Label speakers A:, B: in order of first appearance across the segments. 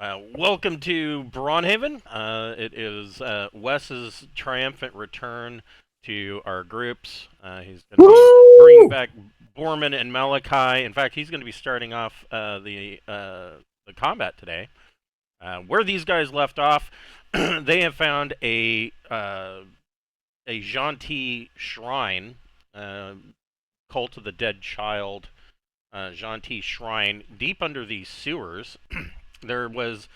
A: Welcome to Braunhaven. It is Wes's triumphant return to our groups. He's going to be bringing
B: Woo!
A: back Borman and Malachi. In fact, he's going to be starting off the combat today. Where these guys left off, they have found a Xanntii shrine, uh, cult of the dead child. Xanntii shrine deep under these sewers. There was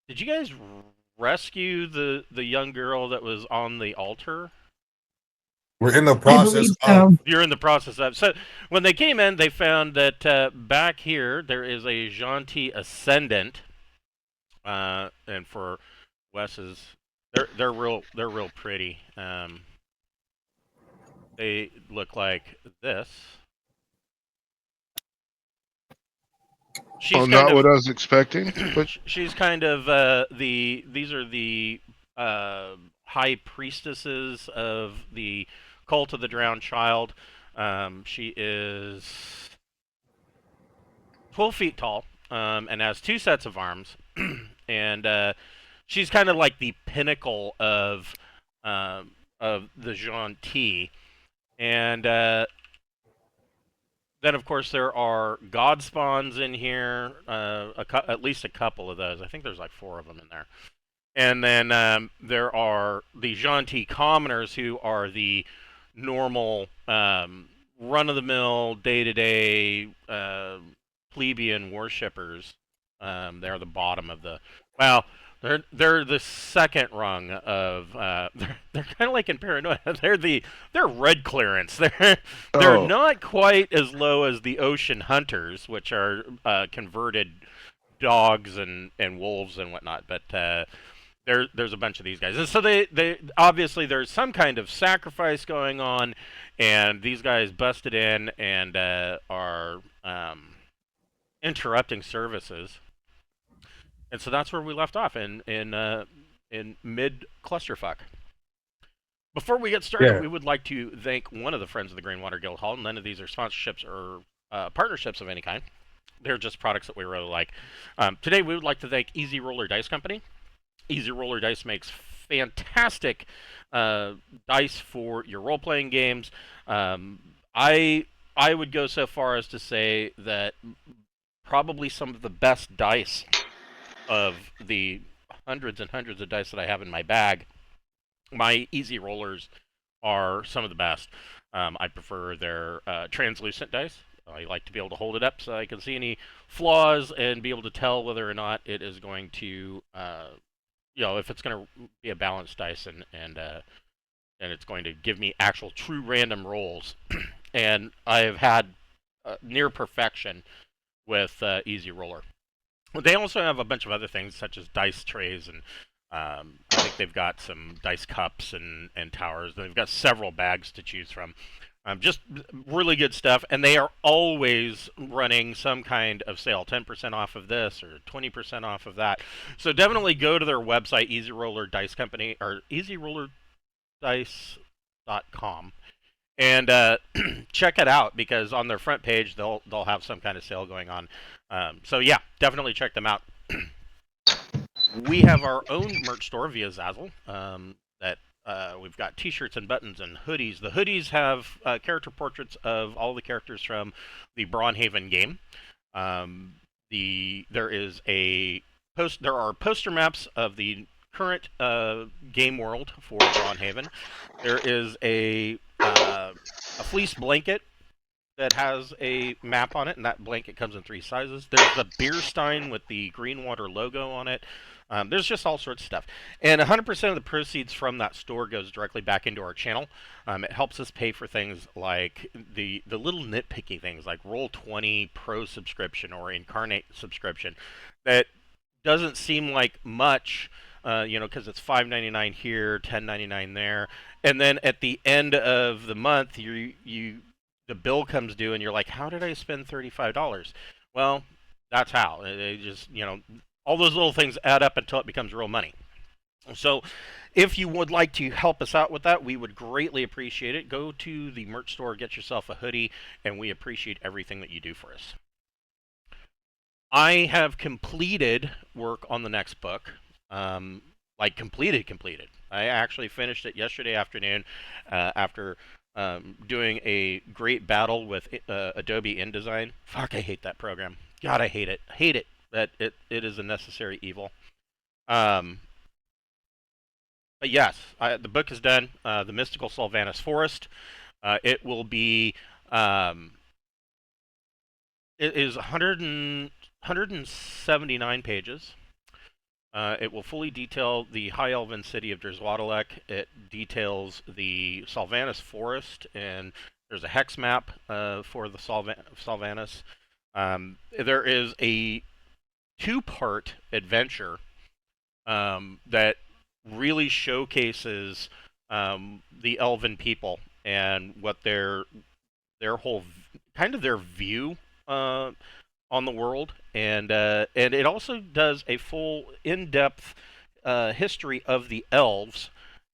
A: Did you guys rescue the young girl that was on the altar?
B: We're in the
C: I
B: process
C: believe
B: of.
C: so.
A: You're in the process of. So when they came in, they found that back here there is a Xanntii ascendant, and for Wes's, they're real pretty. They look like this.
D: Oh,
A: She's kind
D: not
A: of
D: what I was expecting, but
A: she's kind of these are the uh, high priestesses of the cult of the drowned child. She is 12 feet tall, and has two sets of arms, and she's kind of like the pinnacle of the Xanntii. And then, of course, there are god spawns in here. At least a couple of those. I think there's like four of them in there. And then there are the Xanntii commoners, who are the normal, run-of-the-mill, day-to-day plebeian worshippers. They're the bottom of the. Well, they're the second rung of. They're kind of like in Paranoia. They're red clearance. They're
D: oh,
A: not quite as low as the Ocean Hunters, which are converted dogs and wolves and whatnot. But there's a bunch of these guys, and so they obviously there's some kind of sacrifice going on, and these guys busted in and are interrupting services, and so that's where we left off in mid clusterfuck. Before we get started,
B: Yeah.
A: we would like to thank one of the friends of the Greenwater Guildhall. None of these are sponsorships or partnerships of any kind. They're just products that we really like. Today, we would like to thank Easy Roller Dice Company. Easy Roller Dice makes fantastic dice for your role playing games. I would go so far as to say that probably some of the best dice of the hundreds and hundreds of dice that I have in my bag, my Easy Rollers are some of the best. I prefer their translucent dice. I like to be able to hold it up so I can see any flaws and be able to tell whether or not it is going to if it's going to be a balanced dice, and it's going to give me actual true random rolls. And I have had near perfection with Easy Roller. They also have a bunch of other things such as dice trays, and I think they've got some dice cups and towers. They've got several bags to choose from. Just really good stuff, and they are always running some kind of sale, 10% off of this or 20% off of that. So definitely go to their website, Easy Roller Dice Company, or easyrollerdice.com, and check it out, because on their front page they'll have some kind of sale going on. So yeah, definitely check them out. We have our own merch store via Zazzle. That We've got T-shirts and buttons and hoodies. The hoodies have character portraits of all the characters from the Braunhaven game. There is there are poster maps of the current game world for Braunhaven. There is a fleece blanket that has a map on it, and that blanket comes in three sizes. There's the beer stein with the Greenwater logo on it. There's just all sorts of stuff. And 100% of the proceeds from that store goes directly back into our channel. It helps us pay for things like the little nitpicky things like Roll20 Pro subscription or Incarnate subscription that doesn't seem like much, because it's $5.99 here, $10.99 there, and then at the end of the month, the bill comes due, and you're like, how did I spend $35? Well, that's how. They just, all those little things add up until it becomes real money. So if you would like to help us out with that, we would greatly appreciate it. Go to the merch store, get yourself a hoodie, and we appreciate everything that you do for us. I have completed work on the next book. Like completed. I actually finished it yesterday afternoon after doing a great battle with Adobe InDesign. Fuck, I hate that program. God, I hate it. Hate it. That it is a necessary evil. Um, but yes, the book is done. The Mystical Sylvanas Forest. It will be. Um, it is 179 pages. It will fully detail the High Elven city of Drizwatalek. It details the Sylvanas Forest, and there's a hex map for the Sylvanas. There is a two-part adventure that really showcases the Elven people and what their whole kind of their view uh, on the world, and it also does a full in-depth history of the elves,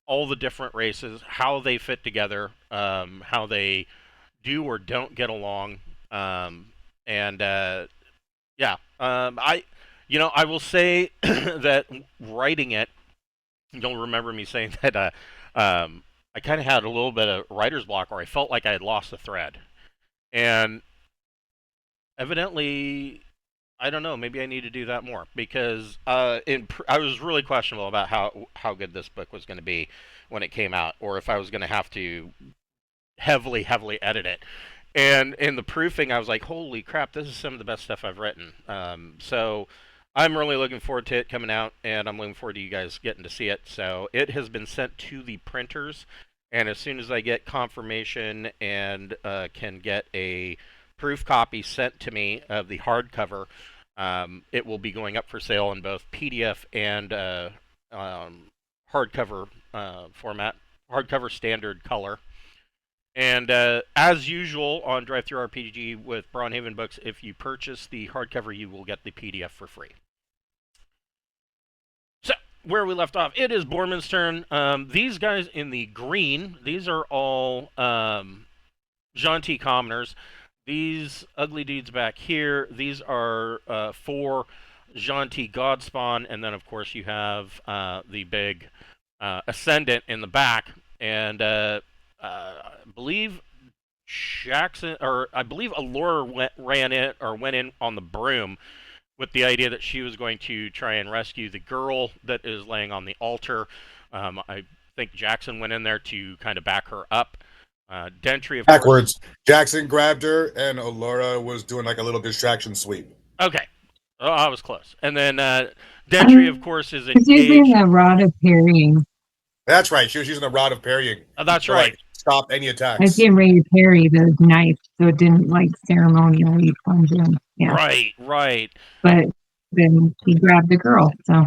A: all the different races, how they fit together, how they do or don't get along, and yeah, I will say that writing it, you'll remember me saying that I kind of had a little bit of writer's block, where I felt like I had lost the thread, and evidently I don't know. Maybe I need to do that more because I was really questionable about how good this book was going to be when it came out, or if I was going to have to heavily edit it. And in the proofing, I was like, "Holy crap! This is some of the best stuff I've written." So I'm really looking forward to it coming out, and I'm looking forward to you guys getting to see it. So it has been sent to the printers, and as soon as I get confirmation and can get a proof copy sent to me of the hardcover, it will be going up for sale in both PDF and hardcover format, hardcover standard color. And as usual on Drive Through RPG with Braunhaven Books, if you purchase the hardcover, you will get the PDF for free. So, where we left off, it is Borman's turn. These guys in the green, these are all Xanntii commoners. These ugly dudes back here, these are four Xanntii Godspawn, and then of course you have the big Ascendant in the back, and I believe Jackson, or I believe Allura went in on the broom with the idea that she was going to try and rescue the girl that is laying on the altar. I think Jackson went in there to kind of back her up. Dentry, of course.
B: Backwards. Jackson grabbed her, and Allura was doing like a little distraction sweep.
A: Okay. Oh, I was close. And then Dentry, of course, is
C: She's using
A: engaged.
C: the rod of parrying.
B: That's right. She was using the rod of parrying
A: That's
B: to
A: right.
B: like stop any
C: I was
B: attacks.
C: getting ready to parry the knife, so it didn't like ceremonially plunge in. Yeah.
A: Right.
C: But then he grabbed the girl. So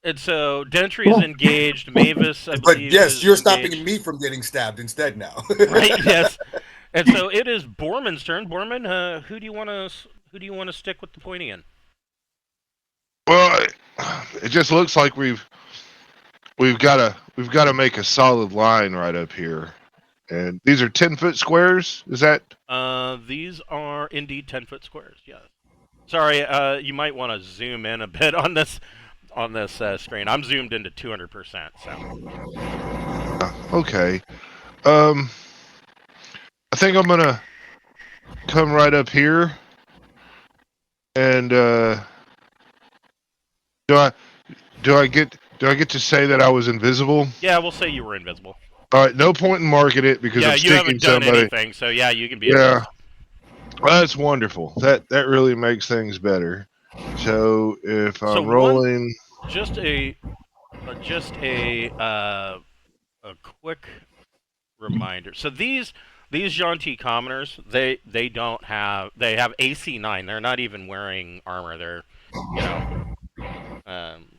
A: And so Dentry is engaged. Mavis, I
B: But
A: believe,
B: yes,
A: is
B: you're
A: engaged.
B: stopping me from getting stabbed instead now.
A: Right. Yes. And so it is Borman's turn. Borman, who do you want to stick with the pointy in?
D: Well, it just looks like we've got to make a solid line right up here, and these are 10-foot squares. Is that?
A: These are indeed 10-foot squares. Yes. Sorry. You might want to zoom in a bit on this screen. I'm zoomed into 200%. So.
D: Okay. I think I'm gonna come right up here, and do I get to say that I was invisible?
A: Yeah, we'll say you were invisible.
D: All right, no point in marking it because I'm
A: you
D: sticking
A: haven't done
D: somebody.
A: anything, so yeah, you can be
D: Yeah,
A: invisible.
D: well, that's wonderful. That really makes things better. So if I'm rolling,
A: just a quick reminder. So these Xanntii commoners, they have AC 9. They're not even wearing armor. They're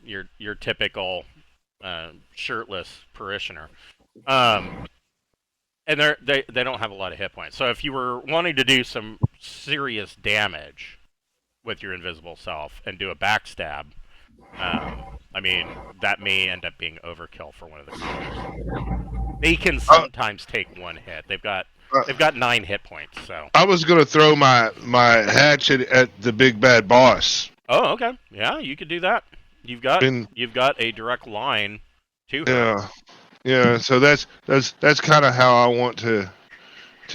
A: your typical shirtless parishioner. And they don't have a lot of hit points. So if you were wanting to do some serious damage with your invisible self and do a backstab, I mean, that may end up being overkill for one of the commoners. They can sometimes take one hit. They've got they've got 9 hit points. So.
D: I was gonna throw my hatchet at the big bad boss.
A: Oh, okay. Yeah, you could do that. You've got a direct line to her.
D: Yeah. So that's kind of how I want to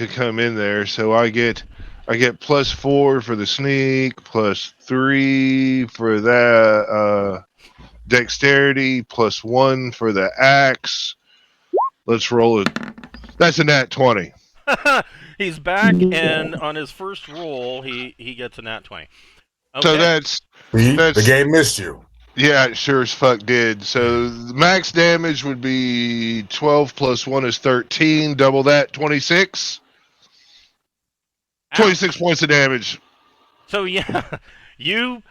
D: come in there. So I get +4 for the sneak, +3 for that dexterity, +1 for the axe. Let's roll it. That's a nat 20.
A: He's back, and on his first roll, he gets a nat 20. Okay.
D: So that's
B: the game missed you.
D: Yeah, it sure as fuck did. So the max damage would be 12 + 1 is 13. Double that, 26. 26 points of damage.
A: So yeah, you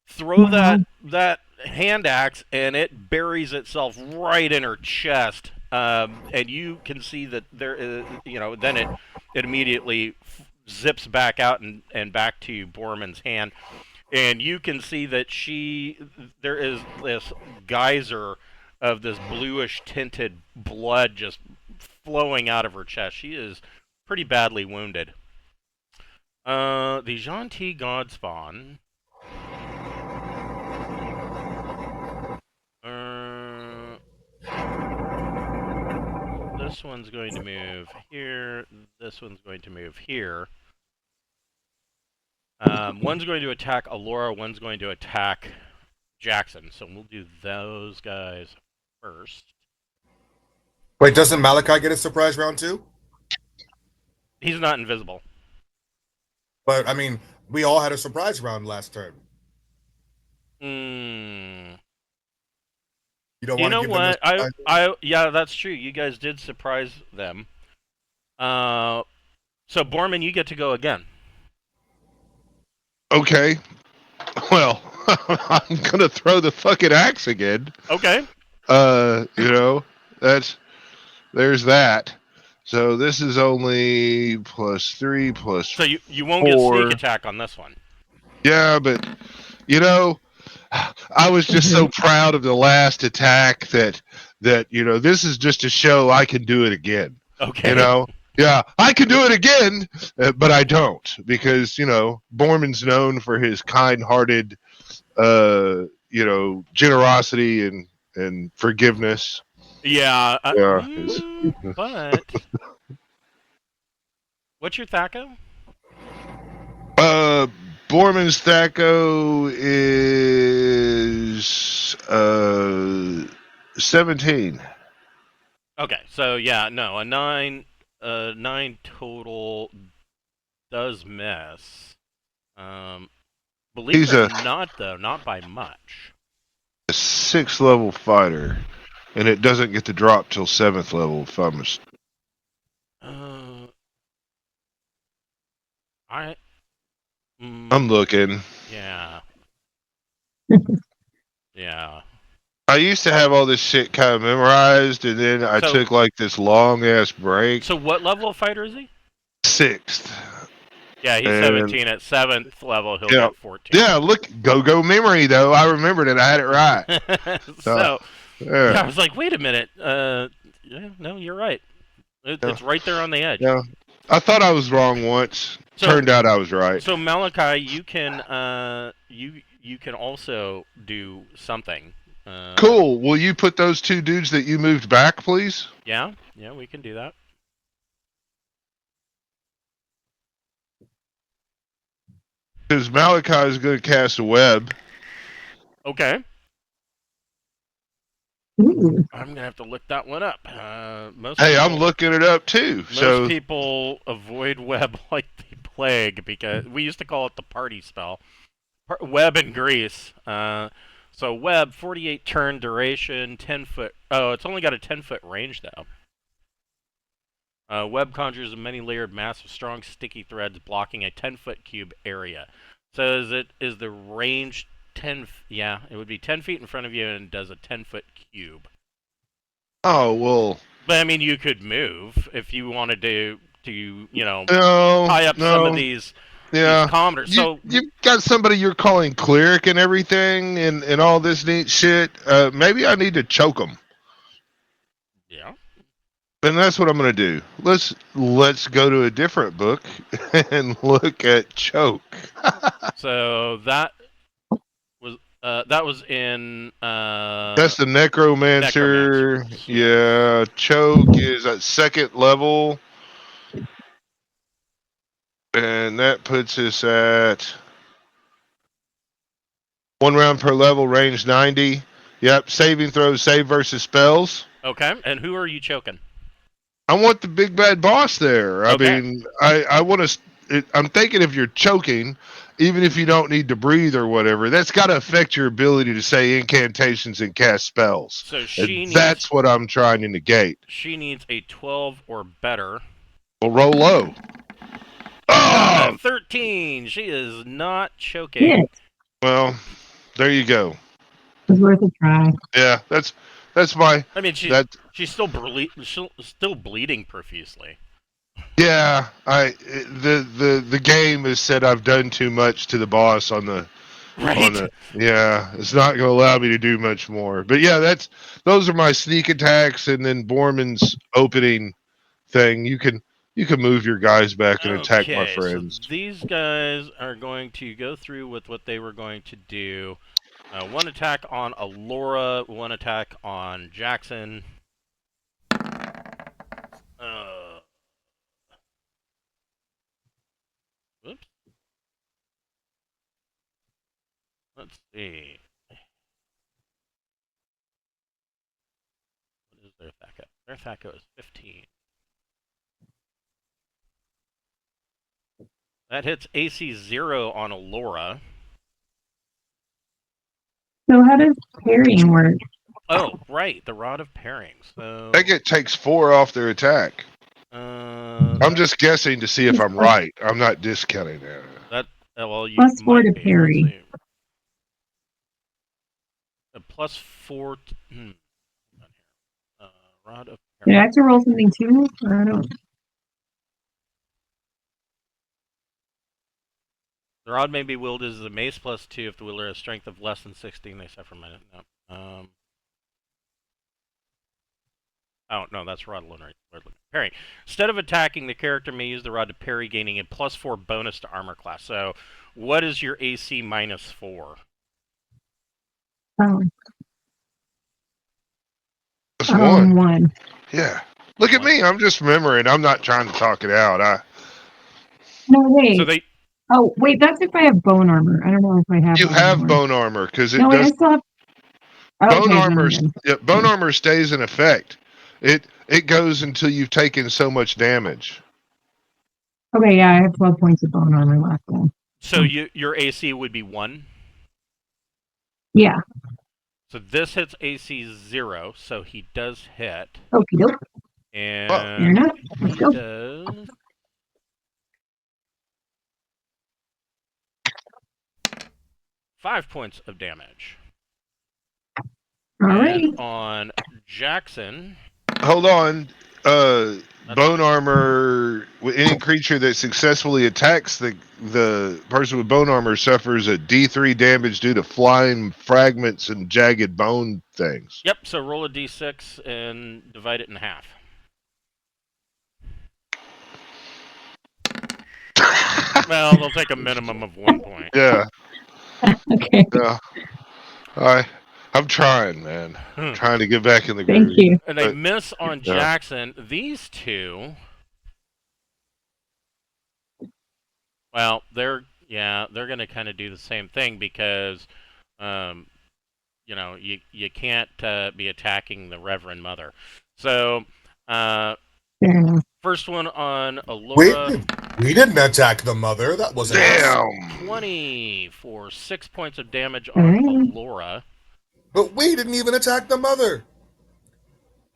A: throw that hand axe, and it buries itself right in her chest. And you can see that there is, then it immediately zips back out and back to Borman's hand. And you can see that there is this geyser of this bluish tinted blood just flowing out of her chest. She is pretty badly wounded. The Xanntii Godspawn. This one's going to move here. This one's going to move here. One's going to attack Alora. One's going to attack Jackson. So we'll do those guys first.
B: Wait, doesn't Malachi get a surprise round too?
A: He's not invisible.
B: But I mean, we all had a surprise round last turn.
A: You
B: don't want to give
A: what?
B: them
A: yeah, that's true. You guys did surprise them. So Borman, you get to go again.
D: Okay. Well, I'm gonna throw the fucking axe again.
A: Okay.
D: There's that. So this is only +3 +4.
A: So you won't get sneak attack on this one.
D: Yeah, but I was just so proud of the last attack that this is just to show I can do it again.
A: Okay.
D: Yeah, I can do it again, but I don't because Borman's known for his kind-hearted, generosity and forgiveness.
A: Yeah.
D: Yeah.
A: But what's your Thaco?
D: Borman's Thaco is 17.
A: Okay, so yeah, no, a 9 total does miss. Believe it or not, though, not by much.
D: A 6th level fighter, and it doesn't get to drop till 7th level. If I'm looking.
A: Yeah. Yeah.
D: I used to have all this shit kind of memorized, and then I took like this long ass break.
A: So what level of fighter is he?
D: 6th.
A: Yeah, he's 17. At 7th level, he'll get 14.
D: Yeah, look, go memory though. I remembered it. I had it right.
A: Yeah, I was like, wait a minute. Yeah, no, you're right. It's right there on the edge.
D: Yeah, I thought I was wrong once. Turned out I was right.
A: So Malachi, you can you can also do something.
D: Cool. Will you put those 2 dudes that you moved back, please?
A: Yeah, we can do that.
D: Because Malachi is going to cast a web.
A: Okay.
C: Ooh.
A: I'm gonna have to look that one up.
D: I'm looking it up too.
A: Most people avoid web like the plague because we used to call it the party spell. Web and grease. So web, 48 turn duration, 10 foot. Oh, it's only got a 10-foot range though. Web conjures a many-layered mass of strong, sticky threads blocking a 10-foot cube area. So is the range 10? Yeah, it would be 10 feet in front of you and does a 10-foot cube.
D: Oh well.
A: But I mean, you could move if you wanted to tie up some of these.
D: Yeah.
A: These commoners. So
D: you've got somebody you're calling cleric and everything, and all this neat shit. Maybe I need to choke them.
A: Yeah.
D: And that's what I'm going to do. Let's go to a different book and look at choke.
A: So that was in
D: That's the necromancer.
A: Necromancers.
D: Yeah, choke is at 2nd level, and that puts us at 1 round per level, range 90. Yep, saving throws, save versus spells.
A: Okay, and who are you choking?
D: I want the big bad boss there. I
A: Okay.
D: mean, I want to. I'm thinking if you're choking, even if you don't need to breathe or whatever, that's got to affect your ability to say incantations and cast spells.
A: So
D: And that's what I'm trying to negate.
A: she needs a 12 or better.
D: Well, roll low.
A: Got
D: Oh,
A: a 13. She is not choking.
C: It
D: well, there you go.
C: was worth a try.
D: Yeah, that's my
A: I mean, she's
D: that.
A: still bleeding profusely.
D: Yeah, the game has said I've done too much to the boss on the
A: Right.
D: yeah, it's not going to allow me to do much more. But yeah, those are my sneak attacks, and then Borman's opening thing. You can move your guys back and attack my
A: Okay, so
D: friends.
A: these guys are going to go through with what they were going to do. One attack on Alora, one attack on Jackson. Whoops. Let's see. What is their THACO? Their THACO is 15. That hits AC 0 on Alora.
C: So how does parrying work?
A: Oh, right, the Rod of Pairing. So
D: That takes 4 off their attack. I'm just guessing to see if I'm right. I'm not discounting that.
A: well, you
C: Plus 4
A: might
C: to
A: be.
C: parry.
A: Let's see. A plus 4. Rod of
C: Did
A: Pairing.
C: I have to roll something too? Or I don't.
A: The rod may be wielded as a mace plus 2 if the wielder has strength of less than 16. They suffer minute. No. Oh, no, that's rod parry. Instead of attacking, the character may use the rod to parry, gaining a plus 4 bonus to armor class. So, what is your AC minus 4?
C: Oh,
D: That's 1.
C: 1.
D: Yeah. Look at me. I'm just remembering. I'm not trying to talk it out.
C: No, wait.
A: So they.
C: Oh, wait, that's if I have bone armor. I don't know if I have
D: You
C: bone
D: have
C: armor.
D: bone armor because it
C: No, wait,
D: does.
C: I still have.
D: Bone
C: Okay,
D: armor.
C: then.
D: Yeah, bone armor stays in effect. It goes until you've taken so much damage.
C: Okay, yeah, I have 12 points of bone armor left then.
A: So your AC would be 1?
C: Yeah.
A: So this hits AC 0, so he does hit.
C: Okie doke.
A: And
C: Fair enough. Let's go.
A: does 5 points of damage.
C: Alrighty.
A: And on Jackson.
D: Hold on. Bone armor. Any creature that successfully attacks the person with bone armor suffers a D3 damage due to flying fragments and jagged bone things.
A: Yep. So roll a D6 and divide it in half. Well, they'll take a minimum of 1 point.
D: Yeah.
C: Okay.
D: Yeah. I'm trying, man. Trying to get back in the groove.
C: Thank you.
A: And they miss on Jackson. These two. Well, they're going to kind of do the same thing because, you can't be attacking the Reverend Mother. So,
C: Fair enough.
A: first one on Alora.
B: Wait, we didn't attack the mother. That wasn't us.
A: 20 for 6 points of damage on Alora.
B: But we didn't even attack the mother.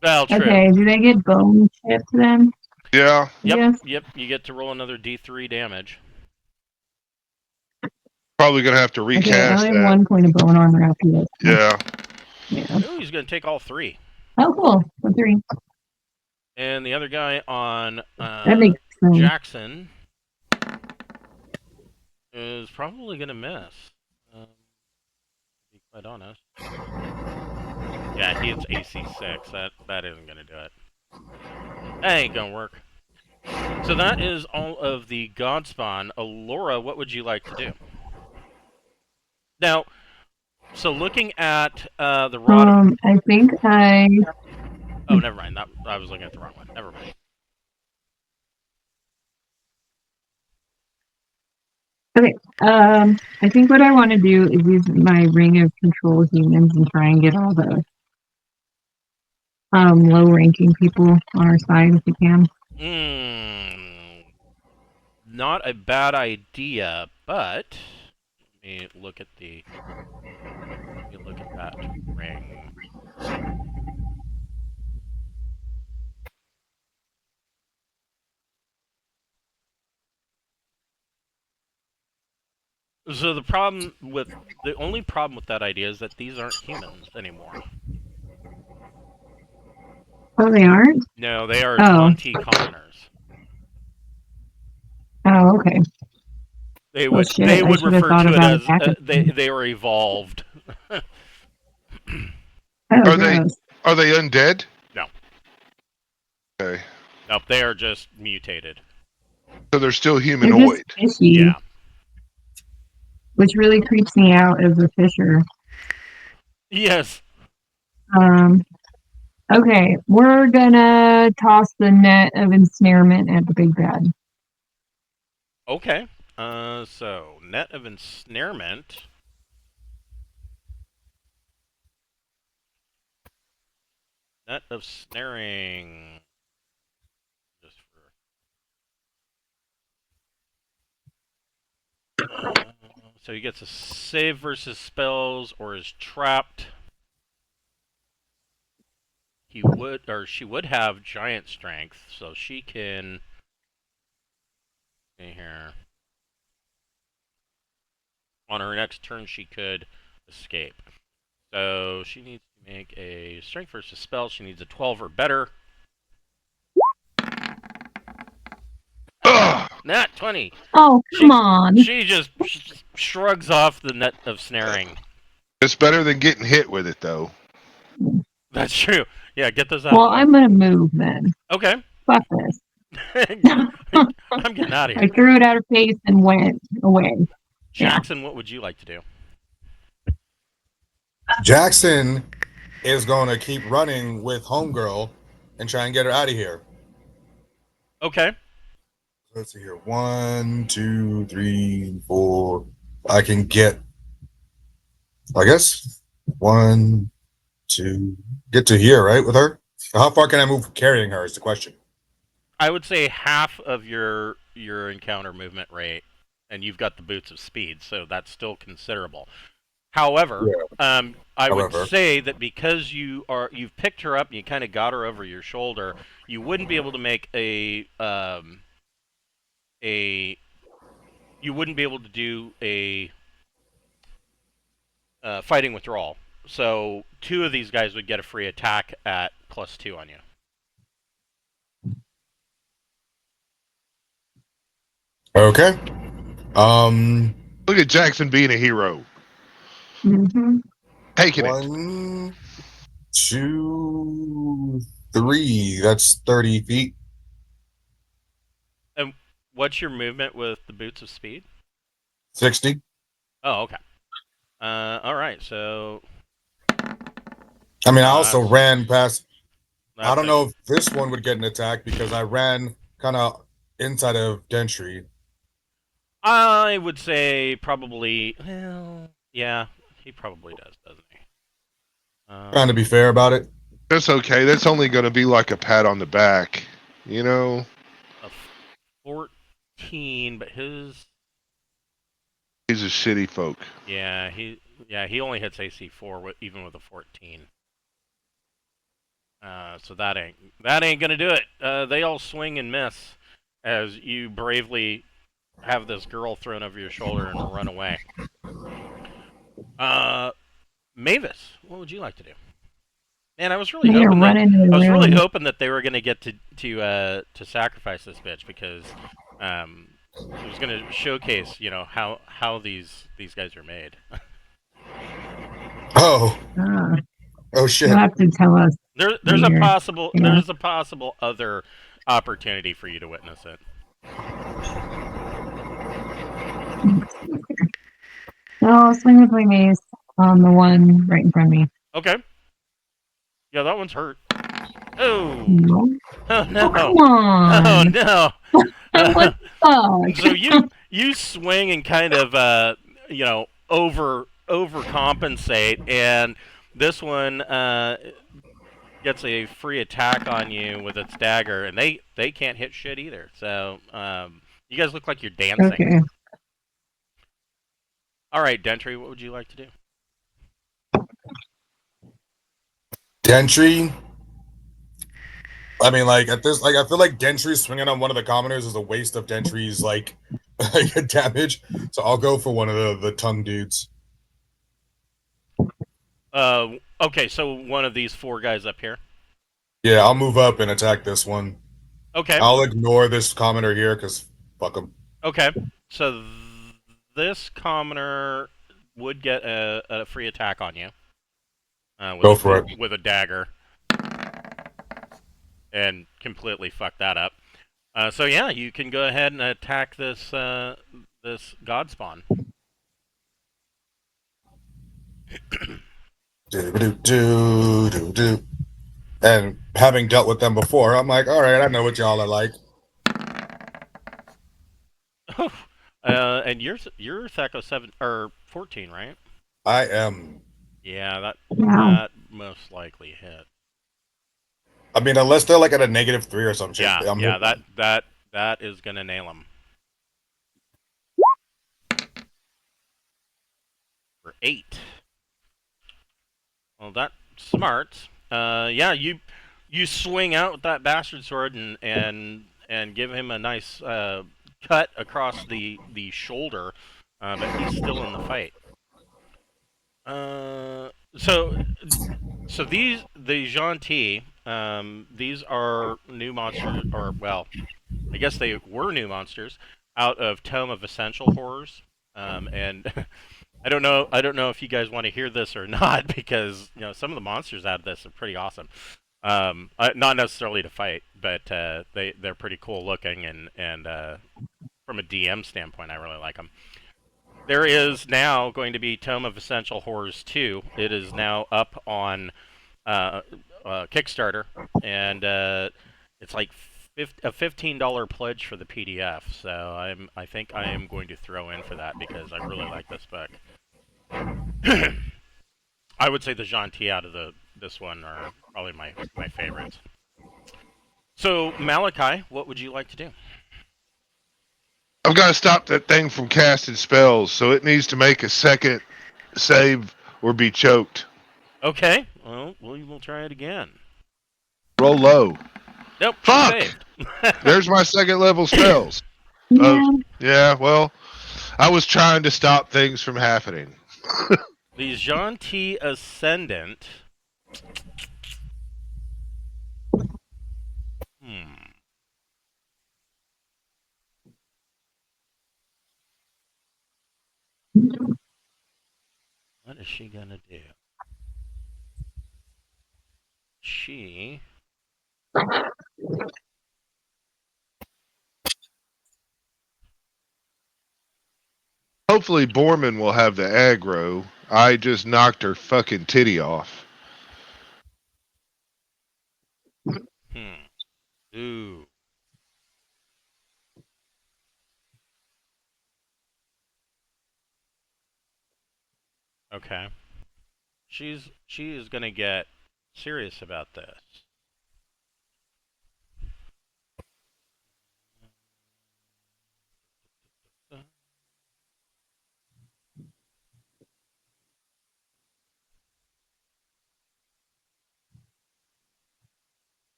A: Well, true.
C: Okay, do they get bone chipped then?
D: Yeah.
A: Yep. You get to roll another D3 damage.
D: Probably gonna have to recast
C: Okay, I only have
D: that.
C: 1 point of bone armor after this.
D: Yeah.
C: Yeah.
A: Ooh, he's going to take all 3.
C: Oh, cool. So 3.
A: And the other guy on
C: That makes sense.
A: Jackson is probably going to miss. To be quite honest. Yeah, he hits AC 6. That isn't going to do it. That ain't gonna work. So that is all of the God Spawn. Alora, what would you like to do? Now, so looking at the Rod of...
C: I think
A: Oh, never mind. That, I was looking at the wrong one. Never mind.
C: okay. I think what I want to do is use my ring of control humans and try and get all the low-ranking people on our side if we can.
A: Not a bad idea, but let me look at that ring. So the only problem with that idea is that these aren't humans anymore.
C: Oh, they aren't?
A: No, they are
C: Oh.
A: Xanntii commoners.
C: Oh, okay.
A: They
C: Well,
A: would
C: shit,
A: they
C: I
A: would
C: should have
A: refer
C: thought
A: to it
C: about
A: as
C: attacking them.
A: they were evolved.
C: Oh,
D: Are they
C: gross.
D: are they undead?
A: No.
D: Okay.
A: Nope, they are just mutated.
D: So they're still
C: They're
D: humanoid.
C: just fishy,
A: Yeah.
C: which really creeps me out as a fisher.
A: Yes.
C: Okay, we're gonna toss the net of ensnarement at the big bad.
A: Okay. So net of ensnarement. Net of snaring. Just for. So he gets a save versus spells or is trapped. He would, or she would have giant strength, so she can. See here. On her next turn, she could escape. So she needs to make a strength versus spell. She needs a 12 or better.
D: Ugh!
A: Nat 20.
C: Oh, come on.
A: She just shrugs off the net of snaring.
D: It's better than getting hit with it, though.
A: That's true. Yeah, get those out
C: Well,
A: of the way.
C: I'm gonna move then.
A: Okay.
C: Fuck this.
A: I'm getting out of
C: I
A: here.
C: threw it at her face and went away.
A: Jackson, what would you like to do?
B: Jackson is going to keep running with Homegirl and try and get her out of here.
A: Okay.
B: Let's see here. 1, 2, 3, 4. I can get, I guess, 1, 2, get to here, right, with her? How far can I move carrying her is the question.
A: I would say half of your encounter movement rate, and you've got the boots of speed, so that's still considerable. However, I would say that because you've picked her up and you kind of got her over your shoulder, you wouldn't be able to make you wouldn't be able to do a fighting withdrawal. So 2 of these guys would get a free attack at +2 on you.
B: Okay.
D: Look at Jackson being a hero.
C: Mm-hmm.
D: Taking it.
B: 1, 2, 3. That's 30 feet.
A: And what's your movement with the boots of speed?
B: 60.
A: Oh, okay. All right. So
B: I mean, I also ran past. I don't
A: a-
B: know if this one would get an attack because I ran kind of inside of Dentry.
A: I would say probably. Well, yeah, he probably does, doesn't he?
B: Trying to be fair about it.
D: That's okay. That's only going to be like a pat on the back, you know.
A: A 14, but his.
D: He's a shitty folk.
A: Yeah, he only hits AC 4 even with a 14. So that ain't gonna do it. They all swing and miss as you bravely have this girl thrown over your shoulder and run away. Mavis, what would you like to do? Man, I was really hoping that they were gonna get to sacrifice this bitch because it was gonna showcase, how these guys are made.
B: Oh. Oh shit.
C: You'll have to tell us
A: There's a
C: Weird.
A: possible
C: Yeah.
A: there's a possible other opportunity for you to witness it.
C: So I'll swing with my mace on the one right in front of me.
A: Okay. Yeah, that one's hurt. Oh.
C: No.
A: Oh no.
C: Oh, come
A: Oh
C: on.
A: no.
C: What the
A: So
C: fuck?
A: you swing and kind of overcompensate, and this one gets a free attack on you with its dagger, and they can't hit shit either. So you guys look like you're dancing.
C: Okay.
A: All right, Dentry, what would you like to do?
B: Gentry. I mean, like at this, like I feel like Gentry swinging on one of the commoners is a waste of Gentry's like damage. So I'll go for one of the tongue dudes.
A: Okay, so one of these four guys up here.
B: Yeah, I'll move up and attack this one.
A: Okay.
B: I'll ignore this commoner here because fuck him.
A: Okay. So this commoner would get a free attack on you.
B: Go for it.
A: With a dagger. And completely fuck that up. So yeah, you can go ahead and attack this this god spawn.
B: And having dealt with them before, I'm like, all right, I know what y'all are like.
A: And you're Thaco 7 or 14, right?
B: I am.
A: Yeah, that most likely hit.
B: I mean, unless they're like at a -3 or something.
A: Yeah, that is gonna nail him. For 8. Well, that's smart. Yeah, you swing out with that bastard sword and give him a nice cut across the shoulder, but he's still in the fight. So the Xanntii, these are new monsters, or well, I guess they were new monsters out of Tome of Essential Horrors, and I don't know if you guys want to hear this or not, because some of the monsters out of this are pretty awesome. Not necessarily to fight, but they're pretty cool looking, and from a DM standpoint, I really like them. There is now going to be Tome of Essential Horrors 2. It is now up on Kickstarter, and it's like a $15 pledge for the PDF. So I think I am going to throw in for that because I really like this book. I would say the Xanntii out of this one are probably my favorites. So Malachi, what would you like to do?
D: I've got to stop that thing from casting spells, so it needs to make a second save or be choked.
A: Okay, well we'll try it again.
D: Roll low.
A: Nope.
D: Fuck!
A: Saved.
D: There's my second level spells.
C: Yeah.
D: Yeah, well, I was trying to stop things from happening.
A: The Xanntii Ascendant. What is she gonna do? She...
D: Hopefully Borman will have the aggro. I just knocked her fucking titty off.
A: Ooh. Okay. She is gonna get serious about this.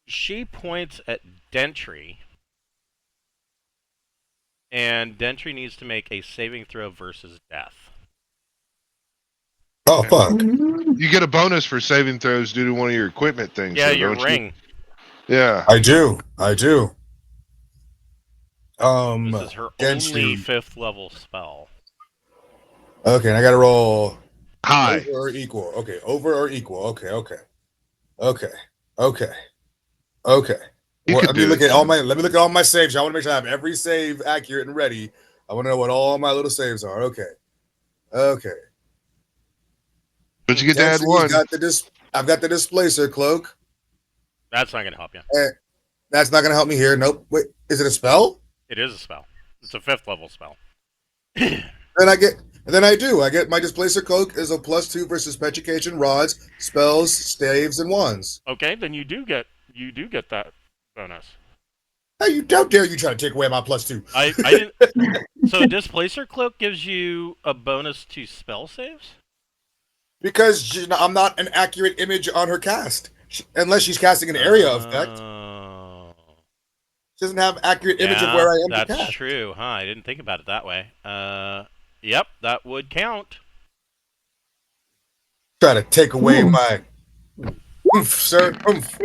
A: She points at Dentry, and Dentry needs to make a saving throw versus death.
B: Oh fuck!
D: You get a bonus for saving throws due to one of your equipment things.
A: Yeah,
D: though,
A: your
D: don't
A: ring.
D: You? Yeah.
B: I do.
A: This is her only 5th level spell.
B: Okay, and I gotta roll
D: High.
B: over or equal. Okay, over or equal. Okay. Okay. Okay. Okay.
D: You
B: Well,
D: could
B: let me
D: do
B: look
D: it.
B: at all my let me look at all my saves. I want to make sure I have every save accurate and ready. I want to know what all my little saves are. Okay. Okay.
D: But you get to add
B: Dentry's
D: one.
B: got the I've got the displacer cloak.
A: That's not going to help you.
B: That's not gonna help me here. Nope. Wait, is it a spell?
A: It is a spell. It's a 5th level spell.
B: Then I get I get my displacer cloak is a +2 versus petrification, rods, spells, staves, and wands.
A: Okay, then you do get that bonus.
B: Hey, you how dare you try to take away my +2?
A: I didn't. So Displacer Cloak gives you a bonus to spell saves.
B: Because I'm not an accurate image on her cast. Unless she's casting an area effect.
A: Oh.
B: She doesn't have accurate image of
A: Yeah,
B: where I am to
A: that's
B: cast.
A: true, huh? I didn't think about it that way. Yep, that would count.
B: Try to take away
C: Ooh.
B: my oomph, sir. Oomph.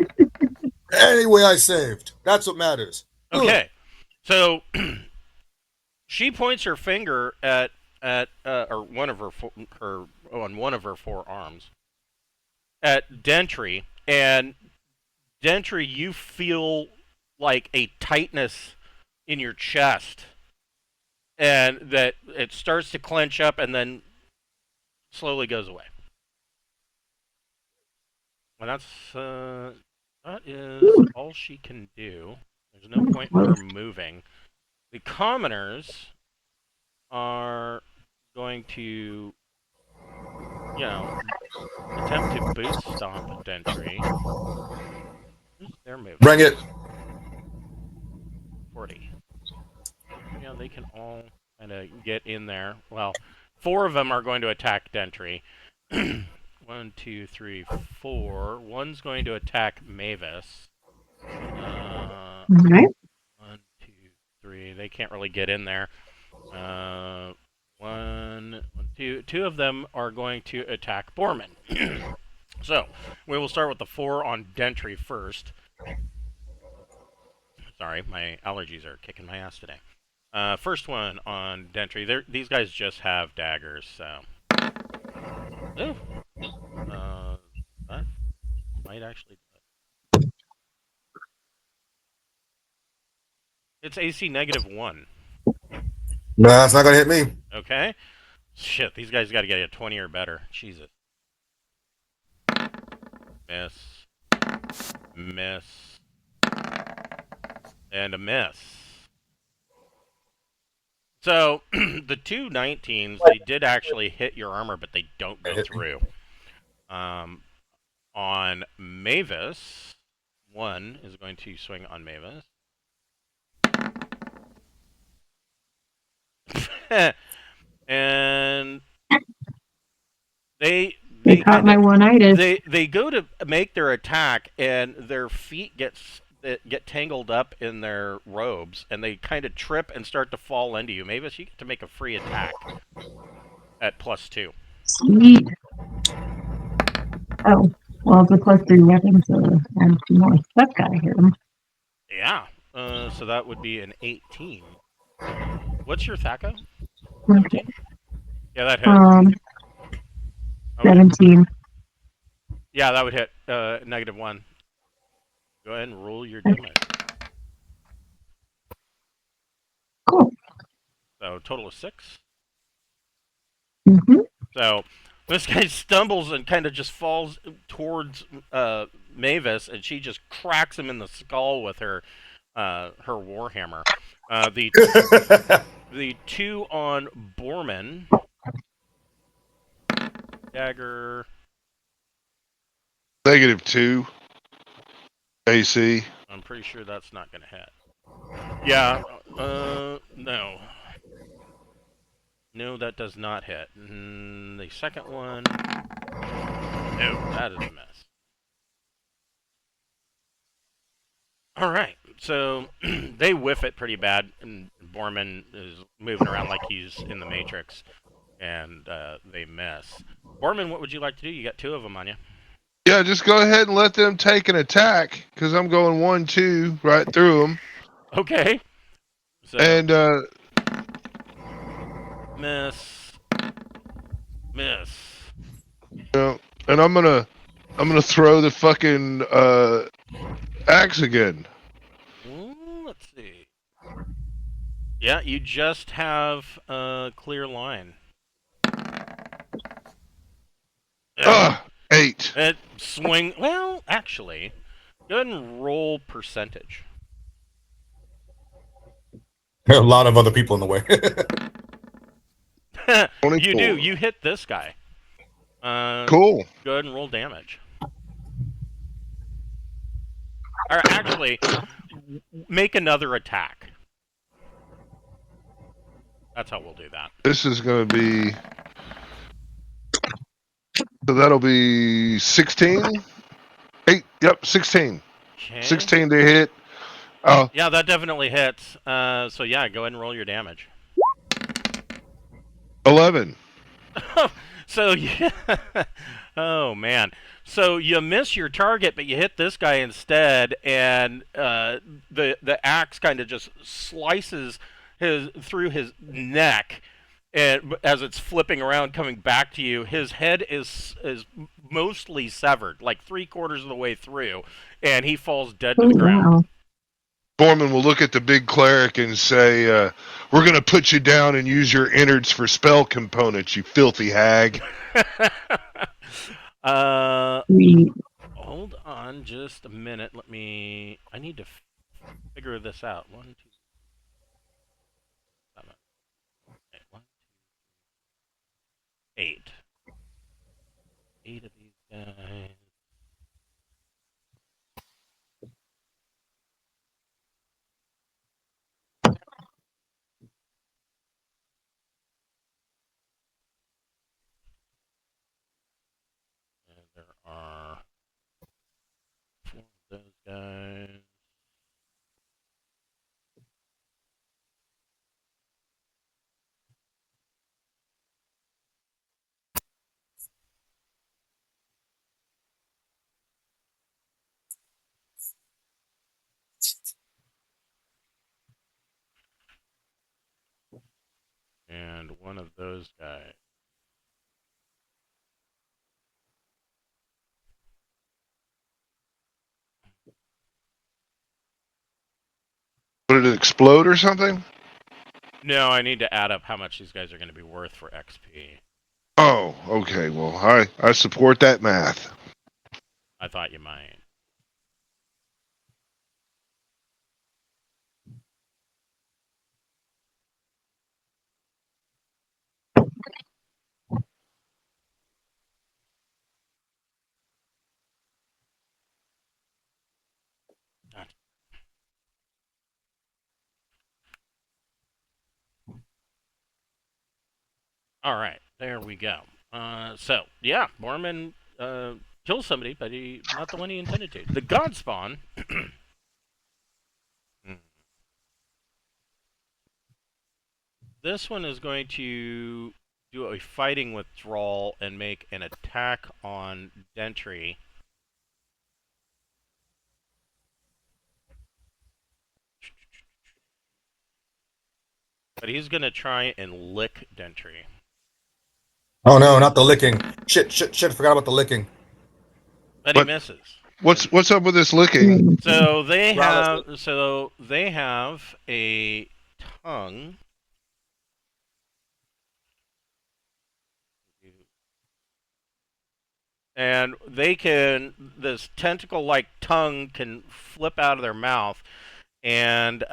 B: Anyway, I saved. That's what matters. Ugh.
A: Okay, so she points her finger at or one of her on one of her 4 arms at Dentry, and Dentry, you feel like a tightness in your chest, and that it starts to clench up and then slowly goes away. And that is all she can do. There's no point in her moving. The commoners are going to, attempt to boost stomp Dentry. Who's their movement?
B: Bring it.
A: 40. Yeah, they can all kind of get in there. Well, 4 of them are going to attack Dentry. 1, 2, 3, 4. One's going to attack Mavis.
C: All right.
A: 1, 2, 3. They can't really get in there. 1, 2. 2 of them are going to attack Borman. So, we will start with the 4 on Dentry first. Sorry, my allergies are kicking my ass today. First one on Dentry. These guys just have daggers, so. Ooh. That might actually do it. It's AC -1.
B: No, that's not gonna hit me.
A: Okay. Shit, these guys got to get a 20 or better. Jesus. Miss. Miss. And a miss. So, the 2 19s, they did actually hit your armor, but they don't go through. On Mavis, 1 is going to swing on Mavis. And they
C: caught my one-itis.
A: they go to make their attack, and their feet get tangled up in their robes, and they kind of trip and start to fall into you. Mavis, you get to make a free attack at +2.
C: Sweet. Oh, well, it's a +3 weapon, so add 2 more. That's gotta hit him.
A: Yeah. So that would be an 18. What's your THACO?
C: Okay.
A: 17? Yeah, that hits.
C: 17.
A: Yeah, that would hit. -1. Go ahead and roll your damage.
C: Cool.
A: So total of 6.
C: Mm-hmm.
A: So this guy stumbles and kind of just falls towards Mavis, and she just cracks him in the skull with her warhammer. The 2 on Borman. Dagger.
D: -2 AC.
A: I'm pretty sure that's not going to hit. Yeah. No. No, that does not hit. The second one. No, that is a miss. All right. So they whiff it pretty bad, and Borman is moving around like he's in the Matrix, and they miss. Borman, what would you like to do? You got 2 of them on you.
D: Yeah, just go ahead and let them take an attack, because I'm going 1-2 right through them.
A: Okay. So,
D: And
A: miss.
D: and I'm gonna I'm gonna throw the fucking axe again.
A: Let's see. Yeah, you just have a clear line.
D: Ah, 8.
A: It swing. Well, actually, go ahead and roll percentage.
B: There are a lot of other people in the way.
A: You
D: 24.
A: do. You hit this guy.
D: Cool.
A: Go ahead and roll damage. Or actually, make another attack. That's how we'll do that.
D: This is gonna be. So that'll be 16. 8. Yep, 16.
A: Okay.
D: 16 to hit. Oh,
A: Yeah, that definitely hits. So yeah, go ahead and roll your damage.
D: 11.
A: So yeah. Oh man. So you miss your target, but you hit this guy instead, and the axe kind of just slices through his neck, and as it's flipping around, coming back to you, his head is mostly severed, like 3/4 of the way through, and he falls dead to
C: Oh,
A: the ground.
C: wow.
D: Foreman will look at the big cleric and say, "We're gonna put you down and use your innards for spell components, you filthy hag."
C: Sweet.
A: Hold on just a minute. I need to figure this out. 1, 2, 7, 8, 1, 2, 8. 8 of these guys. And there are 4 of those guys. And 1 of those guys.
D: Would it explode or something?
A: No, I need to add up how much these guys are going to be worth for XP.
D: Oh, okay. Well, I support that math.
A: I thought you might. All right, there we go. So yeah, Mormon kills somebody, but he not the one he intended to. The God Spawn. This one is going to do a fighting withdrawal and make an attack on Dentry. But he's going to try and lick Dentry.
B: Oh no, not the licking. Shit, I forgot about the licking.
A: But he
D: But-
A: misses.
D: What's up with this licking?
A: So they
B: Wow,
A: have a tongue. And this tentacle-like tongue can flip out of their mouth, and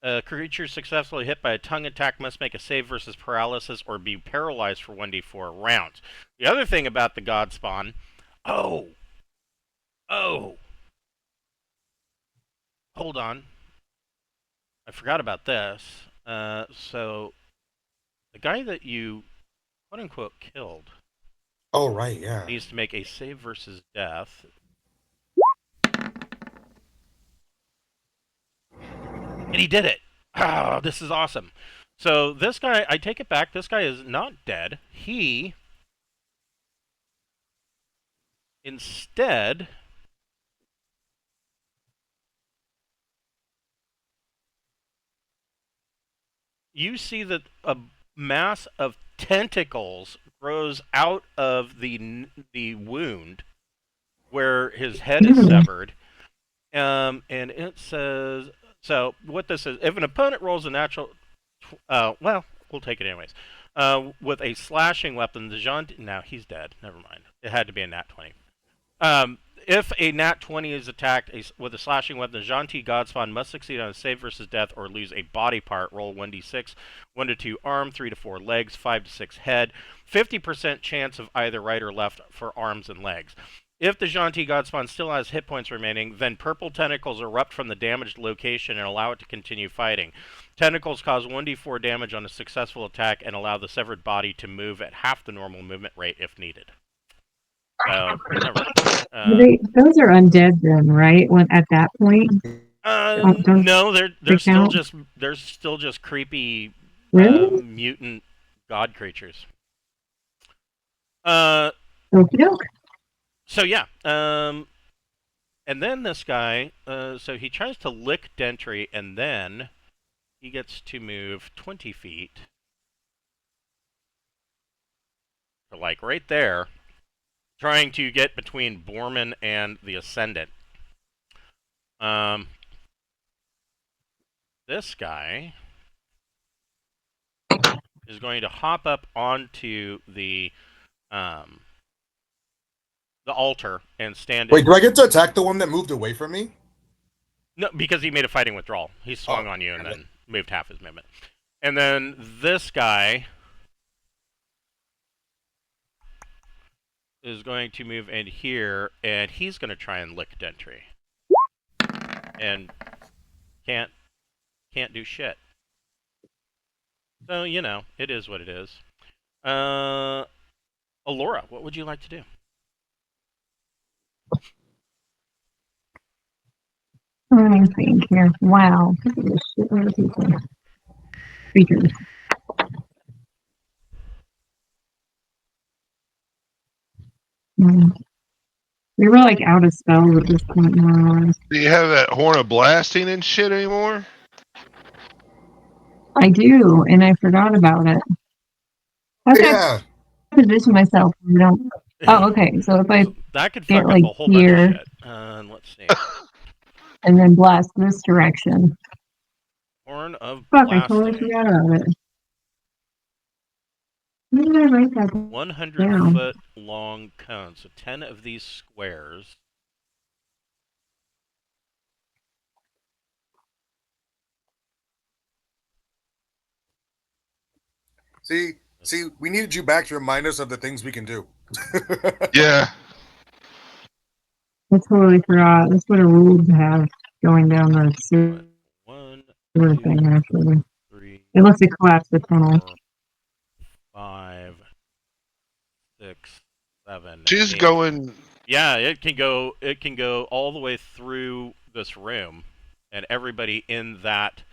A: a creature successfully hit by a tongue attack must make a save versus paralysis or be paralyzed for 1d4 rounds. The other thing about the God Spawn, hold on, I forgot about this. So the guy that you quote unquote killed
B: Oh right, yeah.
A: needs to make a save versus death. And he did it! Oh, this is awesome. So this guy, I take it back, this guy is not dead. He instead you see that mass of tentacles grows out of the wound where his head is severed. And it says, so what this is, if an opponent rolls a natural, well, we'll take it anyways. With a slashing weapon, the Xanntii, no, he's dead. Never mind. It had to be a nat 20. If a nat 20 is attacked with a slashing weapon, the Xanntii Godspawn must succeed on a save versus death or lose a body part. Roll 1d6, 1 to 2 arm, 3 to 4 legs, 5 to 6 head. 50% chance of either right or left for arms and legs. If the Xanntii Godspawn still has hit points remaining, then purple tentacles erupt from the damaged location and allow it to continue fighting. Tentacles cause 1d4 damage on a successful attack and allow the severed body to move at half the normal movement rate if needed. So, never mind.
C: Those are undead then, right? When at that point,
A: No, they're
C: they
A: still
C: count?
A: just creepy
C: Really?
A: mutant god creatures. So
C: Yeah.
A: and then this guy, so he tries to lick Dentry, and then he gets to move 20 feet, like right there, trying to get between Borman and the Ascendant. This guy is going to hop up onto the altar and stand.
B: Wait, do I get to attack the one that moved away from me?
A: No, because he made a fighting withdrawal. He swung on you and then moved half his movement. And then this guy is going to move in here, and he's going to try and lick Dentry. And can't do shit. So, you know, it is what it is. Alora, what would you like to do?
C: Let me think here. Wow. Creatures. We were like out of spells at this point, more or less.
D: Do you have that horn of blasting and shit anymore?
C: I do, and I forgot about it.
B: Yeah.
C: Position myself. I don't. Oh, okay. So if I
A: that could
C: get
A: fuck
C: like
A: up a whole
C: here,
A: bunch of shit. Let's see.
C: And then blast this direction.
A: Horn of
C: Fuck! I totally
A: blasting.
C: forgot about it. Where did I write that
A: 100-foot long cone. So 10 of these squares.
B: See, we needed you back to remind us of the things we can do.
D: Yeah.
C: I totally forgot. That's what a rule to have going down the sewer thing, actually.
A: 3,
C: It lets it collapse the tunnel.
A: 4, 5, 6, 7.
D: She's
A: 8.
D: going.
A: Yeah, it can go all the way through this room, and everybody in that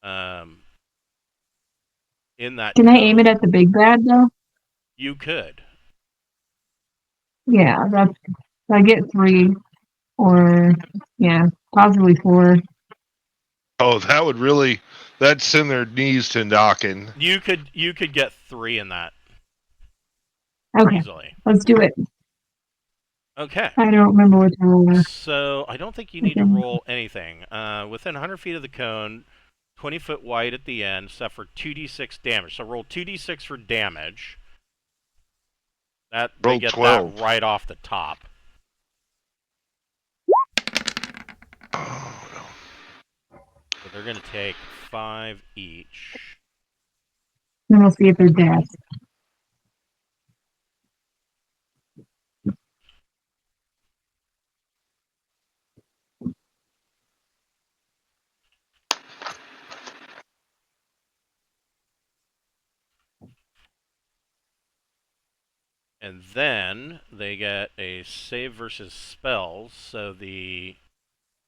C: Can I aim it at the big bad though?
A: You could.
C: Yeah, I get 3, or yeah, possibly 4.
D: Oh, that would really. That'd send their knees to knocking.
A: You could get 3 in that.
C: Okay,
A: easily.
C: Let's do it.
A: Okay.
C: I don't remember what the rule was.
A: So I don't think you need to roll anything. Within 100 feet of the cone, 20 foot wide at the end, suffer 2d6 damage. So roll 2d6 for damage. They get
D: 12.
A: that right off the top.
D: Oh, no.
A: So they're going to take 5 each.
C: Then we'll see if they're dead.
A: And then they get a save versus spells. So the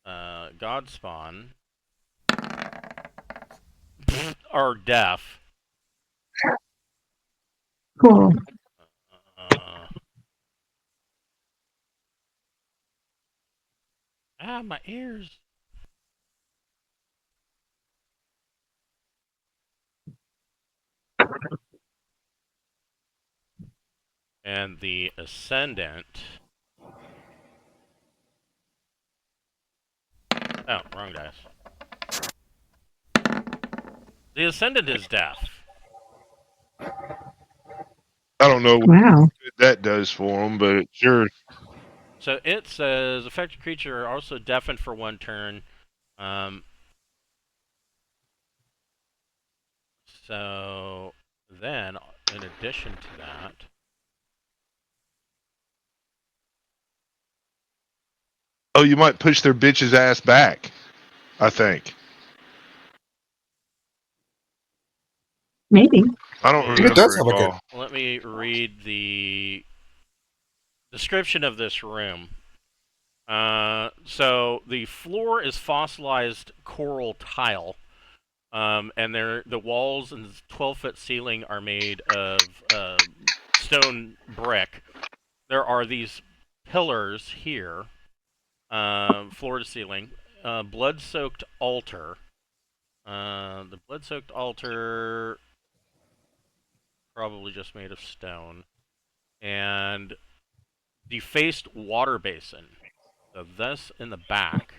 A: Godspawn are deaf.
C: Cool.
A: My ears. And the Ascendant. Oh, wrong dice. The Ascendant is deaf.
D: I don't know what
C: Wow.
D: that does for them, but it sure.
A: So it says affected creature are also deafened for 1 turn. So then, in addition to that,
D: Oh, you might push their bitch's ass back. I think.
C: Maybe.
D: I don't
A: It
B: It
D: remember
B: does
D: at
B: have a good.
D: all.
A: let me read the description of this room. So the floor is fossilized coral tile, and the walls and 12-foot ceiling are made of stone brick. There are these pillars here, floor to ceiling, blood-soaked altar. The blood-soaked altar probably just made of stone, and defaced water basin. So this in the back.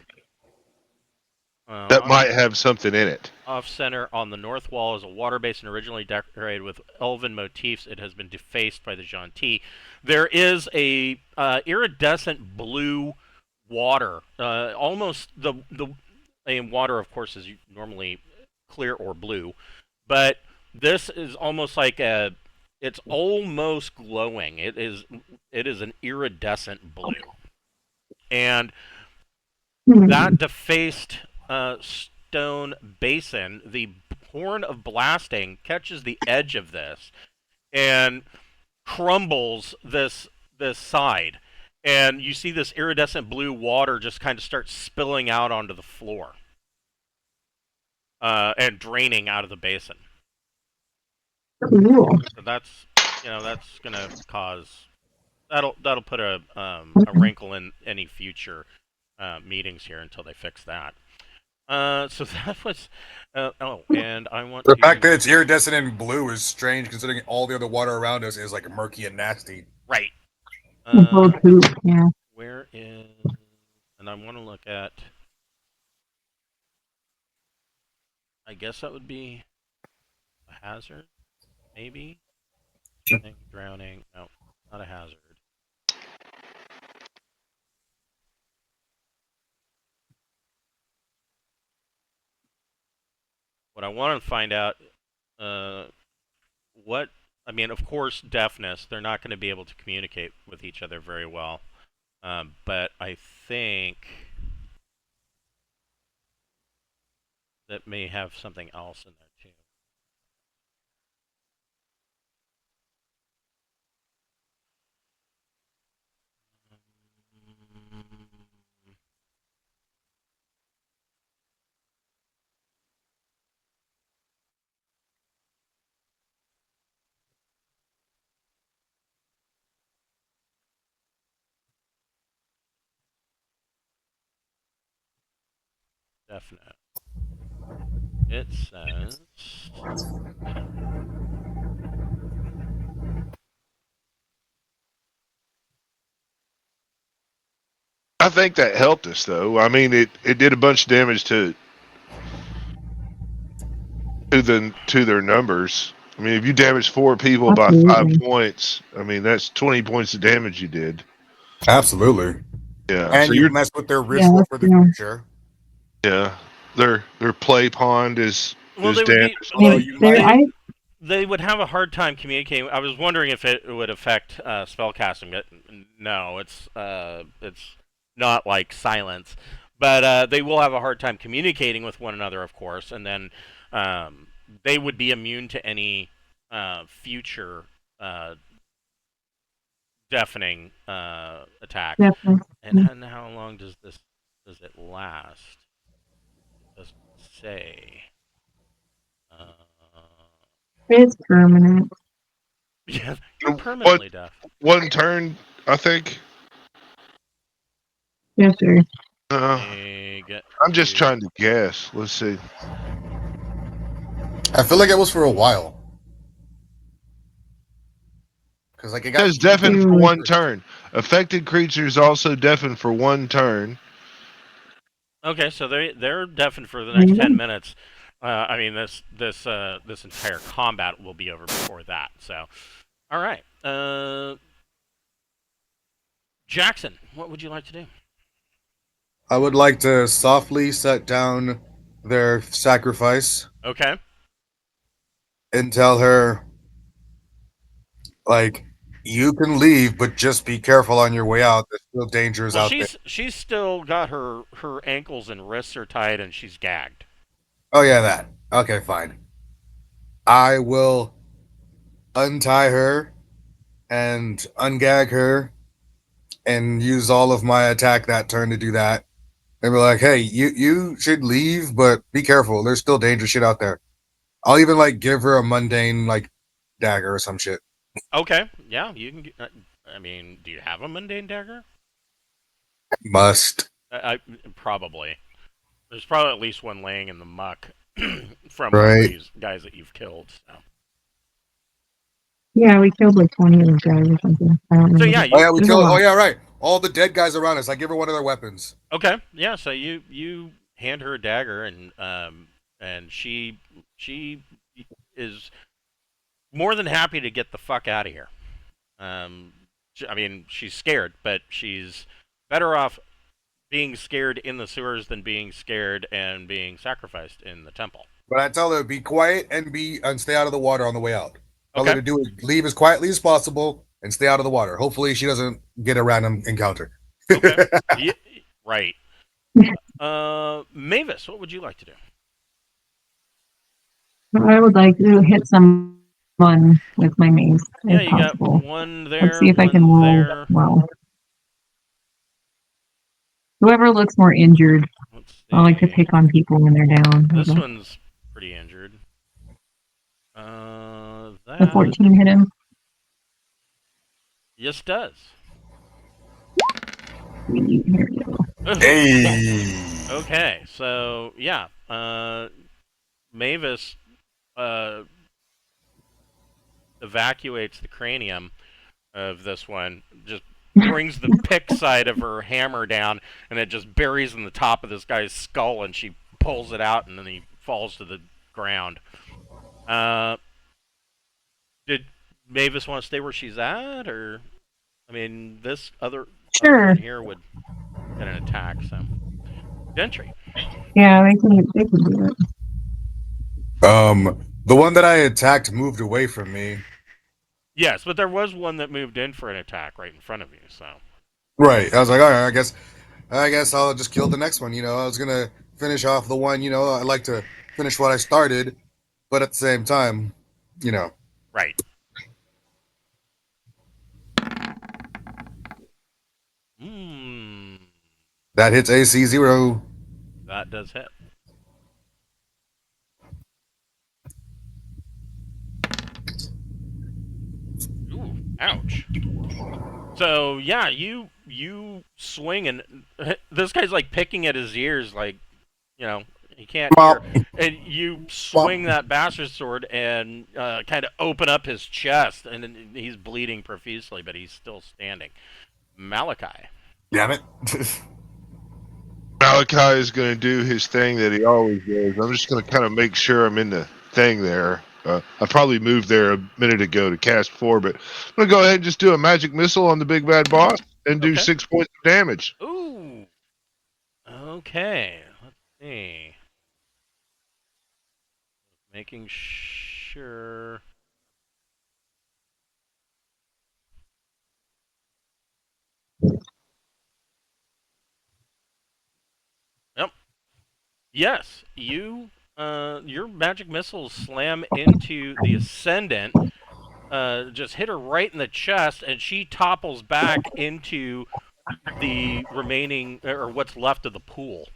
D: That might have something in it.
A: Off center on the north wall is a water basin originally decorated with elven motifs. It has been defaced by the Xanntii. There is a iridescent blue water, almost the water, of course, is normally clear or blue, but this is almost like it's almost glowing. It is an iridescent blue, and that defaced stone basin, the horn of blasting catches the edge of this and crumbles this side, and you see this iridescent blue water just kind of start spilling out onto the floor and draining out of the basin.
C: Cool.
A: So that's that's gonna cause that'll put a wrinkle in any future meetings here until they fix that. So that was. And I want
B: The
A: to.
B: fact that it's iridescent and blue is strange, considering all the other water around us is like murky and nasty.
A: Right.
C: Yeah.
A: Where is? And I want to look at. I guess that would be a hazard, maybe. Drowning. No, not a hazard. What I want to find out, what I mean, of course, deafness. They're not going to be able to communicate with each other very well. But I think that may have something else in there too. Definite. It says.
D: I think that helped us, though. I mean, it did a bunch of damage to their numbers. I mean, if you damage 4 people by 5
C: Absolutely.
D: points, I mean that's 20 points of damage you did.
B: Absolutely.
D: Yeah.
B: And
D: So
B: you
D: you're
B: mess with their
C: Yeah,
B: ritual for the
C: yeah.
B: future.
D: yeah. Their play pond is
A: Well, they would
D: damaged.
A: be.
B: Although
A: They,
B: you
C: There,
B: might,
A: they would have a hard time communicating. I was wondering if it would affect spellcasting, but no, it's not like silence. But they will have a hard time communicating with one another, of course, and then they would be immune to any future deafening attack.
C: definitely.
A: And how long does it last? It doesn't say.
C: It's permanent.
A: Yeah, you're
D: What
A: permanently deaf.
D: 1 turn, I think.
C: Yes, sir.
D: I'm just trying to guess. Let's see.
B: I feel like it was for a while. Because like it
D: It
B: got
D: says deafen for
C: Dude.
D: one turn. Affected creatures also deafen for one turn.
A: Okay, so they're deafened for the next
C: Yeah.
A: 10 minutes. I mean, this entire combat will be over before that. So, all right, Jackson, what would you like to do?
B: I would like to softly set down their sacrifice
A: Okay.
B: and tell her, like, you can leave, but just be careful on your way out. There's still dangers
A: Well,
B: out there.
A: she's still got her ankles and wrists are tied and she's gagged.
B: Oh yeah, that. Okay, fine. I will untie her and ungag her and use all of my attack that turn to do that. And be like, hey, you should leave, but be careful. There's still dangerous shit out there. I'll even like give her a mundane like dagger or some shit.
A: Okay, yeah, you can. I mean, do you have a mundane dagger?
B: Must.
A: I probably. There's probably at least one laying in the muck from one of
B: Right.
A: these guys that you've killed. So,
C: Yeah, we killed like 20 of those guys or something. I don't remember.
A: yeah,
B: Oh yeah, we
C: There's a
B: killed. Oh
C: lot.
B: yeah, right. All the dead guys around us. I give her one of their weapons.
A: Okay, yeah. So you hand her a dagger and she is more than happy to get the fuck out of here. I mean, she's scared, but she's better off being scared in the sewers than being scared and being sacrificed in the temple.
B: But I tell her be quiet and stay out of the water on the way out. Tell her
A: Okay.
B: to do it, leave as quietly as possible and stay out of the water. Hopefully, she doesn't get a random encounter.
A: Okay. Yeah, right. Mavis, what would you like to do?
C: I would like to hit someone with my mace
A: Yeah,
C: if
A: you
C: possible.
A: got one there.
C: Let's see if I
A: one
C: can roll
A: there.
C: well. Whoever looks more injured,
A: Let's see.
C: I like to pick on people when they're down.
A: This
C: The
A: one's pretty injured. That
C: 14 hit him.
A: yes does.
C: Here we go.
B: Hey.
A: Okay, so yeah, Mavis evacuates the cranium of this one, just brings the pick side of her hammer down, and it just buries in the top of this guy's skull, and she pulls it out, and then he falls to the ground. Did Mavis want to stay where she's at, or I mean, this other
C: Sure.
A: one here would get an attack. So, Gentry.
C: Yeah, they can do it.
B: The one that I attacked moved away from me.
A: Yes, but there was one that moved in for an attack right in front of you. So,
B: Right. I was like, all right, I guess I'll just kill the next one. I was gonna finish off the one. I like to finish what I started, but at the same time,
A: right.
B: that hits AC 0.
A: That does hit. Ooh, ouch. So yeah, you swing and this guy's like picking at his ears, like he can't hear, and you swing that bastard sword and kind of open up his chest, and he's bleeding profusely, but he's still standing. Malachi.
B: Damn it.
D: Malachi is going to do his thing that he always does. I'm just going to kind of make sure I'm in the thing there. I probably moved there a minute ago to cast 4, but I'm going to go ahead and just do a magic missile on the big bad boss and do
A: Okay.
D: 6 points of damage.
A: Ooh. Okay. Let's see. Making sure. Yep. Yes, your magic missiles slam into the Ascendant, just hit her right in the chest, and she topples back into the remaining, or what's left of the pool.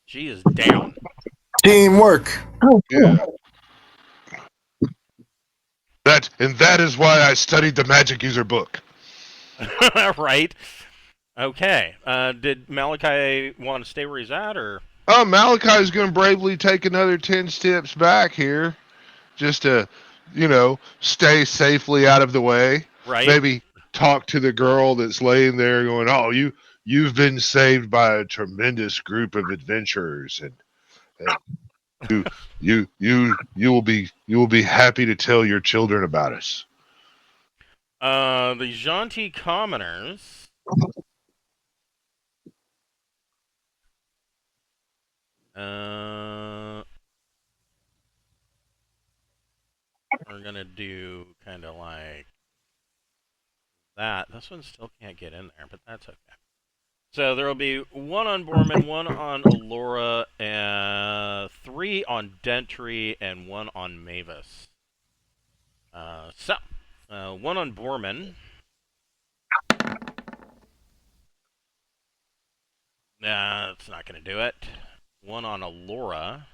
A: She is down.
B: Teamwork.
C: Oh, cool.
D: Yeah. That is why I studied the magic user book.
A: Right? Okay. Did Malachi want to stay where he's at, or?
D: Malachi is going to bravely take another 10 steps back here, just to stay safely out of the way.
A: Right?
D: Maybe talk to the girl that's laying there going, "Oh, you've been saved by a tremendous group of adventurers, and you will be happy to tell your children about us."
A: The Xanntii commoners are gonna do kind of like that. This one still can't get in there, but that's okay. So there will be one on Borman, one on Allura, and 3 on Dentry, and 1 on Mavis. One on Borman. Nah, that's not going to do it. 1 on Allura.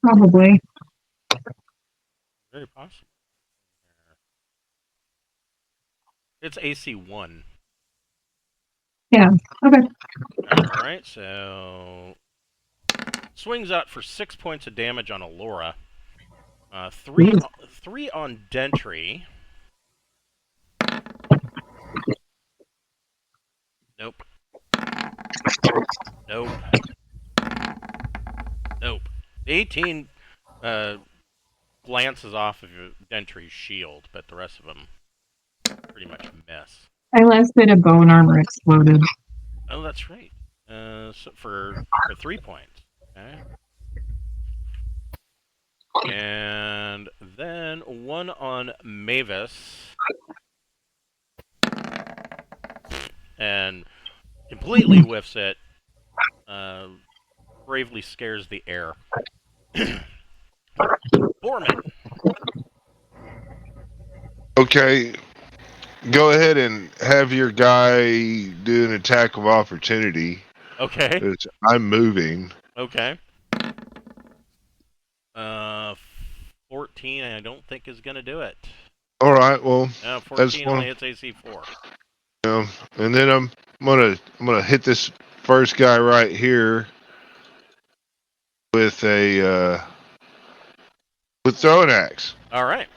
C: Probably.
A: Very possible. It's AC 1.
C: Yeah. Okay.
A: Alright, so swings out for 6 points of damage on Allura. 3 on Dentry. Nope. Nope. Nope. The 18 glances off of your Dentry's shield, but the rest of them pretty much miss.
C: My last bit of bone armor exploded.
A: Oh, that's right. So for 3 points. Okay. And then 1 on Mavis. And completely whiffs it. Bravely scares the air. Borman.
D: Okay, go ahead and have your guy do an attack of opportunity.
A: Okay.
D: 'Cause I'm moving.
A: Okay. 14, I don't think is gonna do it.
D: All right, well,
A: 14 only hits AC 4.
D: and then I'm gonna hit this first guy right here with a with throwing axe.
A: All right.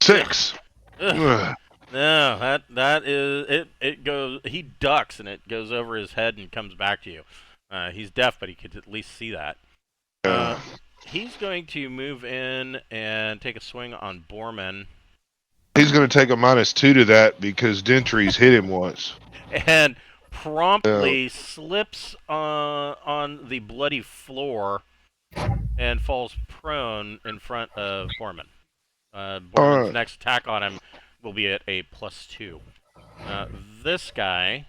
D: Six.
A: Ugh. No, that is it. It goes. He ducks and it goes over his head and comes back to you. He's deaf, but he could at least see that. He's going to move in and take a swing on Borman.
D: He's going to take a -2 to that because Dentry's hit him once.
A: And promptly slips on the bloody floor and falls prone in front of Borman. Borman's next attack on him will be at a +2. This guy,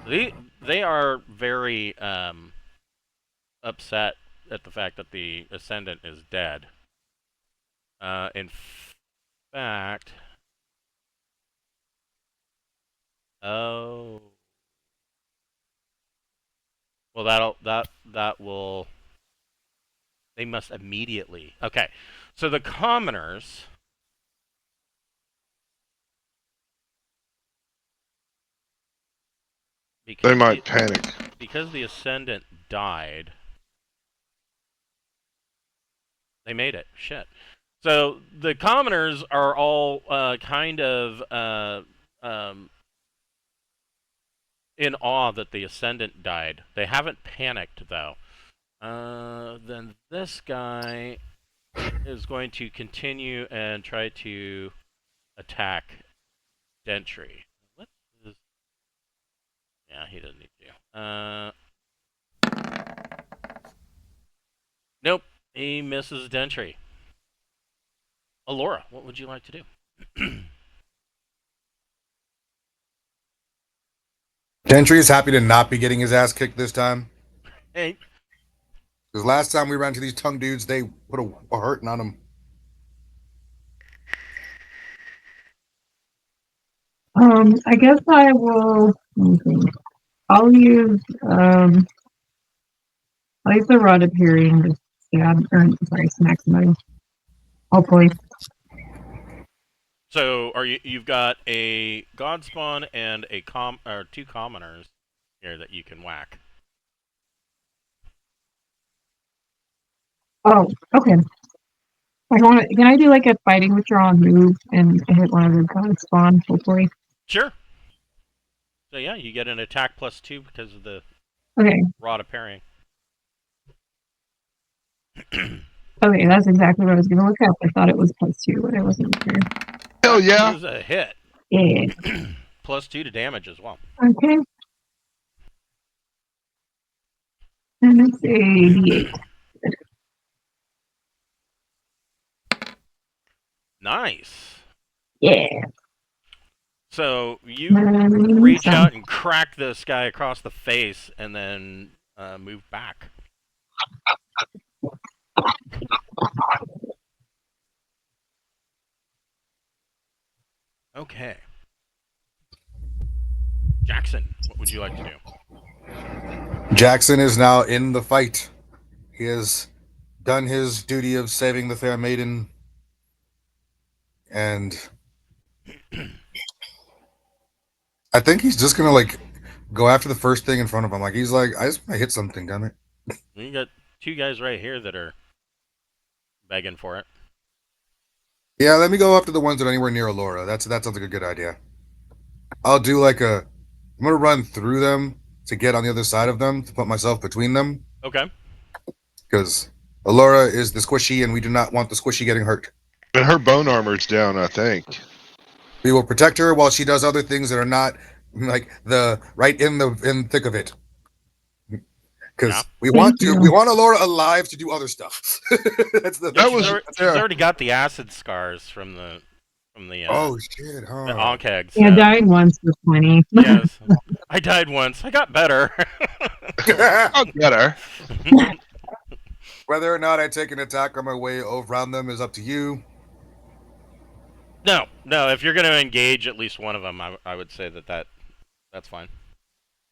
A: they are very upset at the fact that the Ascendant is dead. In fact, well, that will. They must immediately. Okay, so the commoners.
D: They might panic.
A: Because the Ascendant died. They made it. Shit. So the commoners are all kind of in awe that the Ascendant died. They haven't panicked, though. Then this guy is going to continue and try to attack Dentry. What is... Yeah, he doesn't need to. Nope, he misses Dentry. Allura, what would you like to do?
B: Gentry is happy to not be getting his ass kicked this time.
A: Hey.
B: Because last time we ran to these tongue dudes, they put a hurting on them.
C: I guess I will. I'll use the rod of hearing to stab, or sorry, smack somebody. Hopefully.
A: So you've got a god spawn and or two commoners here that you can whack.
C: Oh, okay. Can I do like a fighting withdrawal move and hit one of the god spawn, hopefully?
A: Sure. So yeah, you get an attack +2 because of the
C: Okay.
A: rod of parrying.
C: Okay, that's exactly what I was gonna look up. I thought it was +2, but I wasn't sure.
D: Hell
A: That
D: yeah!
A: is a hit.
C: Yeah.
A: +2 to damage as well.
C: Okay. And it's a D8.
A: Nice.
C: Yeah.
A: So you
C: Mm,
A: reach
C: some.
A: out and crack this guy across the face, and then move back. Okay. Jackson, what would you like to do?
B: Jackson is now in the fight. He has done his duty of saving the fair maiden, and I think he's just gonna like go after the first thing in front of him. Like he's like, I just want to hit something, damn it.
A: You got two guys right here that are begging for it.
B: Yeah, let me go after the ones that are anywhere near Alora. That sounds like a good idea. I'll do like I'm gonna run through them to get on the other side of them to put myself between them
A: Okay.
B: because Alora is the squishy, and we do not want the squishy getting hurt.
D: But her bone armor's down, I think.
B: We will protect her while she does other things that are not like the right in the thick of it. Because
A: Yeah.
B: we want
C: Thank you.
B: we want Alora alive to do other stuff. That's the
A: Yeah,
D: That
A: she's,
D: was-
A: she's already got the acid scars from the
B: oh shit,
A: the
B: huh?
A: onk eggs.
C: Yeah, dying once was 20.
A: Yes. I died once. I got better.
D: I'll get her.
B: Whether or not I take an attack on my way around them is up to you.
A: No. If you're going to engage at least one of them, I would say that's fine.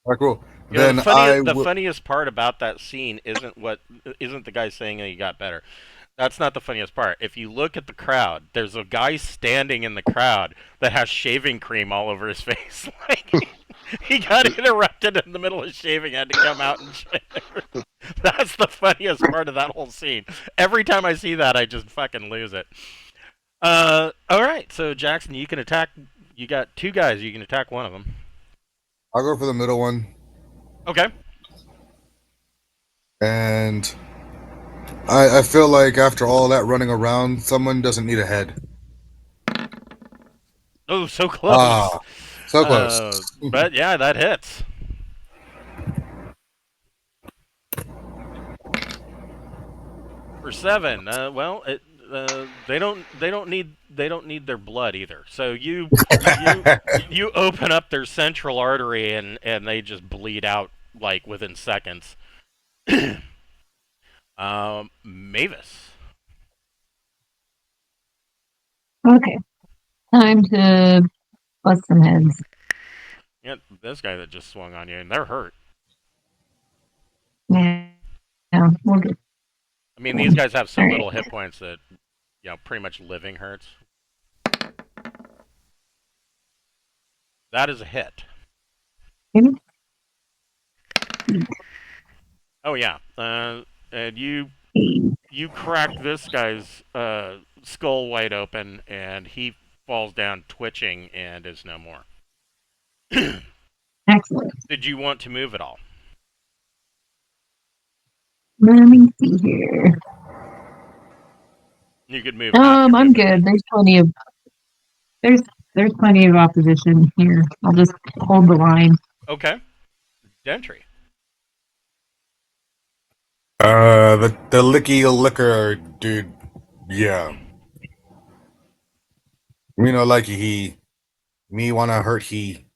B: All right, cool.
A: You know,
B: Then
A: the funniest part about that scene isn't the guy saying that he got better. That's not the funniest part. If you look at the crowd, there's a guy standing in the crowd that has shaving cream all over his face. Like he got interrupted in the middle of shaving, had to come out and shave. That's the funniest part of that whole scene. Every time I see that, I just fucking lose it. All right, so Jackson, you can attack. You got two guys. You can attack one of them.
B: I'll go for the middle one.
A: Okay.
B: And I feel like after all that running around, someone doesn't need a head.
A: Oh, so close.
B: So close.
A: But yeah, that hits. For 7. Well, they don't need their blood either. So you open up their central artery and they just bleed out like within seconds. Mavis.
C: Okay. Time to bust some heads.
A: Yeah, this guy that just swung on you, and they're hurt.
C: Yeah, we'll get.
A: I mean, these guys have so little hit points that, pretty much living hurts. That is a hit. Oh yeah, and you crack this guy's skull wide open, and he falls down twitching and is no more.
C: Excellent.
A: Did you want to move at all?
C: Let me see here.
A: You could move. half your
C: I'm
A: movement.
C: good. There's plenty of opposition here. I'll just hold the line.
A: Okay. Gentry.
B: The licky liquor dude. Yeah. Me no like he. Me wanna hurt he.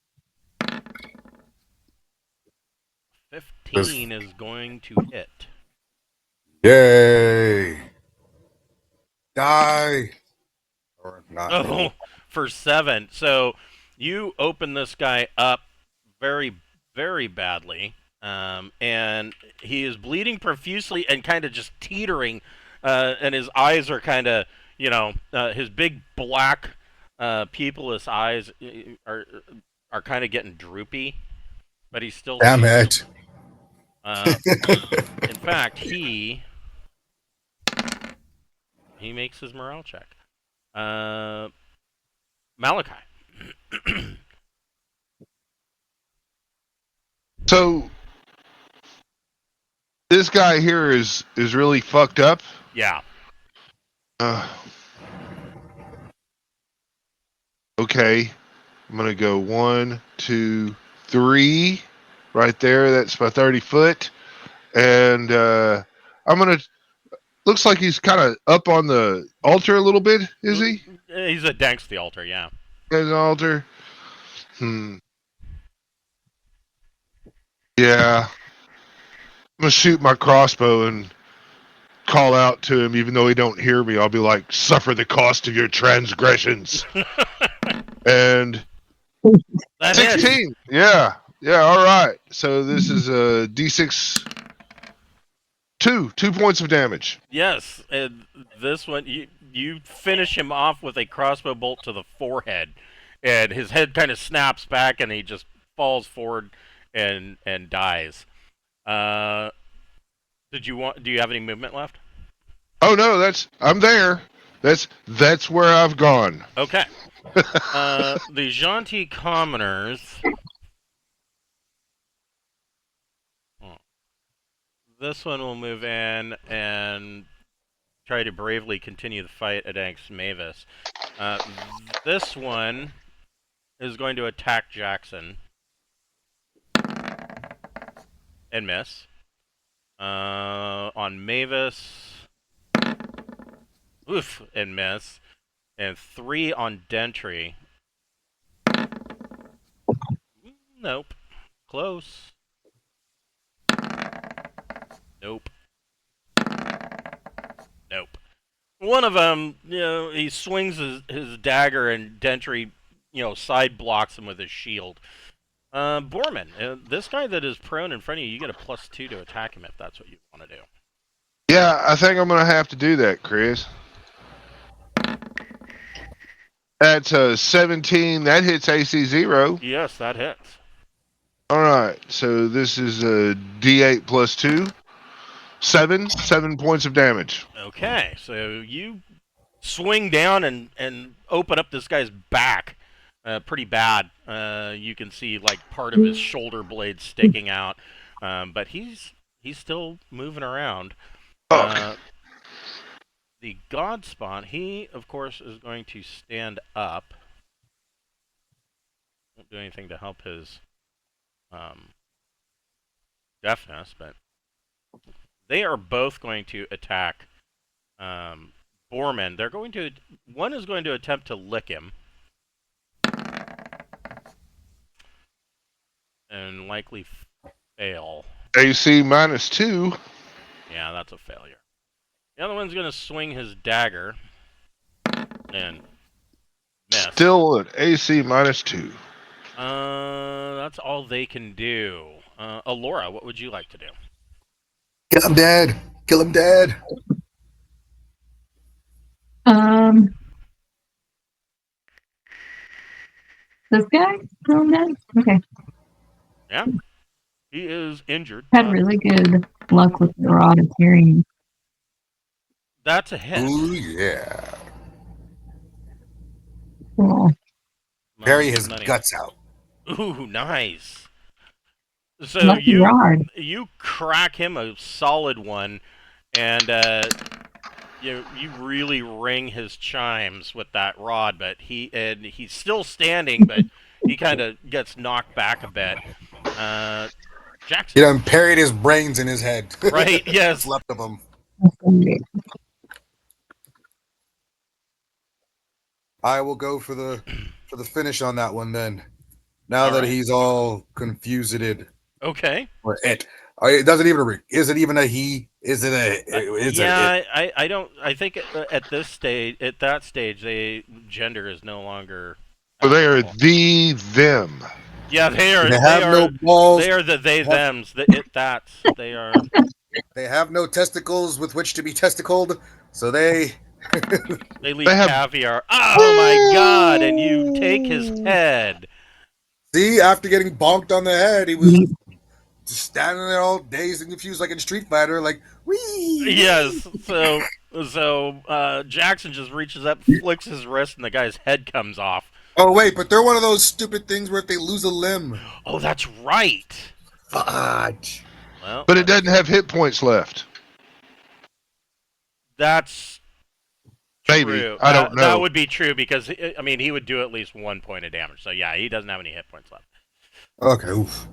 A: 15 is going to hit.
B: Yay! Die or not?
A: Oh, for 7. So you open this guy up very, very badly, and he is bleeding profusely and kind of just teetering, and his eyes are kind of, his big black pupilless eyes are kind of getting droopy, but he still
B: Damn
A: sees
B: it.
A: them. In fact, he makes his morale check. Malachi.
D: So this guy here is really fucked up.
A: Yeah.
D: Okay, I'm gonna go 1, 2, 3, right there. That's my 30 foot, and I'm gonna. Looks like he's kind of up on the altar a little bit. Is he?
A: He's against the altar. Yeah.
D: There's an altar. Yeah. I'm gonna shoot my crossbow and call out to him, even though he don't hear me. I'll be like, "Suffer the cost of your transgressions." And
A: That hits.
D: 16. Yeah. All right. So this is a D6. 2 points of damage.
A: Yes, and this one you finish him off with a crossbow bolt to the forehead, and his head kind of snaps back, and he just falls forward and dies. Do you have any movement left?
D: Oh no, I'm there. That's where I've gone.
A: Okay. The Xanntii commoners. This one will move in and try to bravely continue the fight against Mavis. This one is going to attack Jackson and miss. On Mavis, oof, and miss. And 3 on Dentry. Nope. Close. Nope. Nope. One of them, he swings his dagger, and Dentry, side blocks him with his shield. Borman, this guy that is prone in front of you, you get a +2 to attack him if that's what you want to do.
D: Yeah, I think I'm gonna have to do that, Chris. That's a 17. That hits AC 0.
A: Yes, that hits.
D: All right. So this is a D8 plus 2. 7 points of damage.
A: Okay, so you swing down and open up this guy's back pretty bad. You can see like part of his shoulder blade sticking out, but he's still moving around. The God Spawn, he of course is going to stand up. Won't do anything to help his deafness, but they are both going to attack Borman. One is going to attempt to lick him, and likely fail.
D: AC -2.
A: Yeah, that's a failure. The other one's going to swing his dagger and miss.
D: Still an AC -2.
A: That's all they can do. Alora, what would you like to do?
B: Kill him dead. Kill him dead.
C: This guy? Oh, no. Okay.
A: Yeah, he is injured.
C: Had really good luck with the rod of carrying.
A: That's a hit.
B: Ooh, yeah.
C: Cool.
B: Bury his
A: Money.
B: guts out.
A: Ooh, nice. So
C: Lucky rod.
A: you crack him a solid one, and you really ring his chimes with that rod. But he's still standing, but he kind of gets knocked back a bit. Jackson.
B: He done buried his brains in his head.
A: Right? Yes.
B: What's left of him. I will go for the finish on that one then. Now that he's all confused.
A: Okay.
B: Or it. It doesn't even. Is it even a he? Is it a?
A: I don't. I think at that stage, gender is no longer.
D: So they are them.
A: Yeah, they are.
B: They have no balls.
A: They are the thems. They are.
B: They have no testicles with which to be testicled, so they
A: They leave
D: They have-
A: caviar. Oh my god! And you take his head.
B: See, after getting bonked on the head, he was
C: Yeet.
B: just standing there all dazed and confused, like in Street Fighter, like wee.
A: Yes. So Jackson just reaches up, flicks his wrist, and the guy's head comes off.
B: Oh wait, but they're one of those stupid things where if they lose a limb,
A: Oh, that's right.
B: fudge.
A: Well,
D: But it doesn't have hit points left.
A: That's
D: Maybe.
A: true.
D: I don't know.
A: That would be true because I mean he would do at least 1 point of damage. So yeah, he doesn't have any hit points left.
B: Okay, oof.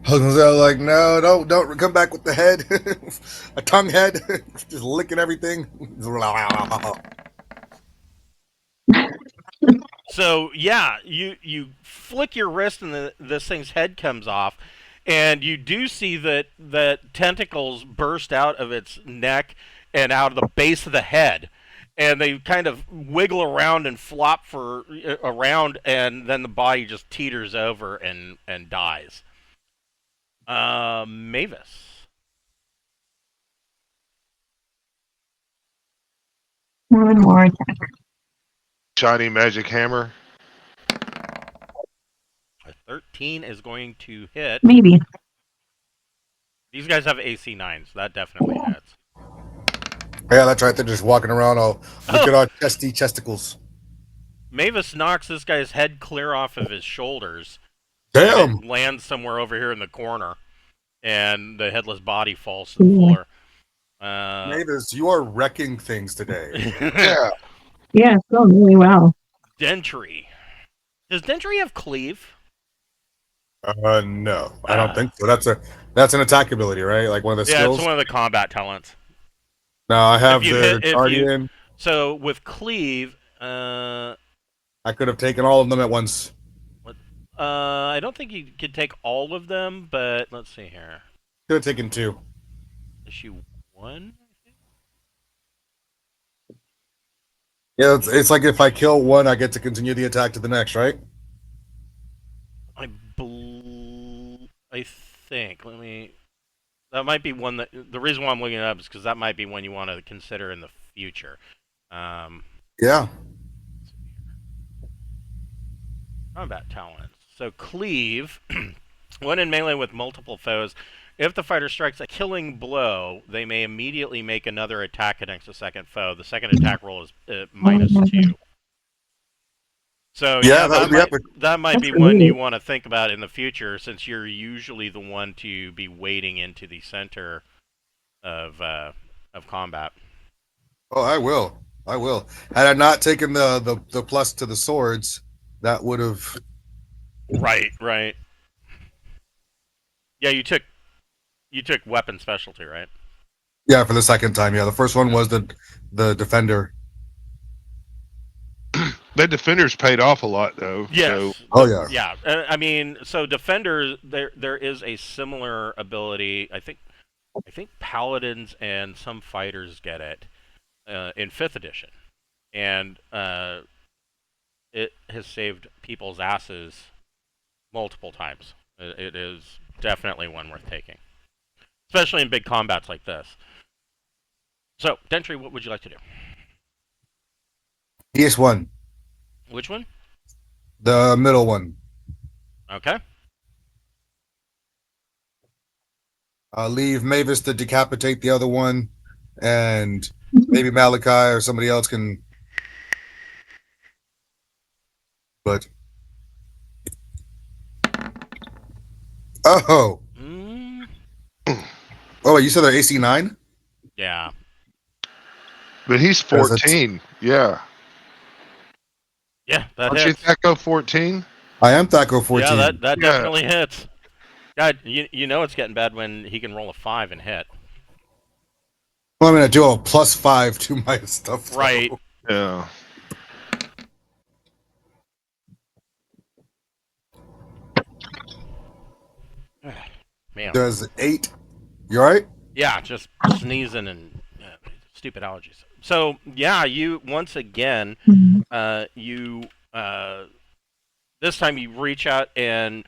B: I was gonna say, like, no, don't come back with the head, a tongue head, just licking everything.
A: So yeah, you flick your wrist and this thing's head comes off, and you do see that tentacles burst out of its neck and out of the base of the head, and they kind of wiggle around and flop around, and then the body just teeters over and dies. Mavis.
C: One more attack.
D: Shiny magic hammer.
A: A 13 is going to hit.
C: Maybe.
A: These guys have AC 9, so that definitely hits.
B: Yeah, that's right. They're just walking around all look at our chesticles.
A: Mavis knocks this guy's head clear off of his shoulders.
B: Damn.
A: And it lands somewhere over here in the corner, and the headless body falls to the floor.
B: Mavis, you are wrecking things today.
D: Yeah.
C: Yeah, it's going really well.
A: Dentry. Does Dentry have cleave?
B: No, I don't think so. That's an attack ability, right? Like one of the
A: Yeah,
B: skills.
A: it's one of the combat talents.
B: No, I have
A: If you
B: the
A: hit- if
B: guardian.
A: So with cleave,
B: I could have taken all of them at once.
A: I don't think you could take all of them, but let's see here.
B: Could have taken 2.
A: Issue 1?
B: Yeah, it's like if I kill one, I get to continue the attack to the next, right?
A: I think. Let me. That might be one that. The reason why I'm looking it up is because that might be one you want to consider in the future.
B: Yeah.
A: Combat talents. So cleave. When in melee with multiple foes, if the fighter strikes a killing blow, they may immediately make another attack against the second foe. The second attack roll is -2. So
B: Yeah, that would be epic.
A: that might be
C: That's
A: one
C: really-
A: you want to think about in the future, since you're usually the one to be wading into the center of combat.
B: Oh, I will. Had I not taken the plus to the swords, that would have.
A: Right. Yeah, you took weapon specialty, right?
B: Yeah, for the second time. Yeah, the first one was the defender.
D: That defender's paid off a lot, though.
A: Yes.
D: So,
B: Oh yeah.
A: Yeah. I mean, so defender, there is a similar ability. I think paladins and some fighters get it in 5th edition, and it has saved people's asses multiple times. It is definitely one worth taking, especially in big combats like this. So, Dentry, what would you like to do?
B: PS1,
A: Which one?
B: the middle one.
A: Okay.
B: Leave Mavis to decapitate the other one, and maybe Malachi or somebody else can. But oh, wait, you said they're AC 9?
A: Yeah.
D: but he's
B: Because it's-
D: 14. Yeah.
A: Yeah, that
D: Aren't you
A: hits.
D: Thaco 14?
B: I am Thaco 14.
A: Yeah, that
D: Yeah.
A: definitely hits. God, you know it's getting bad when he can roll a 5 and hit.
B: Well, I'm gonna do a +5 to my stuff. though.
A: Right.
D: Yeah.
A: Man.
B: Does 8. You all right?
A: Yeah, just sneezing and stupid allergies. So yeah, you once again, you this time you reach out and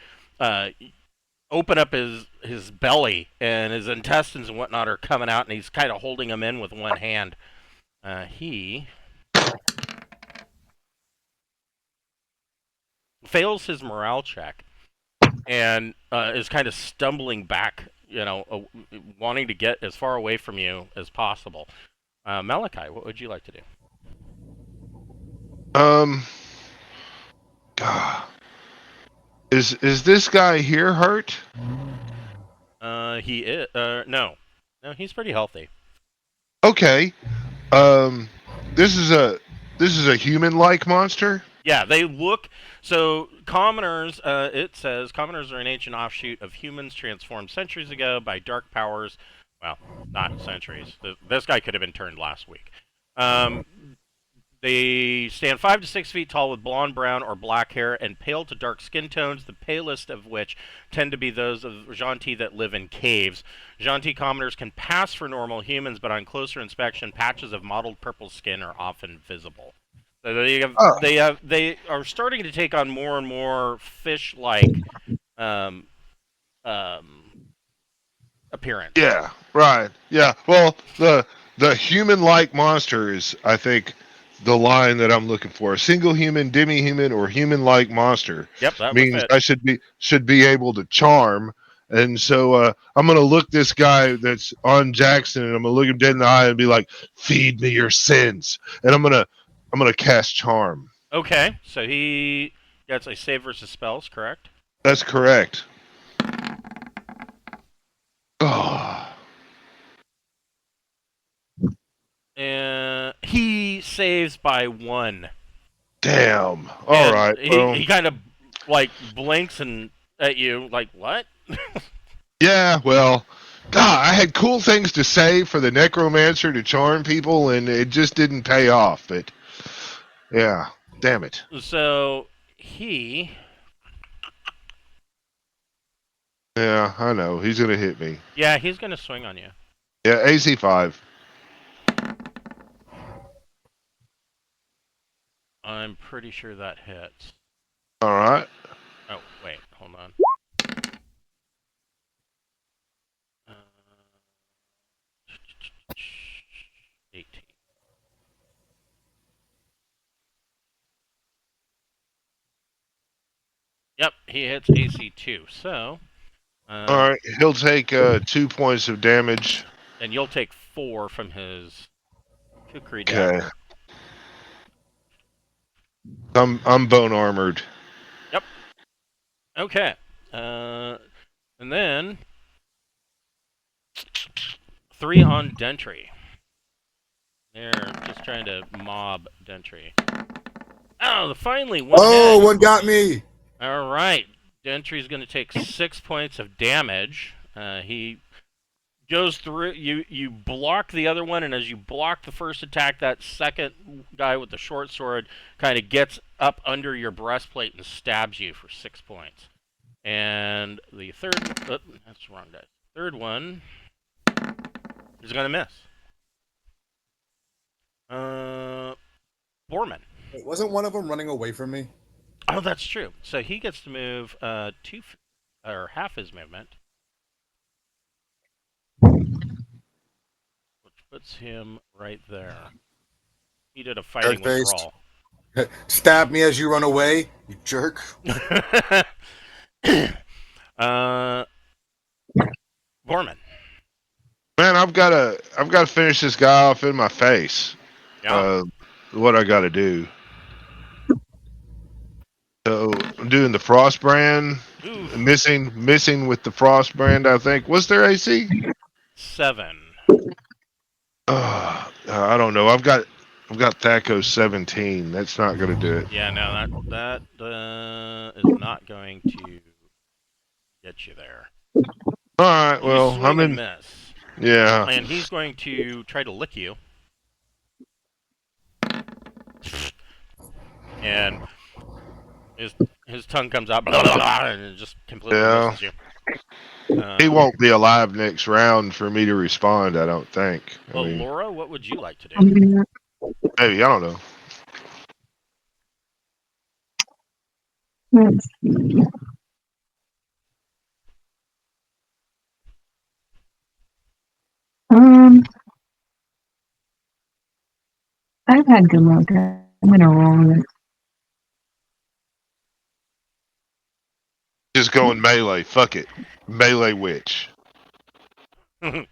A: open up his belly, and his intestines and whatnot are coming out, and he's kind of holding them in with one hand. He fails his morale check and is kind of stumbling back, wanting to get as far away from you as possible. Malachi, what would you like to do?
D: God. Is this guy here hurt?
A: He is. No, he's pretty healthy.
D: Okay. This is a human-like monster.
A: Yeah, they look. So commoners, it says commoners are an ancient offshoot of humans transformed centuries ago by dark powers. Well, not centuries. This guy could have been turned last week. They stand 5 to 6 feet tall with blonde, brown, or black hair and pale to dark skin tones, the palest of which tend to be those of Xanntii that live in caves. Xanntii commoners can pass for normal humans, but on closer inspection, patches of mottled purple skin are often visible. So they are starting to take on more and more fish-like um, um, appearance.
D: Yeah, right. Yeah. Well, the human-like monster is, I think, the line that I'm looking for. A single human, demi-human, or human-like monster
A: Yep, that would
D: means
A: fit.
D: I should be able to charm. And so I'm gonna look this guy that's on Jackson, and I'm gonna look him dead in the eye and be like, "Feed me your sins," and I'm gonna cast charm.
A: Okay, so he gets a save versus spells, correct?
D: That's correct. Oh,
A: And he saves by 1.
D: damn. All
A: And
D: right.
A: he,
D: Well,
A: he kind of like blinks and at you like what?
D: yeah. Well, God, I had cool things to say for the necromancer to charm people, and it just didn't pay off. But yeah, damn it.
A: So he
D: Yeah, I know. He's gonna hit me.
A: he's gonna swing on you.
D: Yeah, AC 5.
A: I'm pretty sure that hits.
D: All right.
A: Oh wait, hold on. Uh, 18. Yep, he hits AC 2. So,
D: All right. He'll take 2 points of damage.
A: and you'll take 4 from his kukri
D: Okay.
A: dagger.
D: I'm bone armored.
A: Yep. Okay. And then 3 on Dentry. They're just trying to mob Dentry. Oh, finally one
B: Oh,
A: hit.
B: one got me.
A: All right. Dentry's going to take 6 points of damage. He goes through. You block the other one, and as you block the first attack, that second guy with the short sword kind of gets up under your breastplate and stabs you for 6 points. And the third, that's the wrong dice. Third one is going to miss. Borman.
B: Wait, wasn't one of them running away from me?
A: Oh, that's true. So he gets to move or half his movement, which puts him right there. He did a fighting
B: Jerk-faced.
A: withdrawal.
B: Stab me as you run away, you jerk.
A: Borman.
D: Man, I've got to finish this guy off in my face.
A: Yeah.
D: What I got to do. So I'm doing the frost brand.
A: Oof.
D: Missing with the frost brand. I think. What's their AC?
A: 7.
D: I don't know. I've got Thaco 17. That's not going to do it.
A: Yeah, no, that is not going to get you there.
D: All right.
A: You
D: Well,
A: swing
D: I'm
A: and
D: in.
A: miss.
D: Yeah.
A: And he's going to try to lick you. And his tongue comes out, blah, blah, blah, and it just completely misses you.
D: He won't be alive next round for me to respond, I don't think.
A: Well, Laura, what would you like to do?
D: Maybe, I don't know.
C: Let's see. I've had good luck. I'm gonna roll with it.
D: Just going melee. Fuck it. Melee witch.
C: Come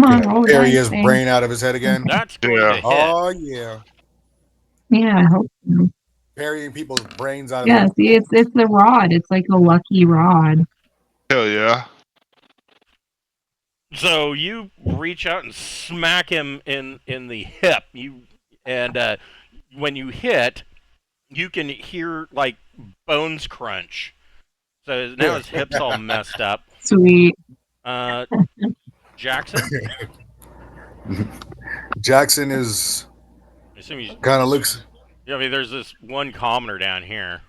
C: on, roll the
B: Bury
C: dice
B: his
C: thing.
B: brain out of his head again.
A: That's going
D: Yeah.
A: to hit.
B: Oh yeah,
C: Yeah, I hope so.
B: burying people's brains out of
C: Yeah,
B: their.
C: see, it's the rod. It's like a lucky rod.
D: Hell yeah.
A: So you reach out and smack him in the hip. When you hit, you can hear like bones crunch. So now his hip's all messed up.
C: Sweet.
A: Jackson,
B: Jackson is
A: I assume he's.
B: kind of looks.
A: Yeah, I mean, there's this one commoner down here.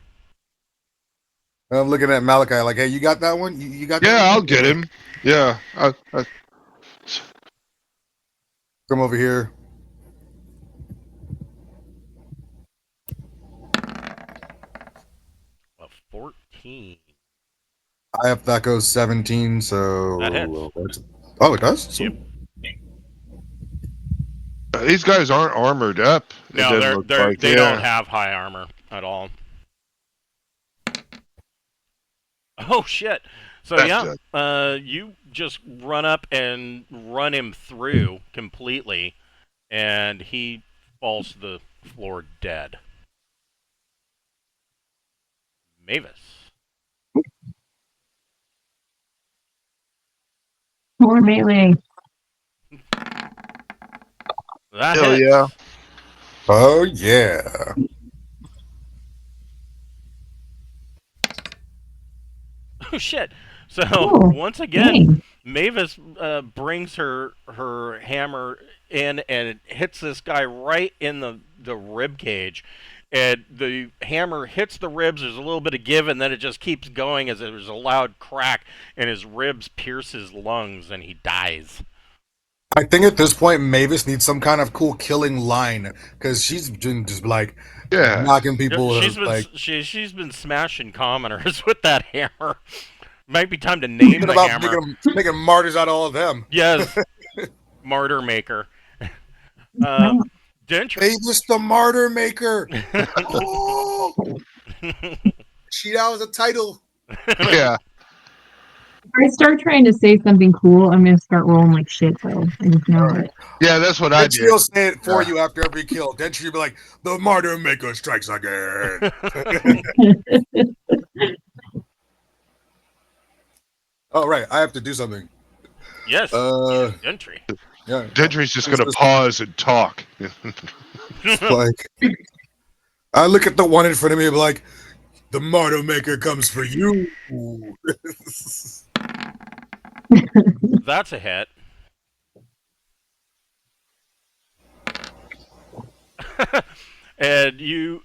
B: I'm looking at Malachi like, hey, you got that one? You got that
D: Yeah,
B: one?
D: I'll get him. Yeah.
B: Come over here.
A: A 14.
B: That goes 17, so
A: That hits.
B: Oh, it does?
A: Yep.
D: These guys aren't armored up. It
A: No,
D: doesn't look
A: they
D: like.
A: don't have high armor at all. Oh shit! So
D: That's
A: you just run up and run him through completely, and he falls to the floor dead. Mavis.
C: More melee.
A: That
D: Hell
A: hits.
D: yeah.
B: Oh, yeah.
A: Oh shit! So
C: Oh,
A: once again,
C: dang.
A: Mavis brings her hammer in and it hits this guy right in the rib cage, and the hammer hits the ribs. There's a little bit of give, and then it just keeps going as there's a loud crack, and his ribs pierce his lungs, and he dies.
B: I think at this point, Mavis needs some kind of cool killing line because she's been just like
D: Yeah.
B: knocking people.
A: She's been
B: like,
A: she's been smashing commoners with that hammer. Might be time to name
B: thinking
A: the
B: about
A: hammer.
B: making martyrs out of all of them.
A: Yes, martyr maker. Dentry.
B: Mavis the martyr maker. Oh, she now has a title.
D: Yeah.
C: If I start trying to say something cool, I'm gonna start rolling like shit though. I just know it.
D: Yeah, that's what I
B: Then
D: did.
B: she'll say it for
D: Yeah.
B: you after every kill. Then she'll be like, the martyr maker strikes again. Oh, right. I have to do something.
A: Yes. Dentry.
B: Yeah.
D: Gentry's just going to pause and talk.
B: Like, I look at the one in front of me and be like, the martyr maker comes for you.
A: That's a hit. And you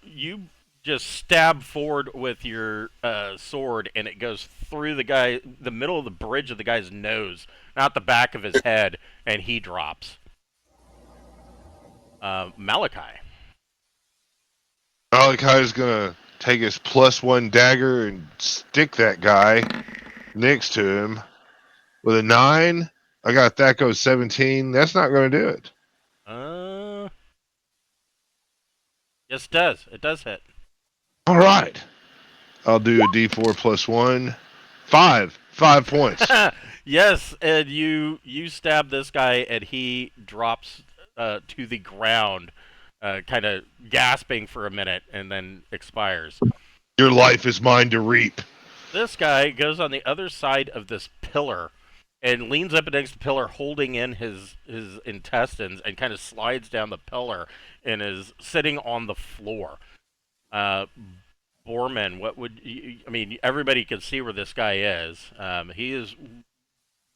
A: just stab forward with your sword, and it goes through the middle of the bridge of the guy's nose, not the back of his head, and he drops. Malachi.
D: Malachi's going to take his +1 dagger and stick that guy next to him with a 9. I got that goes 17. That's not going to do it.
A: Yes, it does. It does hit.
D: All right. I'll do a D4 +1. 5. 5 points.
A: Yes, and you stab this guy, and he drops to the ground, kind of gasping for a minute, and then expires.
D: Your life is mine to reap.
A: This guy goes on the other side of this pillar and leans up against the pillar, holding in his intestines, and kind of slides down the pillar and is sitting on the floor. Borman, what would you, I mean? Everybody can see where this guy is. He is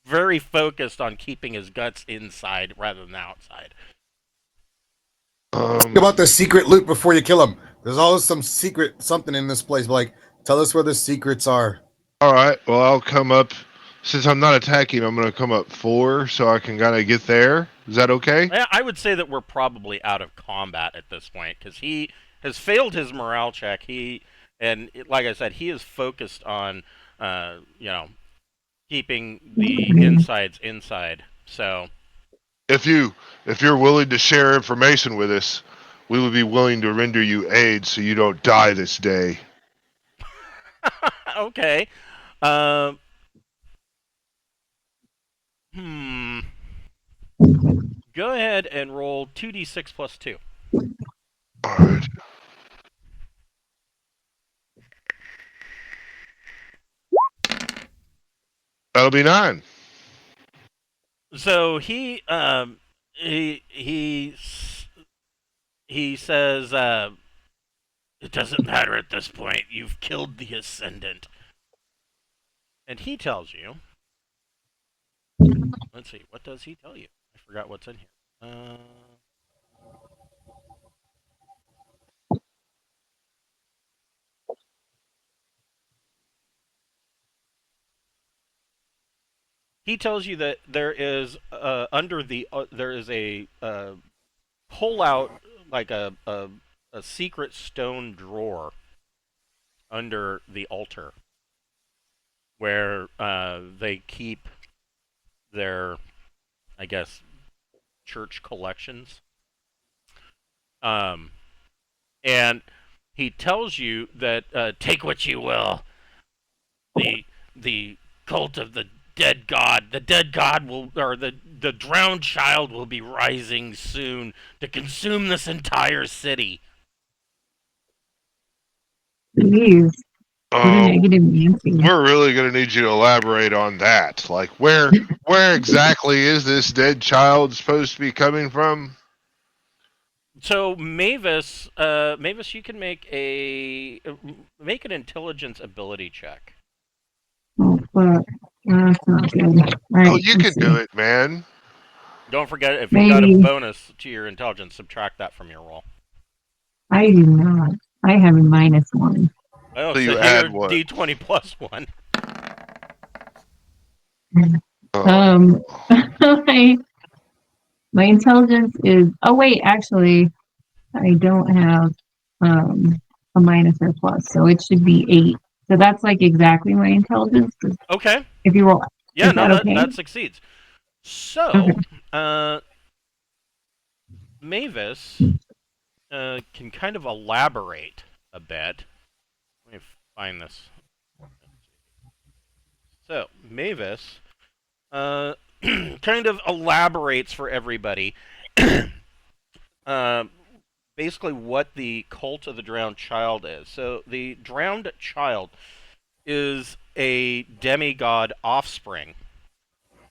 A: very focused on keeping his guts inside rather than outside.
B: Think about the secret loot before you kill him. There's always some secret something in this place. Like, tell us where the secrets are.
D: All right. Well, I'll come up. Since I'm not attacking, I'm going to come up 4 so I can kind of get there. Is that okay?
A: I would say that we're probably out of combat at this point because he has failed his morale check. Like I said, he is focused on, keeping the insides inside. So,
D: If you're willing to share information with us, we would be willing to render you aid so you don't die this day.
A: Okay. Um. Hmm. Go ahead and roll 2d6 plus 2.
D: All right. That'll be 9.
A: So he says, it doesn't matter at this point. You've killed the Ascendant. And he tells you, let's see, what does he tell you? I forgot what's in here. He tells you that there is there is a pull out, like a secret stone drawer under the altar where they keep their, I guess, church collections. And he tells you that take what you will. The cult of the dead god will, or the drowned child will be rising soon to consume this entire city.
C: Please. What a negative Nancy.
D: We're really going to need you to elaborate on that. Like, where exactly is this dead child supposed to be coming from?
A: So Mavis, you can make an intelligence ability check.
C: Oh, fuck. That's not good. All right,
D: Oh, you can do it, man.
A: Don't forget, if you got a bonus to your intelligence, subtract that from your roll.
C: I do not. I have a -1.
A: Oh,
D: So you
A: here,
D: add what?
A: D20 plus 1.
C: My intelligence is. Oh wait, actually, I don't have a minus or plus, so it should be 8. So that's like exactly my intelligence.
A: Okay.
C: If you roll,
A: Yeah,
C: is
A: no,
C: that okay?
A: that succeeds. So,
C: Okay.
A: Mavis can kind of elaborate a bit. Let me find this. So, Mavis kind of elaborates for everybody basically what the cult of the drowned child is. So, the drowned child is a demigod offspring.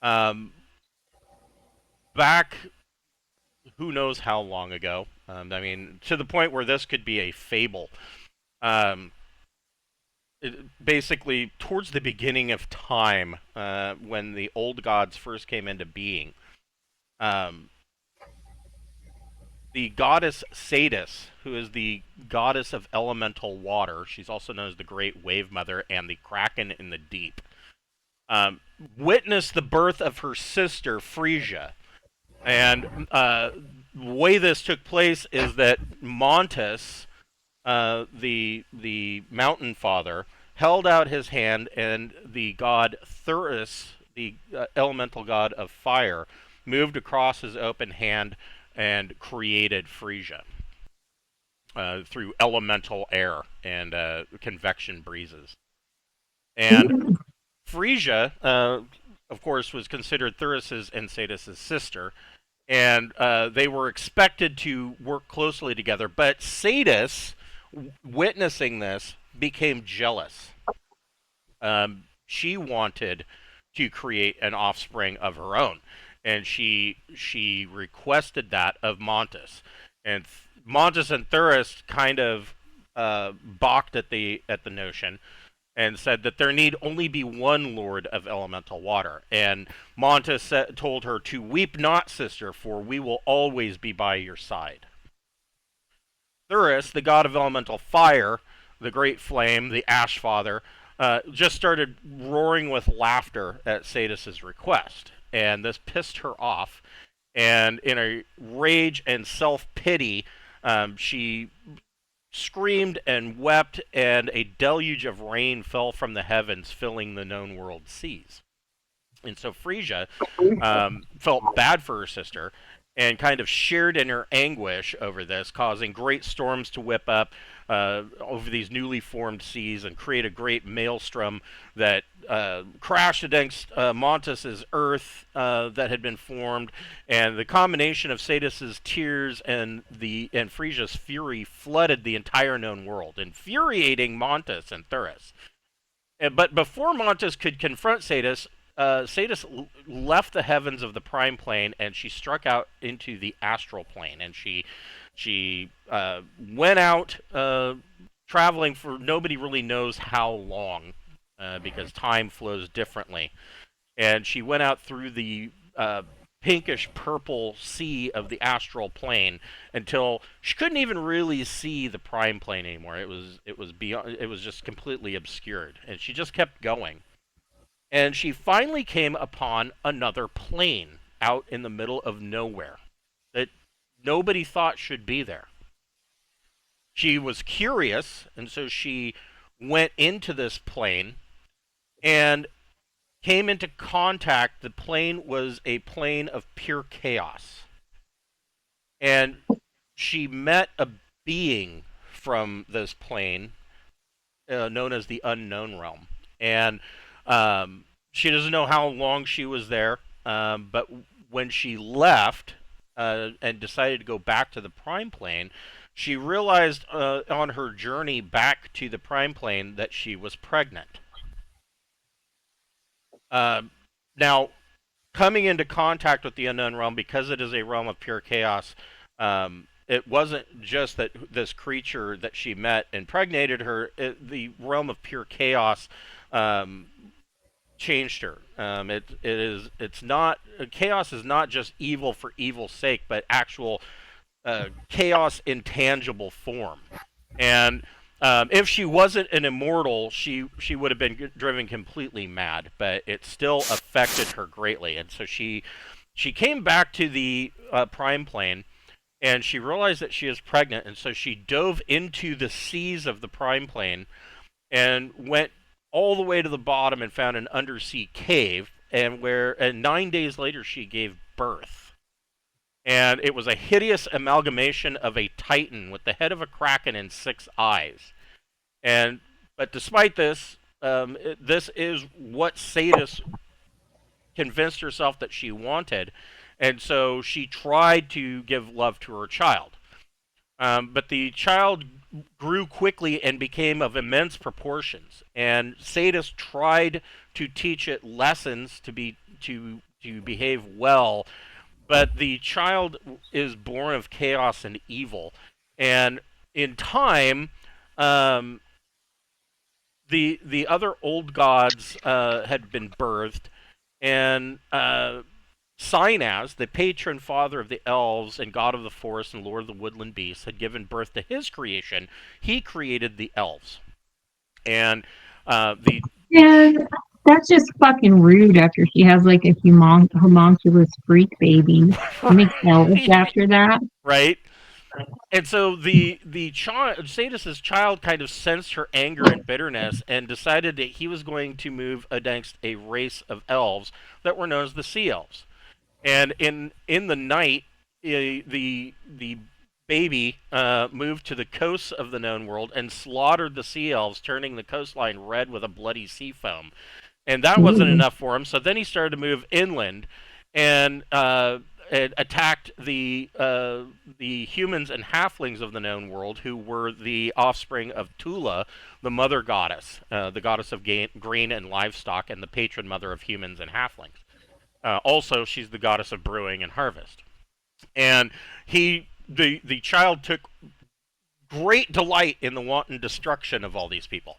A: Back who knows how long ago. I mean, to the point where this could be a fable. Basically, towards the beginning of time, when the old gods first came into being, the goddess Sadis, who is the goddess of elemental water, she's also known as the Great Wave Mother and the Kraken in the Deep, witnessed the birth of her sister, Frisia. And the way this took place is that Montes, the mountain father, held out his hand, and the god Thuris, the elemental god of fire, moved across his open hand and created Frisia through elemental air and convection breezes. And Frisia, of course, was considered Thuris's and Sadis' sister, and they were expected to work closely together. But Sadis, witnessing this, became jealous. She wanted to create an offspring of her own, and she requested that of Montes. And Montes and Thuris kind of balked at the notion, and said that there need only be one Lord of Elemental Water. And Montes told her to weep not, sister, for we will always be by your side. Thuris, the god of Elemental Fire, the Great Flame, the Ash Father, just started roaring with laughter at Sadis' request. And this pissed her off. And in a rage and self-pity, she screamed and wept, and a deluge of rain fell from the heavens, filling the known world seas. And so Frisia felt bad for her sister, and kind of shared in her anguish over this, causing great storms to whip up over these newly formed seas and create a great maelstrom that crashed against Montus's earth that had been formed, and the combination of Sadis's tears and Frisia's fury flooded the entire known world, infuriating Montus and Thuris. But before Montus could confront Sadis, Sadis left the heavens of the prime plane and she struck out into the astral plane, and she went out traveling for nobody really knows how long, because time flows differently, and she went out through the pinkish purple sea of the astral plane until she couldn't even really see the prime plane anymore. It was beyond, it was just completely obscured, and she just kept going. And she finally came upon another plane out in the middle of nowhere that nobody thought should be there. She was curious, and so she went into this plane and came into contact. The plane was a plane of pure chaos. And she met a being from this plane known as the Unknown Realm. And she doesn't know how long she was there, but when she left and decided to go back to the Prime Plane, she realized on her journey back to the Prime Plane that she was pregnant. Now, coming into contact with the Unknown Realm, because it is a realm of pure chaos, it wasn't just that this creature that she met impregnated her. The realm of pure chaos changed her. It's not, chaos is not just evil for evil's sake, but actual chaos in tangible form. And if she wasn't an immortal, she would have been driven completely mad, but it still affected her greatly. And so she came back to the Prime Plane, and she realized that she was pregnant, and so she dove into the seas of the Prime Plane and went all the way to the bottom and found an undersea cave, and 9 days later she gave birth. And it was a hideous amalgamation of a titan with the head of a kraken and 6 eyes. But despite this, this is what Sadis convinced herself that she wanted, and so she tried to give love to her child. But the child grew quickly and became of immense proportions, and Sadis tried to teach it lessons to behave well. But the child is born of chaos and evil, and in time, the other old gods had been birthed, and Sinaz, the patron father of the elves and god of the forest and lord of the woodland beasts, had given birth to his creation. He created the elves, and
C: And that's just fucking rude after she has like a homunculus freak baby. Makes elves after that.
A: Right? And so the child, Sadis's child, kind of sensed her anger and bitterness and decided that he was going to move against a race of elves that were known as the Sea Elves. And in the night, the baby moved to the coasts of the known world and slaughtered the Sea Elves, turning the coastline red with a bloody sea foam. And that wasn't enough for him, so then he started to move inland and attacked the humans and halflings of the known world, who were the offspring of Tula, the mother goddess, the goddess of grain and livestock, and the patron mother of humans and halflings. Also, she's the goddess of brewing and harvest. And the child took great delight in the wanton destruction of all these people.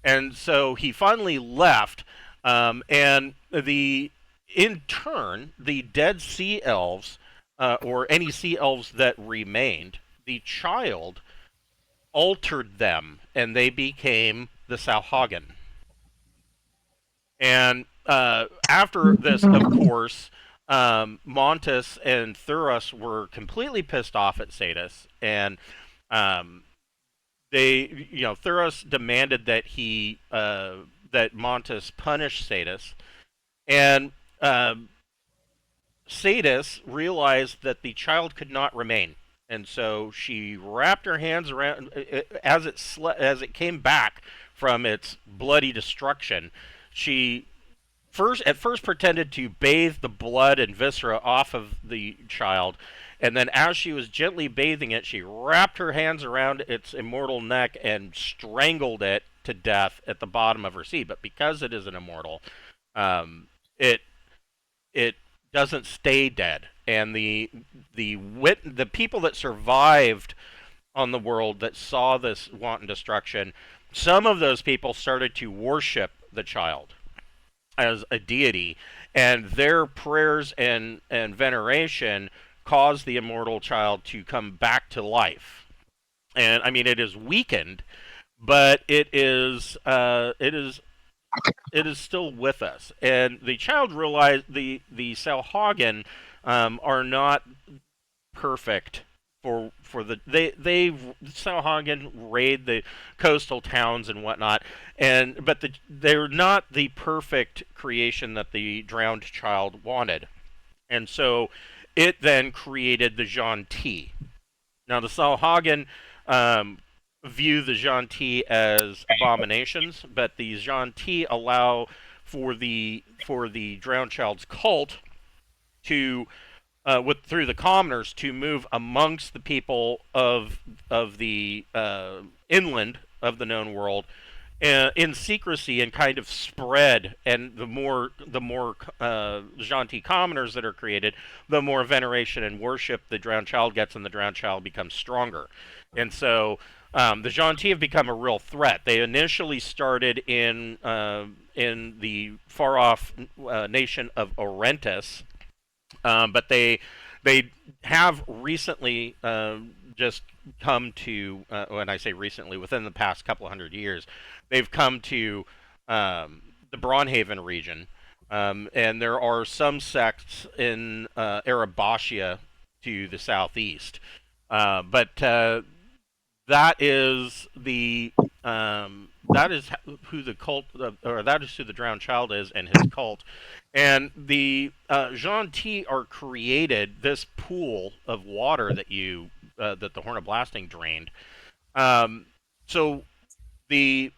A: And so he finally left, and in turn, the dead sea elves, or any sea elves that remained, the child altered them, and they became the Sauhagen. And after this, of course, Montus and Thuros were completely pissed off at Sadis, and Thuros demanded that that Montus punish Sadis, and Sadis realized that the child could not remain, and so she wrapped her hands around as as it came back from its bloody destruction. She at first pretended to bathe the blood and viscera off of the child, and then as she was gently bathing it, she wrapped her hands around its immortal neck and strangled it to death at the bottom of her sea. But because it is an immortal, it it doesn't stay dead, and the people that survived on the world that saw this wanton destruction, some of those people started to worship the child as a deity, and their prayers and veneration caused the immortal child to come back to life. And I mean, it is weakened, but it is still with us. And the child realized the Salhagen are not perfect for the they Salhagen raid the coastal towns and whatnot, and but they're not the perfect creation that the drowned child wanted, and so it then created the Xanntii. Now the Salhagen view the Xanntii as abominations, but the Xanntii allow for the drowned child's cult to through the commoners to move amongst the people of the inland of the known world in secrecy and kind of spread. And the more Xanntii commoners that are created, the more veneration and worship the drowned child gets, and the drowned child becomes stronger. And so the Xanntii have become a real threat. They initially started in the far off nation of Orentis, but they have recently just come to, when I say recently, within the past couple of hundred years, they've come to the Braunhaven region, and there are some sects in Erebachia to the southeast, but that is who the cult, or that is who the drowned child is and his cult. And the Xanntii are created, this pool of water that that the Horn of Blasting drained. So the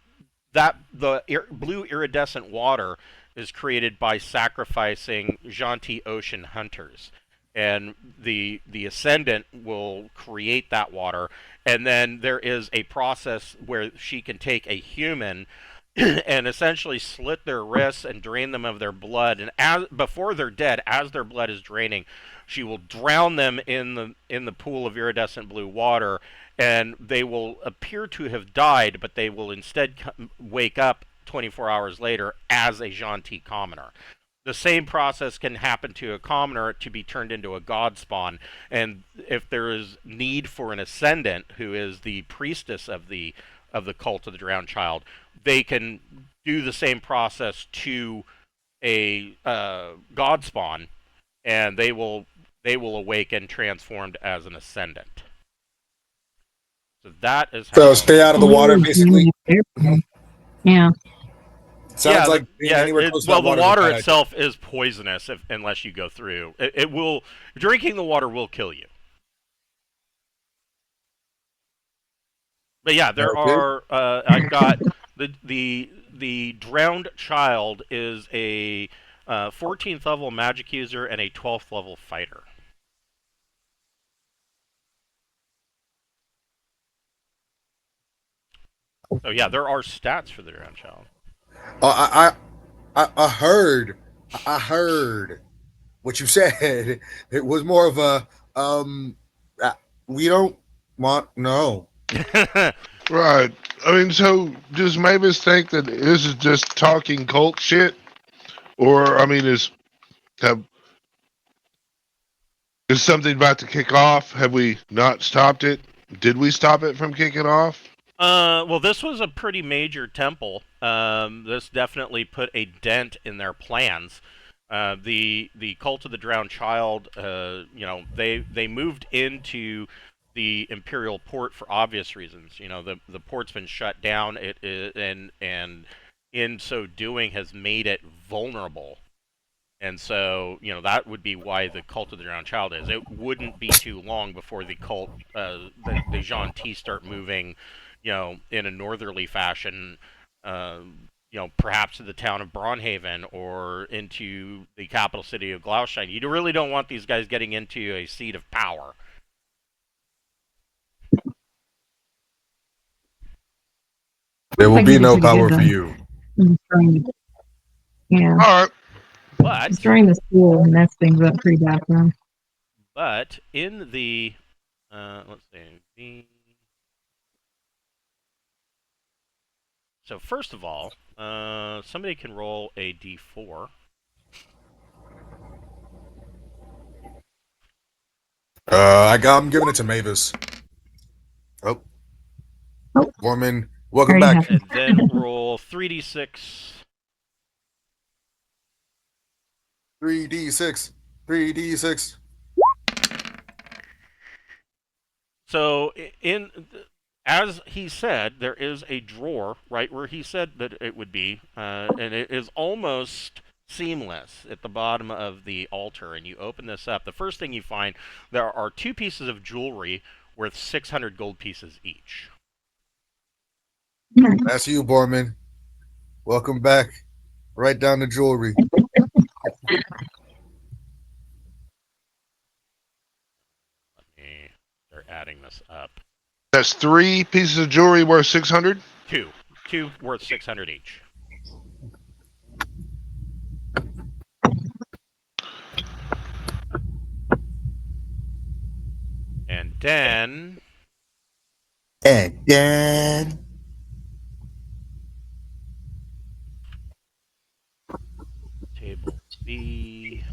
A: blue iridescent water is created by sacrificing Xanntii ocean hunters, and the ascendant will create that water, and then there is a process where she can take a human and essentially slit their wrists and drain them of their blood, and before they're dead, as their blood is draining, she will drown them in the pool of iridescent blue water, and they will appear to have died, but they will instead wake up 24 hours later as a Xanntii commoner. The same process can happen to a commoner to be turned into a god spawn, and if there is need for an ascendant who is the priestess of the cult of the drowned child, they can do the same process to a god spawn, and they will awaken transformed as an ascendant. So that is how.
B: So stay out of the water, basically.
C: Yeah.
B: Sounds like being anywhere close to
A: well,
B: that water
A: the water
B: is a bad
A: itself is poisonous unless you go through. It will drinking the water will kill you. But yeah, there are. I've got the drowned child is a 14th level magic user and a 12th level fighter. So yeah, there are stats for the drowned child.
B: I heard what you said. It was more of a we don't want no.
D: Right. I mean, so does Mavis think that this is just talking cult shit, or I mean, is something about to kick off? Have we not stopped it? Did we stop it from kicking off?
A: Well, this was a pretty major temple. This definitely put a dent in their plans. The cult of the drowned child, they moved into the imperial port for obvious reasons. You know, the port's been shut down. And in so doing has made it vulnerable And so, that would be why the Cult of the Drowned Child is. It wouldn't be too long before the cult, the Xanntii start moving, in a northerly fashion, perhaps to the town of Braunhaven or into the capital city of Glaustein. You really don't want these guys getting into a seat of power.
B: There will
C: Looks like
B: be
C: you did
B: no
C: pretty
B: power
C: good,
B: for
C: though.
B: you.
C: Yeah,
D: All right.
A: But
C: destroying the school messed things up pretty bad for him.
A: But in the, let's see, so first of all, somebody can roll a d4.
B: I'm giving it to Mavis. Oh,
C: Oh.
B: woman, welcome
C: Already
B: back.
C: happened.
A: And then roll 3d6.
B: 3d6. 3d6.
A: So as he said, there is a drawer right where he said that it would be, and it is almost seamless at the bottom of the altar. And you open this up. The first thing you find, there are 2 pieces of jewelry worth 600 gold pieces each.
B: That's you, Borman. Welcome back. Write down the jewelry.
A: They're adding this up.
D: That's 3 pieces of jewelry worth 600.
A: 2 worth 600 each. And then table B.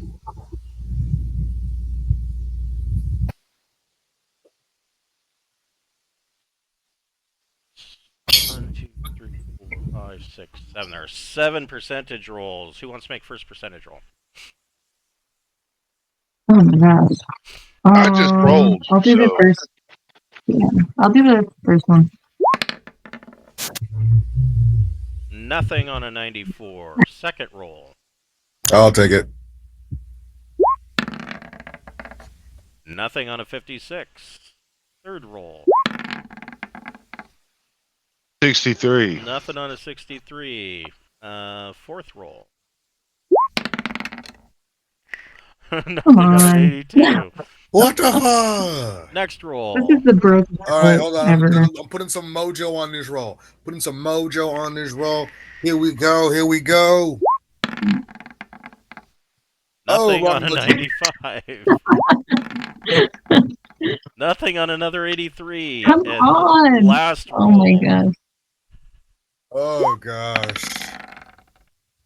A: One, two, three, 4, 5, 6, 7. There are 7 percentage rolls. Who wants to make first percentage roll?
C: Oh my gosh.
D: I just rolled,
C: I'll do the
D: so-
C: first. Yeah, I'll do the first one.
A: Nothing on a 94. Second roll.
B: I'll take it.
A: Nothing on a 56. Third roll.
D: 63.
A: Nothing on a 63. Fourth roll. Nothing on an 82.
B: What the fuck?
A: Next roll.
C: This is the broken
B: All right, hold on.
C: ever.
B: I'm putting some mojo on this roll. Putting some mojo on this roll. Here we go. Here we go.
A: Nothing
B: Oh,
A: on a
B: Robin,
A: 95. Nothing on another 83.
C: Come
A: And
C: on.
A: last roll.
C: Oh my gosh.
B: Oh gosh.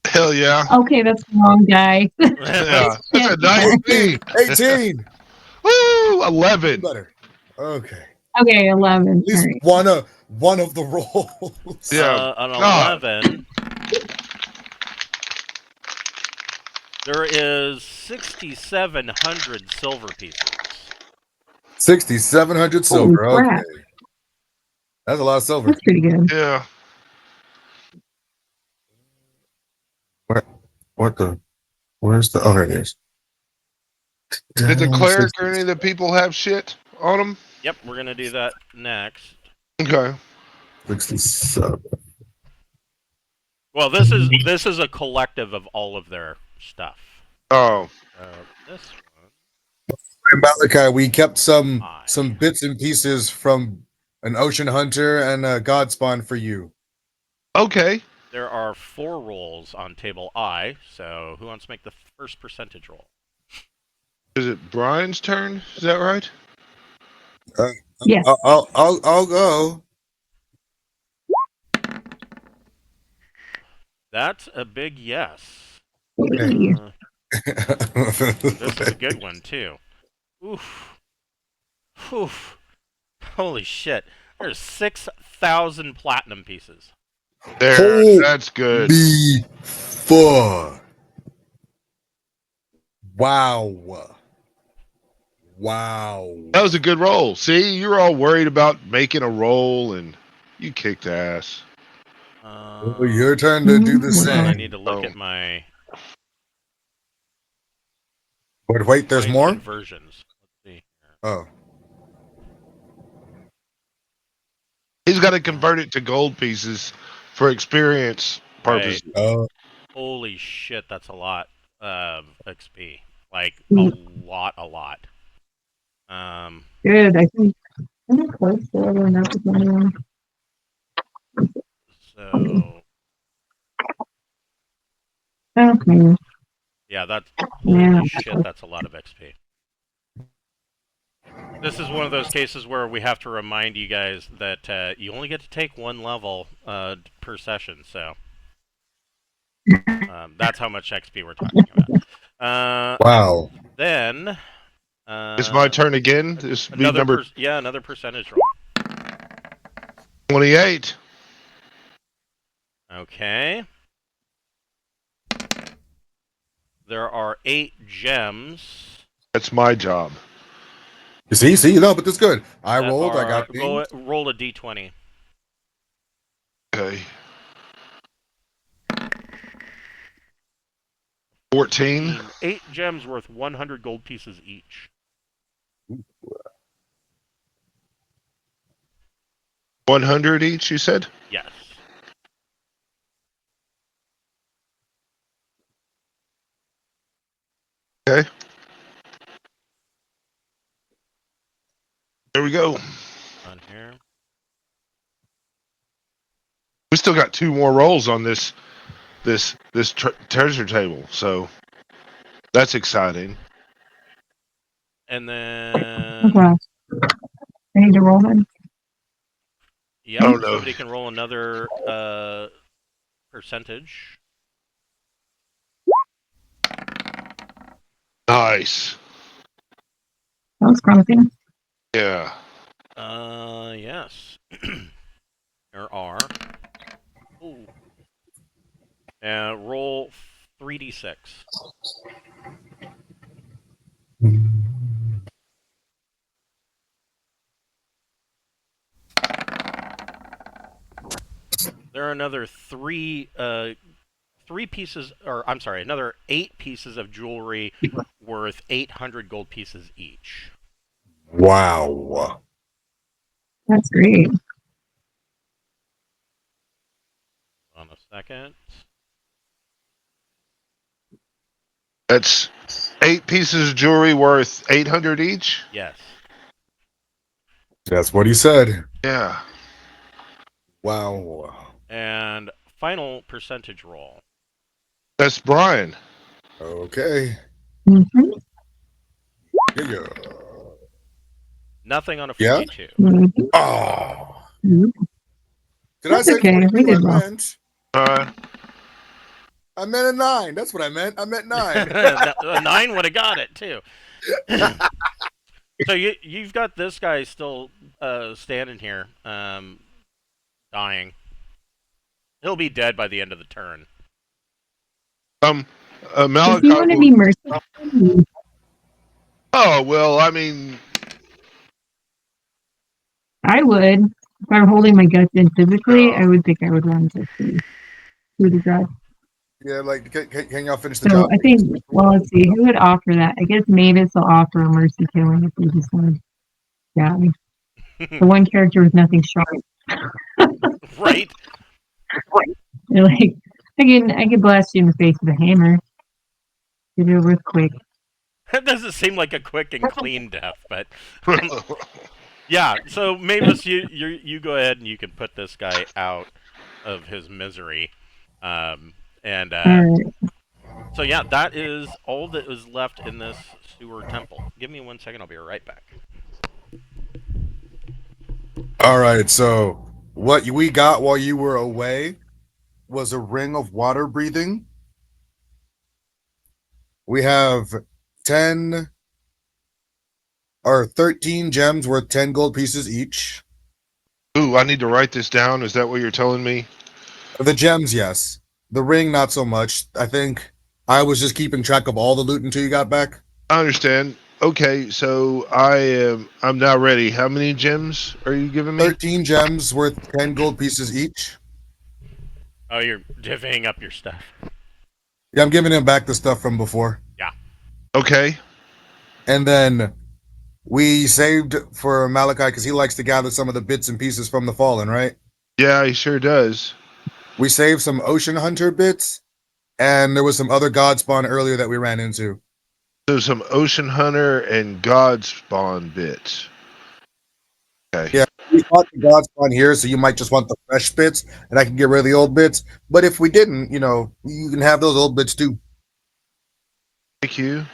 D: Hell yeah.
C: Okay, that's the wrong guy.
D: Yeah. That's a nice beat.
B: 18.
D: Woo! 11.
B: Better. Okay.
C: Okay, 11.
B: At least
C: All right.
B: one of the rolls.
D: Yeah.
A: On
D: God.
A: 11, there is 6,700 silver pieces.
B: 6,700 silver.
C: Holy crap.
B: Okay. That's a lot of silver.
C: That's pretty good.
D: Yeah.
B: What the? Where's the? Oh, here it is.
D: Did the cleric or any of the people have shit on them?
A: Yep, we're gonna do that next.
D: Okay.
B: 67.
A: Well, this is a collective of all of their stuff.
D: Oh.
A: This
B: Malachi, we kept some
A: Fine.
B: bits and pieces from an ocean hunter and a godspawn for you.
D: Okay.
A: there are 4 rolls on table I. So who wants to make the first percentage roll?
D: Is it Brian's turn? Is that right?
C: Yes.
B: I'll go.
A: That's a big yes.
C: Okay.
A: This is a good one too. Oof. Oof. Holy shit. There's 6,000 platinum pieces.
D: There.
B: Holy
D: That's good.
B: fuck. Wow.
D: That was a good roll. See, you were all worried about making a roll, and you kicked ass.
B: Your turn to do the
A: Hold on, I
B: same.
A: need to look
D: Oh.
A: at my
B: Wait, there's
A: Coin
B: more?
A: conversions. Let's see here.
B: Oh.
D: He's got to convert it to gold pieces for experience
A: Right.
D: purposes.
B: Oh.
A: Holy shit, that's a lot of XP. Like
C: Mm.
A: a lot.
C: Good. I think I'm close to leveling up with anyone.
A: So
C: Okay.
A: yeah, that's
C: Yeah.
A: holy shit, that's a lot of XP. This is one of those cases where we have to remind you guys that you only get to take one level per session, so that's how much XP we're talking about.
B: Wow.
A: Then
D: It's my turn again. This be number
A: another percentage roll.
D: 28.
A: Okay. There are 8 gems.
D: That's my job.
B: You see, no, but that's good. I
A: that
B: rolled. I
A: are-
B: got
A: roll a d20.
D: Okay. 14.
A: 8 gems worth 100 gold pieces each.
D: 100 each, you said?
A: Yes.
D: Okay. There we go.
A: On here.
D: We still got 2 more rolls on this treasure table, so that's exciting.
A: And
C: Oh
A: then
C: gosh. I need to roll then.
A: yep,
D: Oh, no.
A: somebody can roll another percentage.
D: Nice.
C: That was promising.
D: Yeah.
A: Yes. There are. Ooh. And roll 3d6. There are another another 8 pieces of jewelry worth 800 gold pieces each.
B: Wow.
C: That's great.
A: On a second.
D: That's 8 pieces of jewelry worth 800 each?
A: Yes.
B: That's what he said.
D: Yeah.
B: Wow.
A: And final percentage roll.
D: That's Brian.
B: Okay.
C: Mm-hmm.
B: Yeah.
A: Nothing on a
B: Yeah?
A: 42.
C: Mm-hmm.
B: Oh.
C: Mm-hmm.
B: Did I
C: That's
B: say
C: okay.
B: 42?
C: We did
B: I
C: well.
B: meant.
D: Uh,
B: I meant a 9. That's what I meant. I meant 9.
A: A 9 would have got it too. So you've got this guy still standing here, dying. He'll be dead by the end of the turn.
C: Does
D: Malachi
C: he want to
D: will-
C: be merciful?
D: Oh, well, I mean,
C: I would. If I'm holding my guts in physically,
D: no.
C: I would think I would run to the grad.
B: Yeah, like, can y'all finish the
C: So
B: job?
C: I think, well, let's see, who would offer that? I guess Mavis will offer a mercy killing if we just want to die. The one character with nothing sharp.
A: Right?
C: They're like, I can blast you in the face with a hammer. Get it over with quick.
A: That doesn't seem like a quick and clean death, but yeah. So Mavis, you go ahead and you can put this guy out of his misery, and
C: Alright.
A: so yeah, that is all that is left in this sewer temple. Give me 1 second, I'll be right back.
B: All right, so what we got while you were away was a ring of water breathing. We have 10 or 13 gems worth 10 gold pieces each.
D: Ooh, I need to write this down. Is that what you're telling me?
B: The gems, yes. The ring, not so much. I think I was just keeping track of all the loot until you got back.
D: I understand. Okay, so I'm now ready. How many gems are you giving me?
B: 13 gems worth 10 gold pieces each.
A: Oh, you're divvying up your stuff.
B: Yeah, I'm giving him back the stuff from before.
D: Okay.
B: and then we saved for Malachi because he likes to gather some of the bits and pieces from the Fallen, right?
D: Yeah, he sure does.
B: We saved some Ocean Hunter bits, and there was some other God spawn earlier that we ran into.
D: So some Ocean Hunter and God Spawn bits. Okay.
B: Yeah, we fought the God spawn here, so you might just want the fresh bits, and I can get rid of the old bits. But if we didn't, you can have those old bits too.
D: Thank you.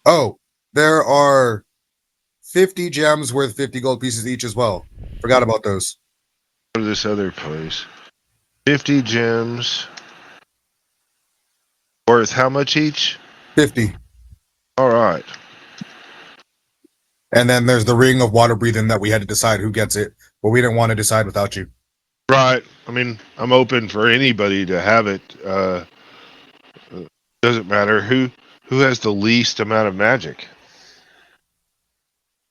B: Oh, there are 50 gems worth 50 gold pieces each as well. Forgot about those.
D: Go to this other place. 50 gems. Worth how much each?
B: 50.
D: All right.
B: And then there's the ring of water breathing that we had to decide who gets it, but we didn't want to decide without you.
D: Right. I mean, I'm open for anybody to have it. Doesn't matter who has the least amount of magic.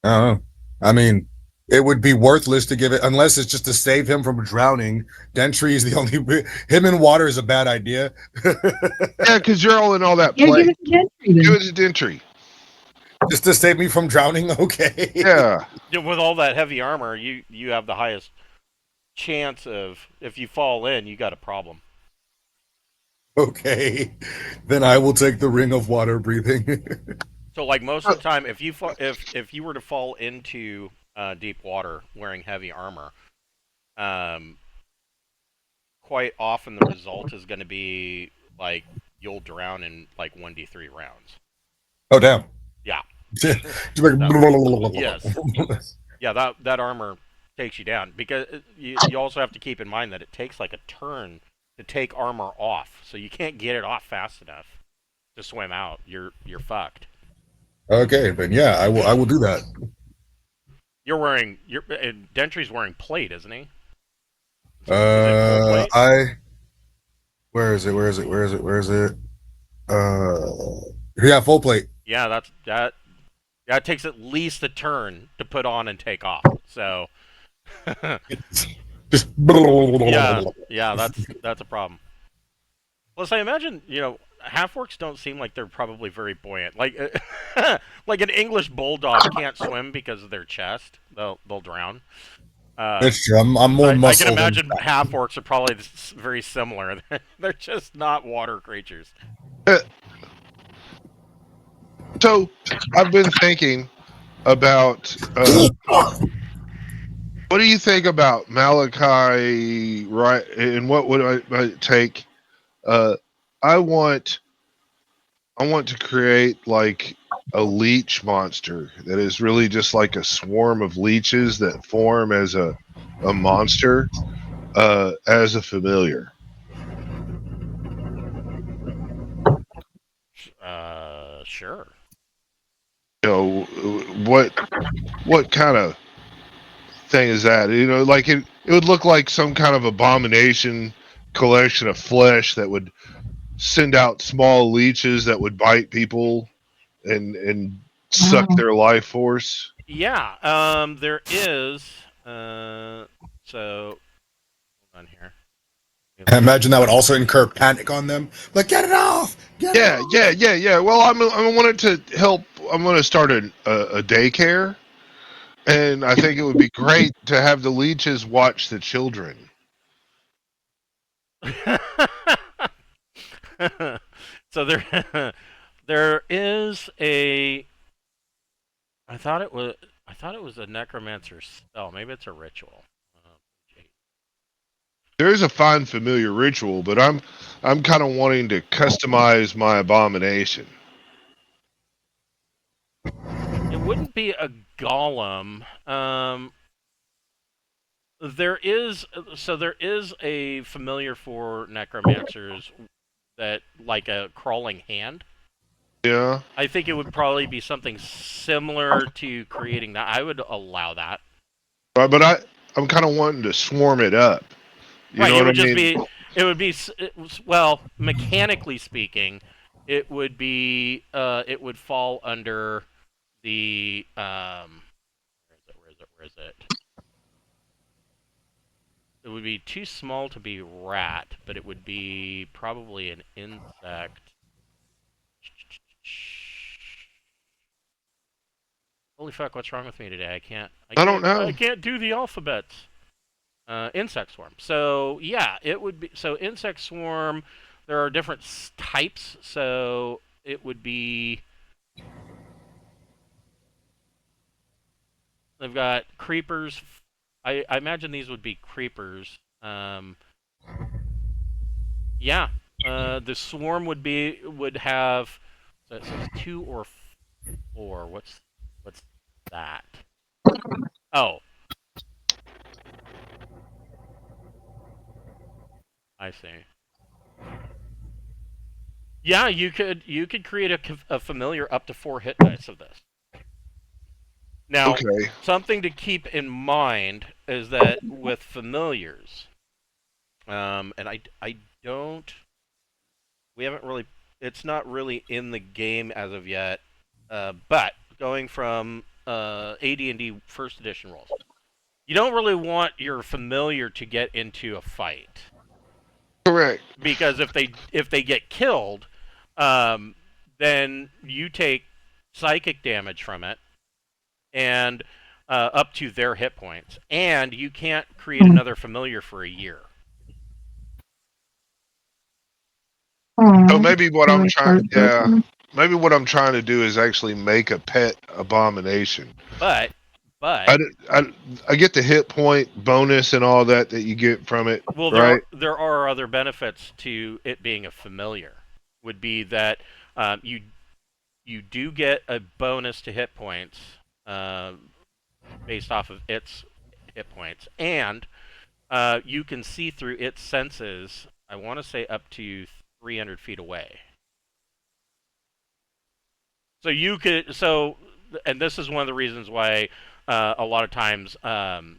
B: I don't know. I mean, it would be worthless to give it unless it's just to save him from drowning. Dentry is the only him in water is a bad idea.
D: Yeah, because you're all in all that
C: Yeah,
D: play.
C: give it to Gentry then.
D: Give it to Dentry.
B: Just to save me from drowning, okay.
D: Yeah.
A: With all that heavy armor, you have the highest chance of, if you fall in, you got a problem.
B: Okay. Then I will take the ring of water breathing.
A: So like most of the time, if you were to fall into deep water wearing heavy armor, quite often the result is going to be like you'll drown in like 1d3 rounds.
B: Oh damn.
A: Yeah.
B: Yes.
A: Yeah, that armor takes you down, because you also have to keep in mind that it takes like a turn to take armor off, so you can't get it off fast enough to swim out. You're fucked.
B: Okay, then yeah, I will do that.
A: Dentry's wearing plate, isn't he? Is it full plate?
B: Where is it? Yeah, full plate.
A: Yeah, that takes at least a turn to put on and take off. So
B: Just
A: yeah, that's a problem. Plus, I imagine, half-orcs don't seem like they're probably very buoyant. Like, like an English bulldog can't swim because of their chest; they'll drown.
B: It's true. I'm more
A: I
B: muscle
A: can
B: than
A: imagine half-orcs are probably very similar. They're just not water creatures.
D: So I've been thinking about what do you think about Malachi, right? And what would I take? I want to create like a leech monster that is really just like a swarm of leeches that form as a monster, as a familiar.
A: Sure.
D: You know, what kind of thing is that? Like it would look like some kind of abomination collection of flesh that would send out small leeches that would bite people and suck
C: Wow.
D: their life force.
A: Yeah. There is. So hold on here.
B: I imagine that would also incur panic on them. Like, get it off! Get it off!
D: Yeah. Well, I wanted to help. I'm going to start a daycare, and I think it would be great to have the leeches watch the children.
A: So there is a. I thought it was a necromancer spell. Maybe it's a ritual.
D: There is a fine familiar ritual, but I'm kind of wanting to customize my abomination.
A: It wouldn't be a golem. There is a familiar for necromancers that like a crawling hand.
D: Yeah.
A: I think it would probably be something similar to creating that. I would allow that.
D: Right, but I'm kind of wanting to swarm it up. You
A: Right,
D: know
A: it
D: what
A: would
D: I
A: just
D: mean?
A: be. It would be. Well, mechanically speaking, it would be. It would fall under the. Where is it? It would be too small to be rat, but it would be probably an insect. Holy fuck! What's wrong with me today?
D: I don't know.
A: I can't do the alphabets. Insect swarm. So yeah, it would be. So insect swarm. There are different types. So it would be. They've got creepers. I imagine these would be creepers. Yeah. The swarm would have. So it says 2 or 4. What's that? Oh, I see. Yeah, you could create a familiar up to 4 hit dice of this. Now,
D: Okay.
A: something to keep in mind is that with familiars, and I don't, we haven't really, it's not really in the game as of yet, but going from AD&D First Edition rules, you don't really want your familiar to get into a fight.
D: Correct.
A: Because if they get killed, then you take psychic damage from it, and up to their hit points, and you can't create another familiar for a year.
D: So
C: Aw,
D: maybe what I'm
C: really
D: trying, yeah,
C: heartbroken.
D: maybe what I'm trying to do is actually make a pet abomination.
A: But
D: I, d- I get the hit point bonus and all that you get from it,
A: well,
D: right?
A: there are other benefits to it being a familiar. Would be that you do get a bonus to hit points based off of its hit points, and you can see through its senses. I want to say up to 300 feet away. So you could and this is one of the reasons why a lot of times,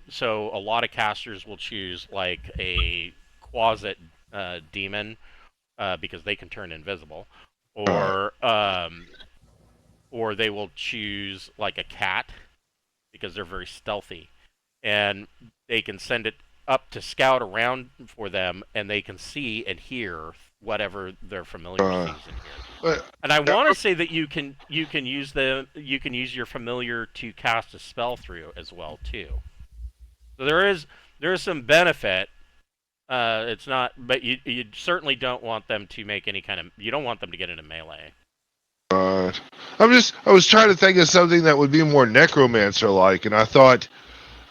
A: so a lot of casters will choose like a quasit demon because they can turn invisible,
D: Right.
A: Or they will choose like a cat because they're very stealthy, and they can send it up to scout around for them, and they can see and hear whatever their familiar sees and hears.
D: But
A: And I want to say that you can use your familiar to cast a spell through as well too. So there is some benefit. It's not, but you certainly don't want them to make any kind of. You don't want them to get into melee.
D: I was trying to think of something that would be more necromancer like, and I thought,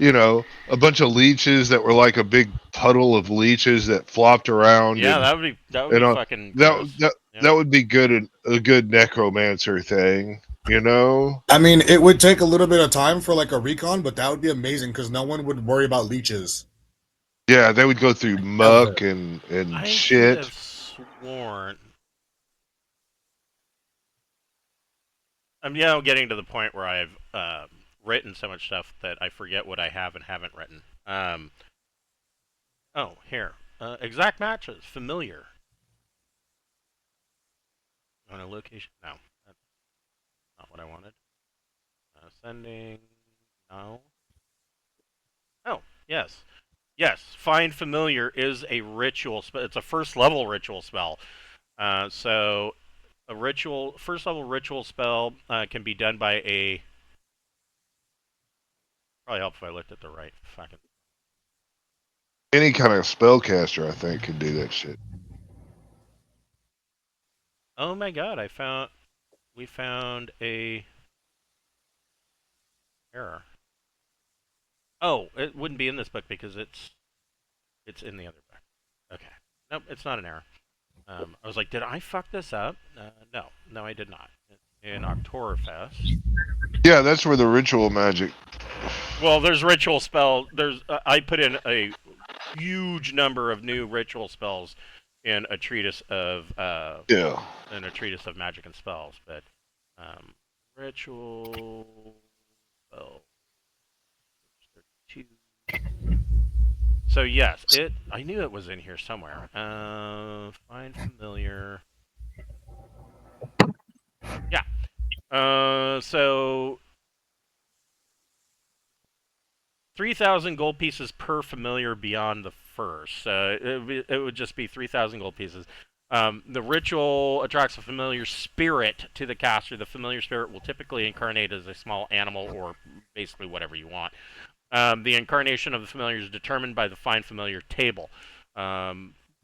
D: a bunch of leeches that were like a big puddle of leeches that flopped around,
A: Yeah,
D: and
A: that would be fucking
D: that
A: gross.
D: that
A: Yeah.
D: that would be good, a good necromancer thing,
B: I mean, it would take a little bit of time for like a recon, but that would be amazing because no one would worry about leeches
D: Yeah, they would go through
B: ever.
D: muck and
A: I could
D: shit.
A: have sworn. I'm now getting to the point where I've written so much stuff that I forget what I have and haven't written. Oh, here. Exact matches. Familiar. On a location. No. That's not what I wanted. Sending. No. Oh, yes. Yes. Find Familiar is a ritual spell. It's a first level ritual spell. So a first level ritual spell can be done by a. Probably help if I looked at the right fucking.
D: Any kind of spellcaster, I think, can do that shit.
A: Oh my god! We found a error. Oh, it wouldn't be in this book because it's in the other book. Okay. Nope, it's not an error. I was like, did I fuck this up? No, I did not. In Oktoberfest.
D: Yeah, that's where the ritual magic.
A: Well, there's ritual spell. I put in a huge number of new ritual spells in a treatise of
D: Yeah.
A: magic and spells, but ritual spell. So yes, I knew it was in here somewhere. Find familiar. Yeah. So 3,000 gold pieces per familiar beyond the first. It would just be 3,000 gold pieces. The ritual attracts a familiar spirit to the caster. The familiar spirit will typically incarnate as a small animal or basically whatever you want. The incarnation of the familiar is determined by the Find Familiar table. Yeah,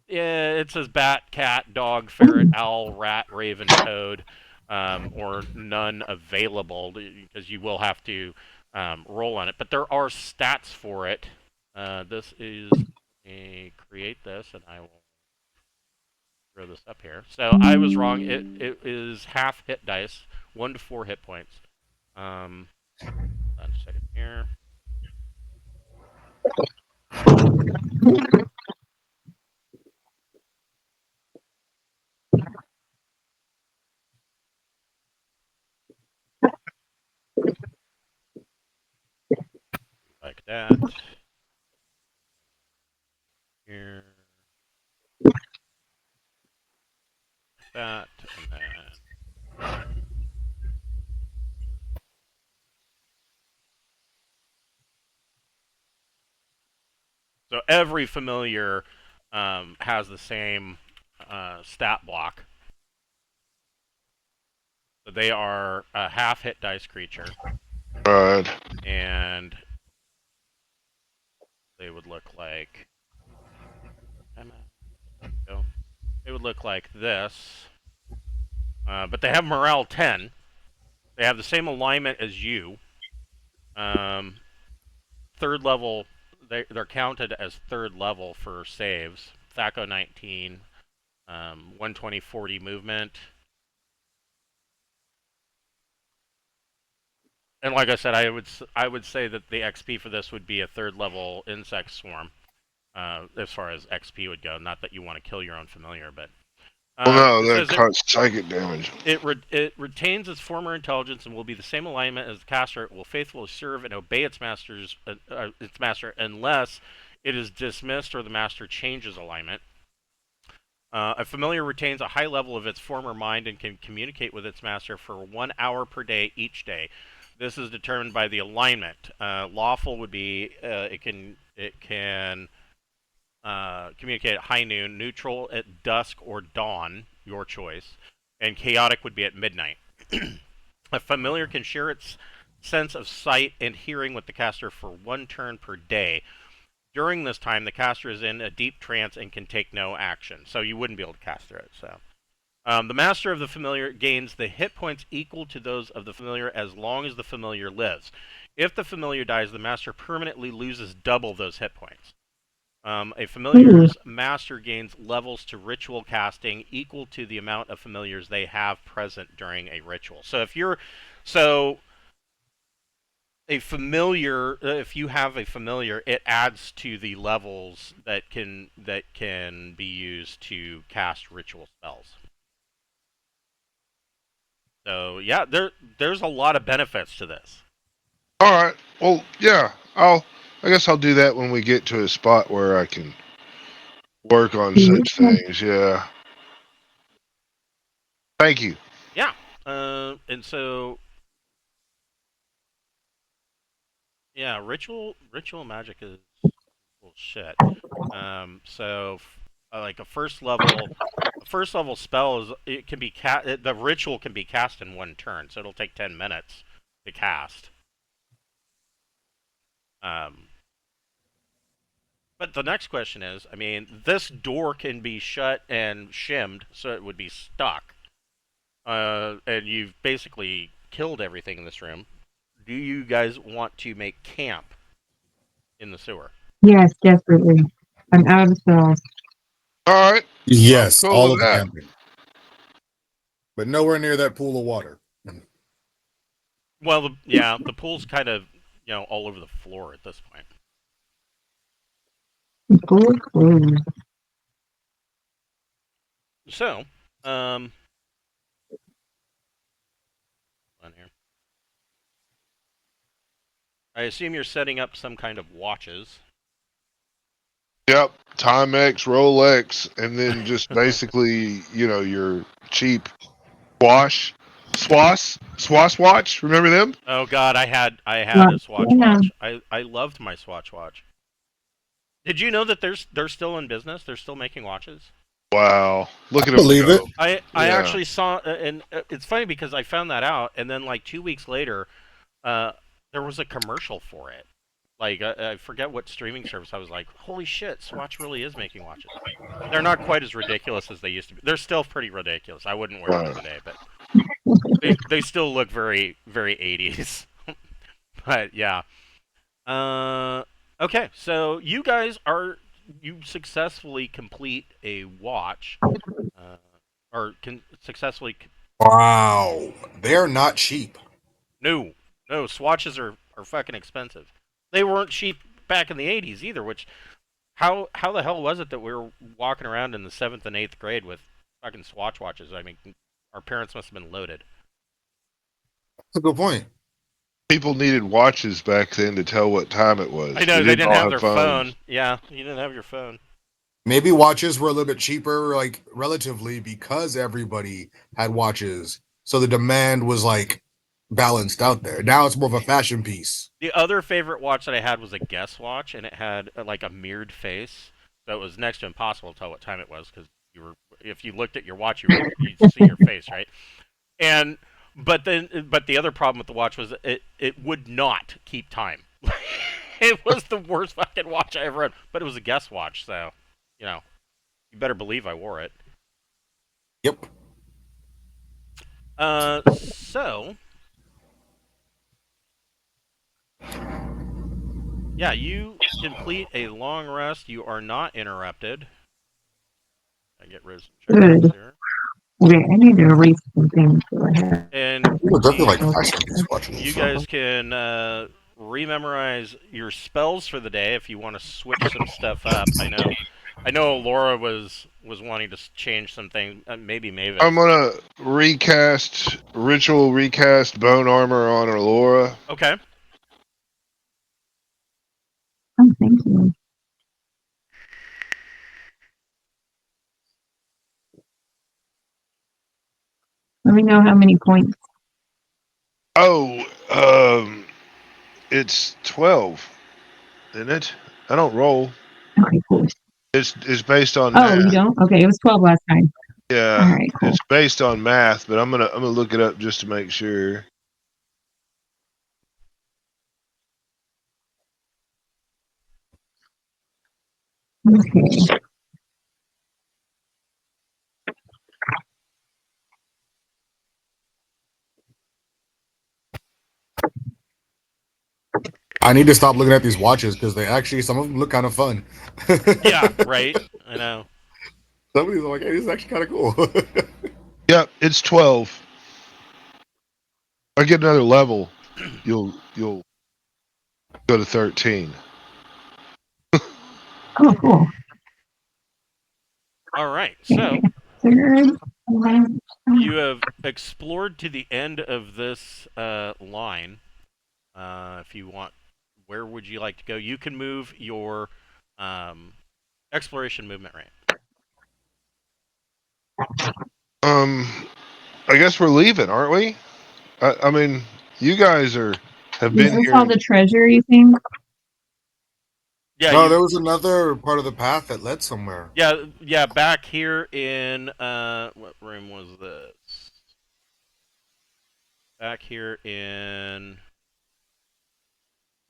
A: it says bat, cat, dog, ferret, owl, rat, raven, toad, or none available because you will have to roll on it. But there are stats for it. This is a create this, and I will throw this up here. So I was wrong. It is half hit dice, 1 to 4 hit points. Hold on a second here. Like that. Here. Like that. And then. So every familiar has the same stat block. So they are a half hit dice creature.
D: Right.
A: And they would look like. They would look like this. But they have morale 10. They have the same alignment as you. Third level, they're counted as third level for saves. Thaco 19, 120, 40 movement. And like I said, I would say that the XP for this would be a third level insect swarm, as far as XP would go. Not that you want to kill your own familiar, but
D: Well,
A: it
D: no, that
A: says
D: causes psychic damage.
A: it retains its former intelligence and will be the same alignment as the caster. It will faithfully serve and obey its master unless it is dismissed or the master changes alignment. A familiar retains a high level of its former mind and can communicate with its master for 1 hour per day each day. This is determined by the alignment. Lawful would be it can communicate at high noon, neutral at dusk or dawn, your choice, and chaotic would be at midnight. A familiar can share its sense of sight and hearing with the caster for 1 turn per day. During this time, the caster is in a deep trance and can take no action, so you wouldn't be able to caster it. So, the master of the familiar gains the hit points equal to those of the familiar as long as the familiar lives. If the familiar dies, the master permanently loses double those hit points. A familiar's master gains levels to ritual casting equal to the amount of familiars they have present during a ritual. So if you're a familiar, if you have a familiar, it adds to the levels that can be used to cast ritual spells. So yeah, there's a lot of benefits to this.
D: All right. Well, yeah. I guess I'll do that when we get to a spot where I can work on such things. Yeah. Thank you.
A: Yeah. And so yeah, ritual magic is bullshit. So like a first level spell is it can be the ritual can be cast in 1 turn, so it'll take 10 minutes to cast. But the next question is, I mean, this door can be shut and shimmed, so it would be stuck. And you've basically killed everything in this room. Do you guys want to make camp in the sewer?
C: Yes, desperately. I'm out of spells.
D: All right.
B: Yes,
D: Cool
B: all
D: with
B: of the
D: that.
B: camping. But nowhere near that pool of water.
A: Well, the pool's kind of, all over the floor at this point.
C: Cool.
A: So, on here. I assume you're setting up some kind of watches.
D: Yep. Timex, Rolex, and then just basically, your cheap swash watch. Remember them?
A: Oh God, I had a Swatch watch. I loved my Swatch watch. Did you know that they're still in business? They're still making watches.
D: Wow. Look at him
B: Believe
D: go.
B: it.
A: I
D: Yeah.
A: actually saw, and it's funny because I found that out, and then like 2 weeks later, uh, there was a commercial for it. Like I forget what streaming service. I was like, holy shit, Swatch really is making watches. They're not quite as ridiculous as they used to be. They're still pretty ridiculous. I wouldn't wear them
D: Right.
A: today, but they still look very very 80s. But yeah. Okay, so you successfully complete a watch, or can successfully.
B: Wow. They're not cheap.
A: No, no, swatches are fucking expensive. They weren't cheap back in the 80s either. Which how the hell was it that we were walking around in the 7th and 8th grade with fucking Swatch watches? I mean, our parents must have been loaded.
B: That's a good point.
D: People needed watches back then to tell what time it was.
A: I know
D: We
A: they
D: didn't
A: didn't
D: all
A: have
D: have
A: their
D: phones.
A: phone. Yeah, you didn't have your phone.
B: Maybe watches were a little bit cheaper, like relatively, because everybody had watches. So the demand was like balanced out there. Now it's more of a fashion piece.
A: The other favorite watch that I had was a Guess watch, and it had like a mirrored face, so it was next to impossible to tell what time it was because if you looked at your watch, you'd see your face, right? And but the other problem with the watch was it would not keep time. It was the worst fucking watch I ever had, but it was a Guess watch, so you know you better believe I wore it.
B: Yep.
A: So yeah, you complete a long rest. You are not interrupted. I get rid of some checkpoints
C: Good.
A: here.
C: Okay, I need to erase some things that I have.
A: And
B: People definitely like
A: the
B: fashion piece
A: you
B: watches.
A: guys can rememorize your spells for the day if you want to switch some stuff up. I know Laura was wanting to change some things. Maybe Mavis.
D: I'm gonna ritual recast bone armor on Alora.
A: Okay.
C: Oh, thank you. Let me know how many points.
D: Oh, it's 12, isn't it? I don't roll.
C: Okay, cool.
D: It's based on
C: Oh, you
D: math.
C: don't? Okay, it was 12 last time. All
D: Yeah,
C: right, cool.
D: it's based on math, but I'm gonna look it up just to make sure.
C: Okay.
B: I need to stop looking at these watches because they actually, some of them look kind of fun.
A: Yeah. Right. I know.
B: Some of these are like, hey, this is actually kind of cool.
D: Yep, it's 12. I get another level, you'll go to 13.
C: Oh, cool.
A: All right. So
C: Third.
A: you have explored to the end of this line. If you want, where would you like to go? You can move your exploration movement rate.
D: I guess we're leaving, aren't we? I mean, you guys have
C: Is
D: been
C: this
D: here.
C: all the treasure, you think?
A: Yeah.
B: No, there was another part of the path that led somewhere.
A: Yeah. Back here in what room was this? Back here in,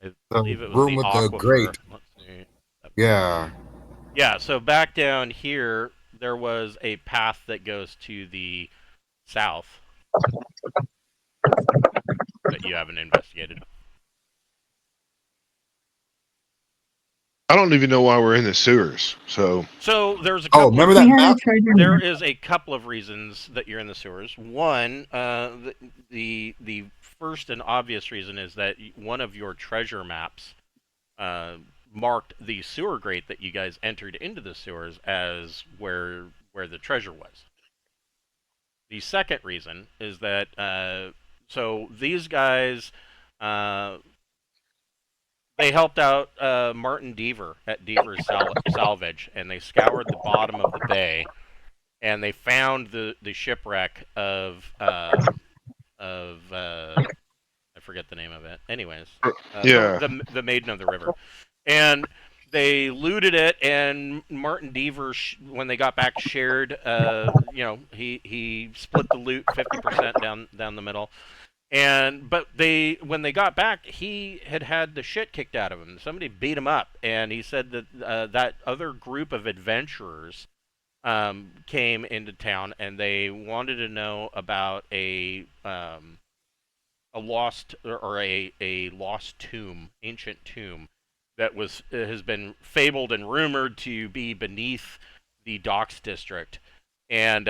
A: I
B: The
A: believe it was
B: room
A: the
B: with the
A: aquifer.
B: grate.
A: Let's see.
B: Yeah.
A: Yeah. So back down here, there was a path that goes to the south that you haven't investigated.
D: I don't even know why we're in the sewers. So
A: So there's a
B: Oh,
A: couple.
B: remember
C: We
B: that
C: had a
B: map?
C: treasure
A: There
C: map.
A: is a couple of reasons that you're in the sewers. One, the first and obvious reason is that one of your treasure maps marked the sewer grate that you guys entered into the sewers as where the treasure was. The second reason is that so these guys they helped out Martin Deaver at Deaver's Salvage, and they scoured the bottom of the bay, and they found the shipwreck of I forget the name of it. Anyways,
D: yeah,
A: the Maiden of the River, and they looted it, and Martin Deaver, when they got back, shared. He split the loot 50% down the middle. But when they got back, he had the shit kicked out of him. Somebody beat him up, and he said that that other group of adventurers came into town, and they wanted to know about a lost or a lost tomb, ancient tomb that has been fabled and rumored to be beneath the docks district. And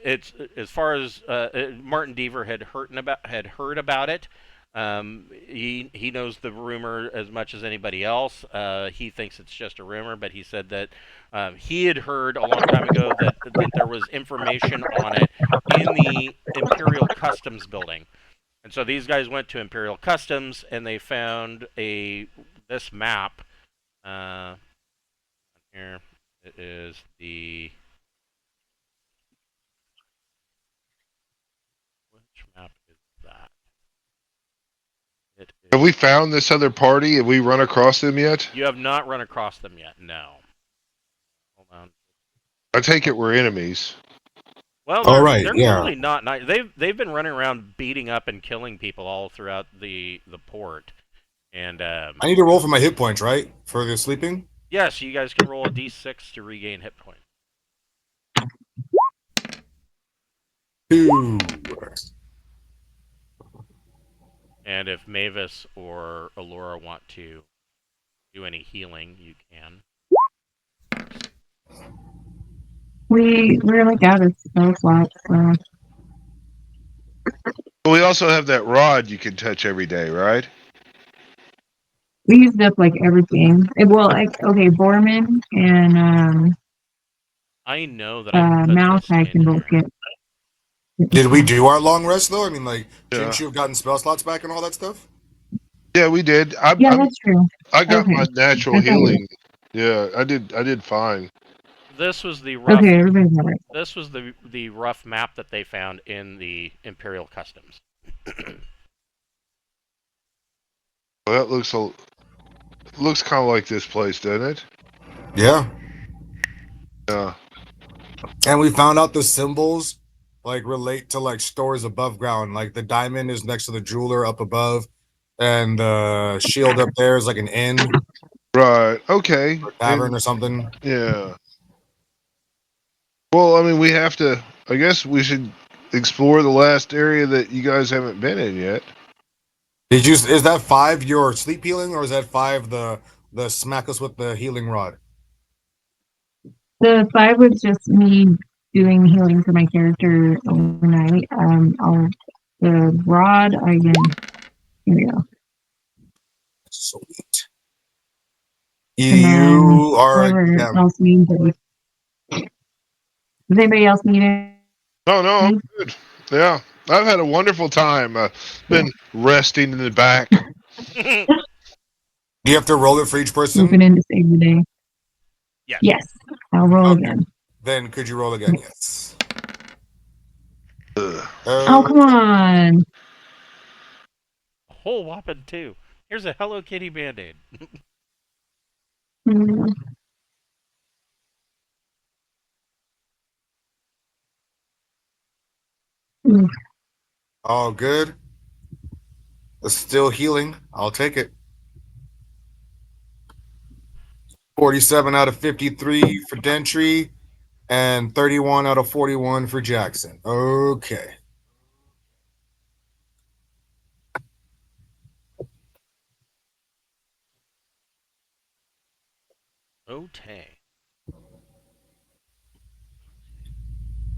A: it's as far as Martin Deaver had heard about it. He knows the rumor as much as anybody else. He thinks it's just a rumor, but he said that he had heard a long time ago that there was information on it in the Imperial Customs building. And so these guys went to Imperial Customs, and they found this map. Here it is the which map is that? It is,
D: Have we found this other party? Have we run across them yet?
A: you have not run across them yet. No. Hold on.
D: I take it we're enemies.
A: Well,
B: All right,
A: they're
B: yeah.
A: normally not nice. They've been running around beating up and killing people all throughout the port. And
B: I need to roll for my hit points, right? For the sleeping?
A: yes, you guys can roll a d6 to regain hit points.
B: 2.
A: And if Mavis or Allura want to do any healing, you can.
C: We're like out of spell slots, so
D: But we also have that rod you can touch every day, right?
C: we used up like everything. Okay, Borman and
A: I know that I put
C: Mouse
A: this
C: I
A: in
C: can both
A: here.
C: get.
B: Did we do our long rest though? I mean, like,
D: Yeah.
B: shouldn't you have gotten spell slots back and all that stuff?
D: Yeah, we did.
C: Yeah, that's true.
D: I got
C: Okay.
D: my natural
C: I thought you-
D: healing. Yeah, I did fine.
A: This was the rough.
C: Okay, everybody's all right.
A: This was the rough map that they found in the Imperial Customs.
D: Well, that looks kind of like this place, doesn't it?
B: Yeah.
D: Yeah.
B: And we found out the symbols like relate to like stores above ground. Like the diamond is next to the jeweler up above, and the shield up there is like an inn
D: Right. Okay.
B: or tavern or something.
D: Yeah. Well, I mean, we have to. I guess we should explore the last area that you guys haven't been in yet.
B: Is that 5 your sleep healing, or is that 5 the smack us with the healing rod?
C: The 5 was just me doing healing for my character overnight. The rod I can. Here we go.
B: Sweet.
C: And then
B: You are
C: whoever
B: yeah.
C: else needs it. Does anybody else need it?
D: No, I'm good. Yeah, I've had a wonderful time. Been resting in the back.
B: Do you have to roll it for each person?
C: Moving in to save the day.
A: Yes.
C: Yes. I'll roll
B: Okay.
C: again.
B: Then could you roll again? Yes.
C: Oh, come on.
A: A whole whopping 2. Here's a Hello Kitty Band-Aid.
C: Mm. Mm.
B: All good. It's still healing. I'll take it. 47 out of 53 for Dentry and 31 out of 41 for Jackson. Okay.
A: Okay.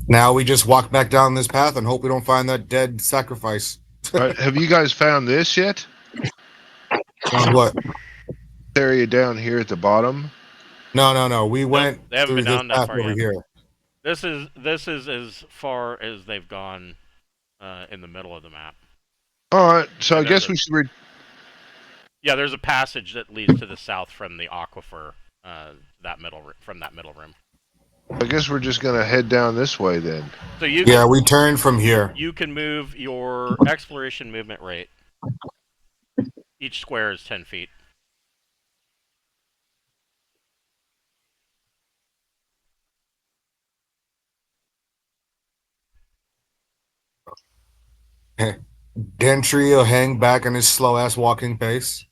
B: Now we just walk back down this path and hope we don't find that dead sacrifice.
D: All right, have you guys found this yet?
B: On what?
D: Area down here at the bottom.
B: No. We went
A: they haven't
B: through
A: been
B: this
A: down that
B: path
A: far
B: over
A: yet.
B: here.
A: This is as far as they've gone in the middle of the map.
D: All right, so
A: And
D: I guess
A: there's
D: we should.
A: Yeah, there's a passage that leads to the south from the aquifer. From that middle room.
D: I guess we're just gonna head down this way then.
A: So you
B: Yeah, we turned from here.
A: you can move your exploration movement rate. Each square is 10 feet.
B: Gentry will hang back on his slow ass walking pace.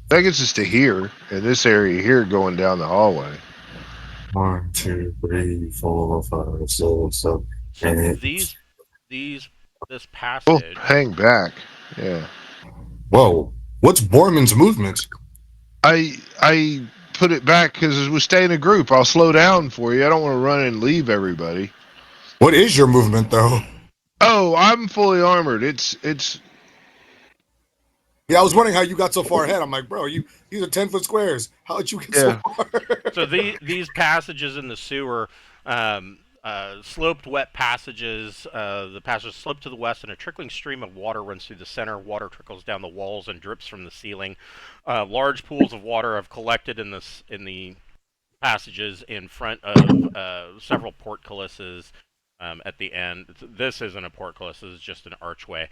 D: That gets us to here, in this area here, going down the hallway.
B: 1, 2, 3, 4, 5, 6, 7,
A: So
B: 8.
A: this
D: We'll
A: passage.
D: hang back. Yeah.
B: Whoa. What's Borman's movement?
D: I put it back because we stay in a group. I'll slow down for you. I don't want to run and leave everybody.
B: What is your movement, though?
D: Oh, I'm fully armored. It's
B: Yeah, I was wondering how you got so far ahead. I'm like, bro, these are 10-foot squares. How'd you get so
D: Yeah.
B: far?
A: So these passages in the sewer, sloped, wet passages. The passages slope to the west, and a trickling stream of water runs through the center. Water trickles down the walls and drips from the ceiling. Large pools of water have collected in the passages in front of several portcullises at the end. This isn't a portcullis. This is just an archway.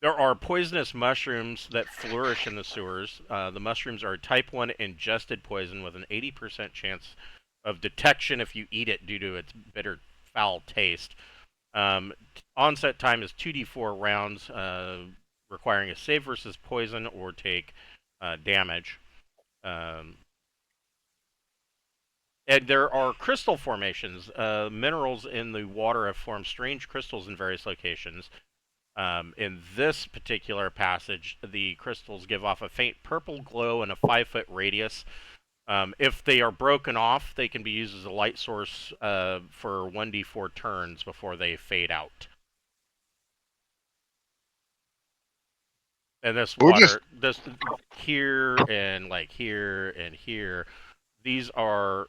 A: There are poisonous mushrooms that flourish in the sewers. The mushrooms are type 1 ingested poison with an 80% chance of detection if you eat it due to its bitter, foul taste. Onset time is 2d4 rounds, requiring a save versus poison or take damage. And there are crystal formations. Minerals in the water have formed strange crystals in various locations. In this particular passage, the crystals give off a faint purple glow in a 5-foot radius. If they are broken off, they can be used as a light source for 1d4 turns before they fade out. And this
D: we're just
A: water, this here and like here and here, these are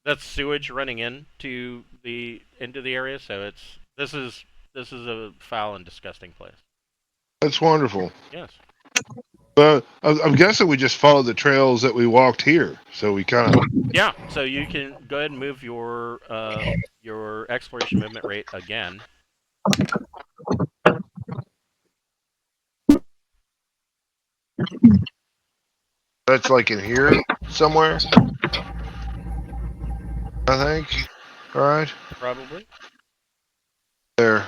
A: that's sewage running into the area. So this is a foul and disgusting place.
D: that's wonderful.
A: Yes.
D: I'm guessing we just followed the trails that we walked here. So we kind of
A: Yeah. So you can go ahead and move your exploration movement rate again.
D: that's like in here somewhere. I think. All right.
A: Probably.
D: There.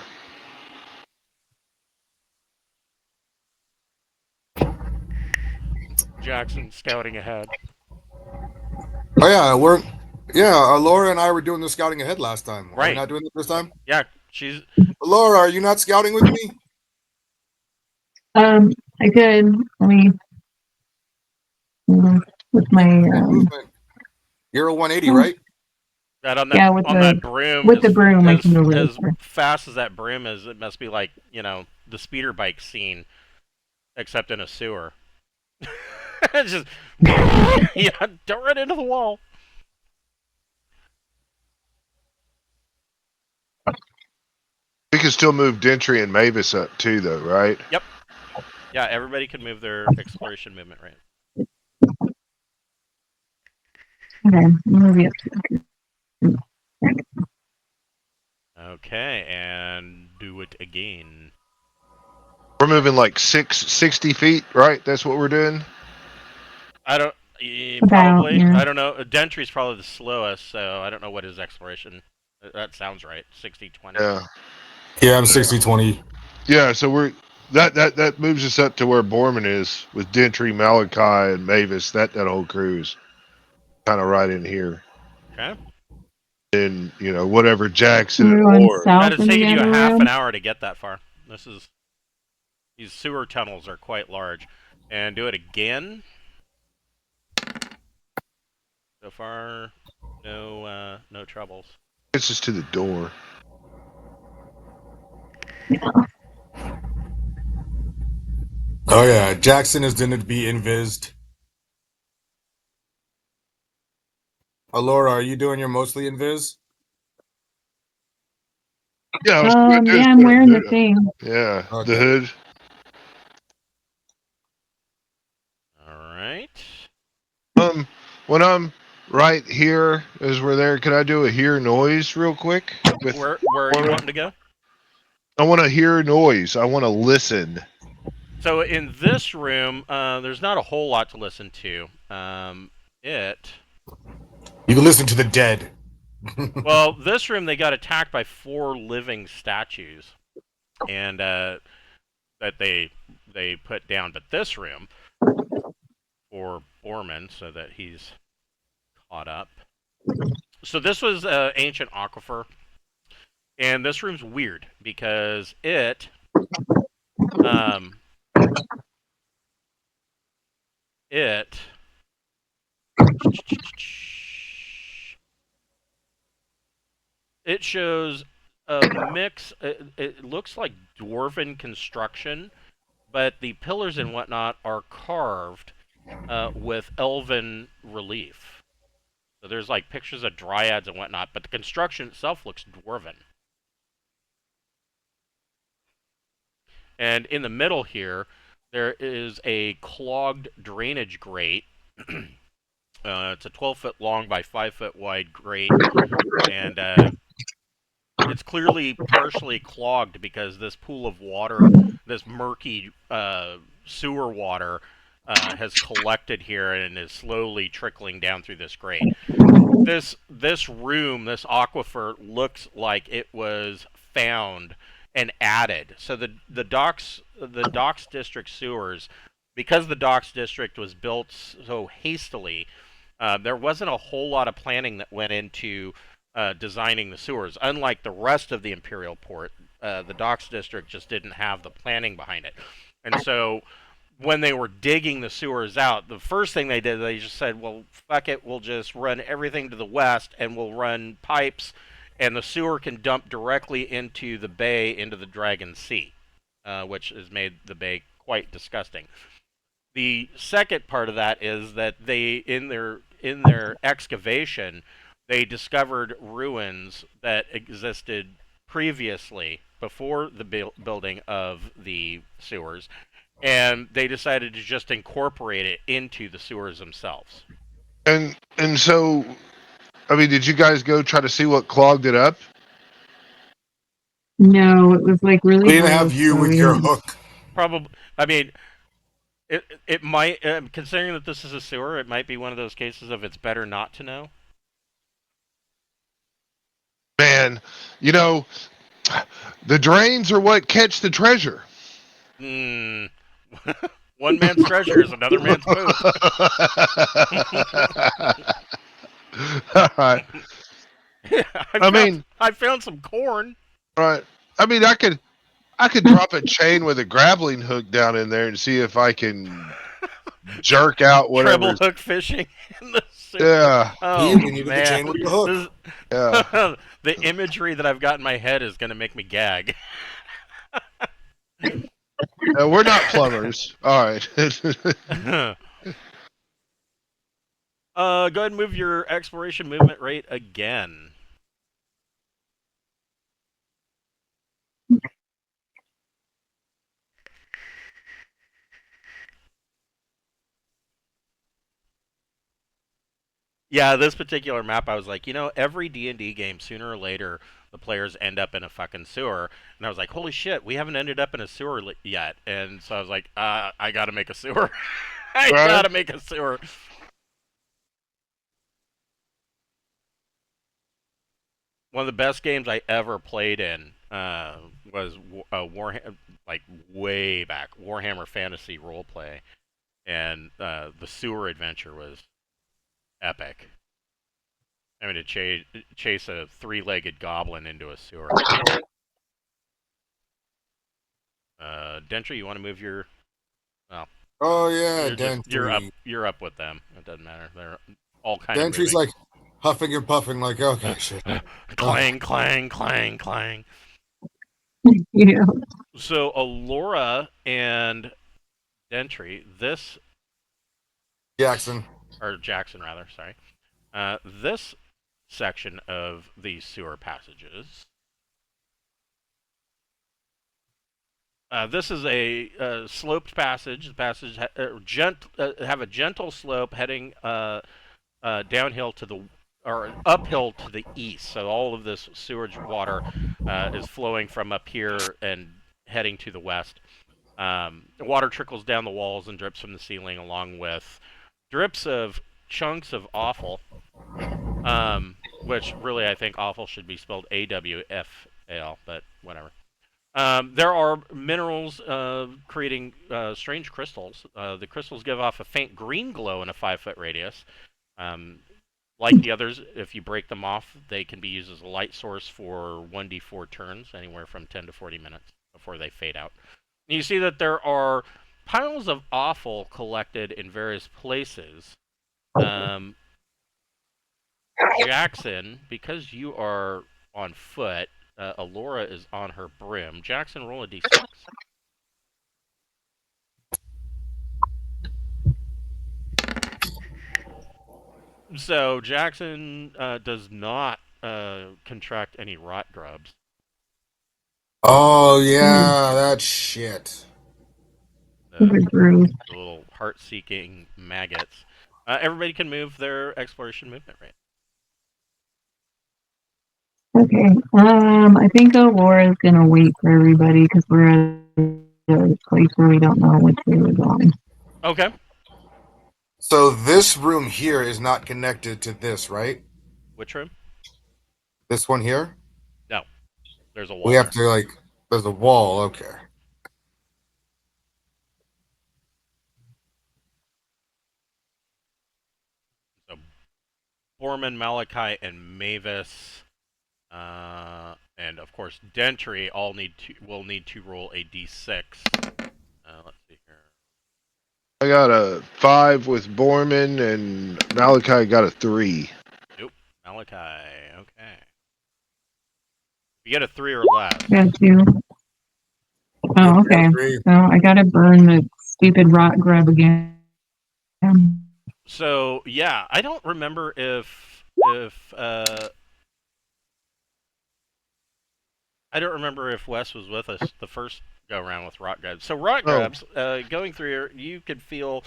A: Jackson scouting ahead.
B: Oh, yeah, Laura and I were doing the scouting ahead last time. Are we
A: Right.
B: not doing it this time?
A: Yeah, she's
B: Laura, are you not scouting with me?
C: I could. Let me. With my
B: Movement. You're a 180, right?
A: that on that
C: Yeah, with
A: on
C: the-
A: that broom.
C: with the broom, I
A: as,
C: can go really
A: as
C: far.
A: fast as that broom is, it must be like the speeder bike scene, except in a sewer. It's just yeah, don't run into the wall.
D: We can still move Gentry and Mavis up too, though, right?
A: Yeah, everybody can move their exploration movement rate.
C: Okay, I'm gonna be up to.
A: Okay, and do it again.
D: We're moving like 60 feet, right? That's what we're doing.
A: I don't.
C: About,
A: Probably.
C: yeah.
A: I don't know. Dentry's probably the slowest, so I don't know what his exploration. That sounds right. 60-20.
D: Yeah.
B: Yeah, I'm 60-20.
D: Yeah. So we're that moves us up to where Borman is with Gentry, Malachi, and Mavis. That whole crew is kind of right in here.
A: Okay.
D: And whatever Jackson
C: We're
D: and
C: going
D: Laura.
C: south
A: That has
C: in the
A: taken you a
C: other
A: half
C: room.
A: an hour to get that far. These sewer tunnels are quite large. And do it again. So far, no troubles.
D: Gets us to the door.
B: Oh, yeah. Jackson is going to be invised. Laura, are you doing your mostly invis?
D: Yeah. I was gonna do is
C: Yeah, I'm
D: put a
C: wearing the
D: hood up.
C: thing.
D: Yeah.
B: Okay.
D: The hood.
A: Alright.
D: When I'm right here, as we're there, can I do a hear noise real quick?
A: Where are you wanting to go?
D: I want to hear noise. I want to listen.
A: So in this room, there's not a whole lot to listen to.
B: You can listen to the dead.
A: Well, this room they got attacked by 4 living statues, and that they put down. But this room for Borman, so that he's caught up. So this was ancient aquifer, and this room's weird because um, it shows a mix. It looks like dwarven construction, but the pillars and whatnot are carved with elven relief. So there's like pictures of dryads and whatnot, but the construction itself looks dwarven. And in the middle here, there is a clogged drainage grate. It's a 12-foot long by 5-foot wide grate, and it's clearly partially clogged because this pool of water, this murky sewer water, has collected here and is slowly trickling down through this grate. This room, this aquifer, looks like it was found and added. So the docks district sewers, because the docks district was built so hastily, there wasn't a whole lot of planning that went into designing the sewers. Unlike the rest of the Imperial Port, the docks district just didn't have the planning behind it, and so when they were digging the sewers out, the first thing they did, they just said, well, fuck it, we'll just run everything to the west and we'll run pipes, and the sewer can dump directly into the bay, into the Dragon Sea, which has made the bay quite disgusting. The second part of that is that they, in their excavation, they discovered ruins that existed previously before the building of the sewers, and they decided to just incorporate it into the sewers themselves.
D: And so, I mean, did you guys go try to see what clogged it up?
C: No, it was like really.
B: We didn't have
C: gross,
B: you
C: so
B: with
C: we
B: your
C: didn't-
B: hook.
A: Probably, I mean, it might, considering that this is a sewer, it might be one of those cases of it's better not to know.
D: Man, you know, the drains are what catch the treasure.
A: One man's treasure is another man's poop.
D: All right.
A: I found some corn.
D: Right. I mean, I could drop a chain with a grappling hook down in there and see if I can jerk out whatever.
A: Treble hook fishing in the sewer.
D: Yeah.
A: Oh,
B: You needed the
A: man.
B: chain with the hook.
D: Yeah.
A: The imagery that I've got in my head is going to make me gag.
D: We're not plumbers. All right.
A: Go ahead and move your exploration movement rate again. Yeah, this particular map, I was like, every D&D game, sooner or later, the players end up in a fucking sewer. And I was like, holy shit, we haven't ended up in a sewer yet. And so I was like, I gotta make a sewer. I gotta make a sewer. One of the best games I ever played in was Warhammer, like way back, Warhammer Fantasy Roleplay. And the sewer adventure was epic. I mean, to chase a 3-legged goblin into a sewer. Dentry, you want to move your? Well,
B: Oh yeah, Dentry.
A: You're up with them. It doesn't matter. They're all kind
B: Dentry's
A: of
B: like huffing and puffing, like, okay, shit.
A: clang, clang, clang, clang.
C: Yeah.
A: So Alora and Dentry,
B: Jackson
A: rather, sorry. This section of the sewer passages. This is a sloped passage. The passage have a gentle slope heading downhill or uphill to the east. So all of this sewage water is flowing from up here and heading to the west. The water trickles down the walls and drips from the ceiling, along with drips of chunks of offal Which really I think awful should be spelled AWFL, but whatever. There are minerals creating strange crystals. The crystals give off a faint green glow in a 5-foot radius. Like the others, if you break them off, they can be used as a light source for 1d4 turns, anywhere from 10 to 40 minutes before they fade out. And you see that there are piles of offal collected in various places. Jackson, because you are on foot, Alora is on her brim. Jackson, roll a d6. So Jackson does not contract any rot grubs.
B: Oh yeah, that shit.
C: Super gross.
A: The little heart-seeking maggots. Everybody can move their exploration movement rate.
C: Okay. I think Laura's gonna wait for everybody because we're at a place where we don't know which way we're going.
A: Okay.
B: So this room here is not connected to this, right?
A: Which room?
B: This one here?
A: No. There's a wall
B: We have
A: there.
B: to like there's a wall, okay.
A: So Borman, Malachi, and Mavis, and of course Dentry all will need to roll a d6. Let's see here.
D: I got a 5 with Borman, and Malachi got a 3.
A: Nope. Malachi. Okay. You get a 3 or less.
C: Got two. Oh, okay. So I gotta burn the stupid rot grub again.
A: So yeah, I don't remember if I don't remember if Wes was with us the first go around with rot grubs. So rot grubs, going through here, you could feel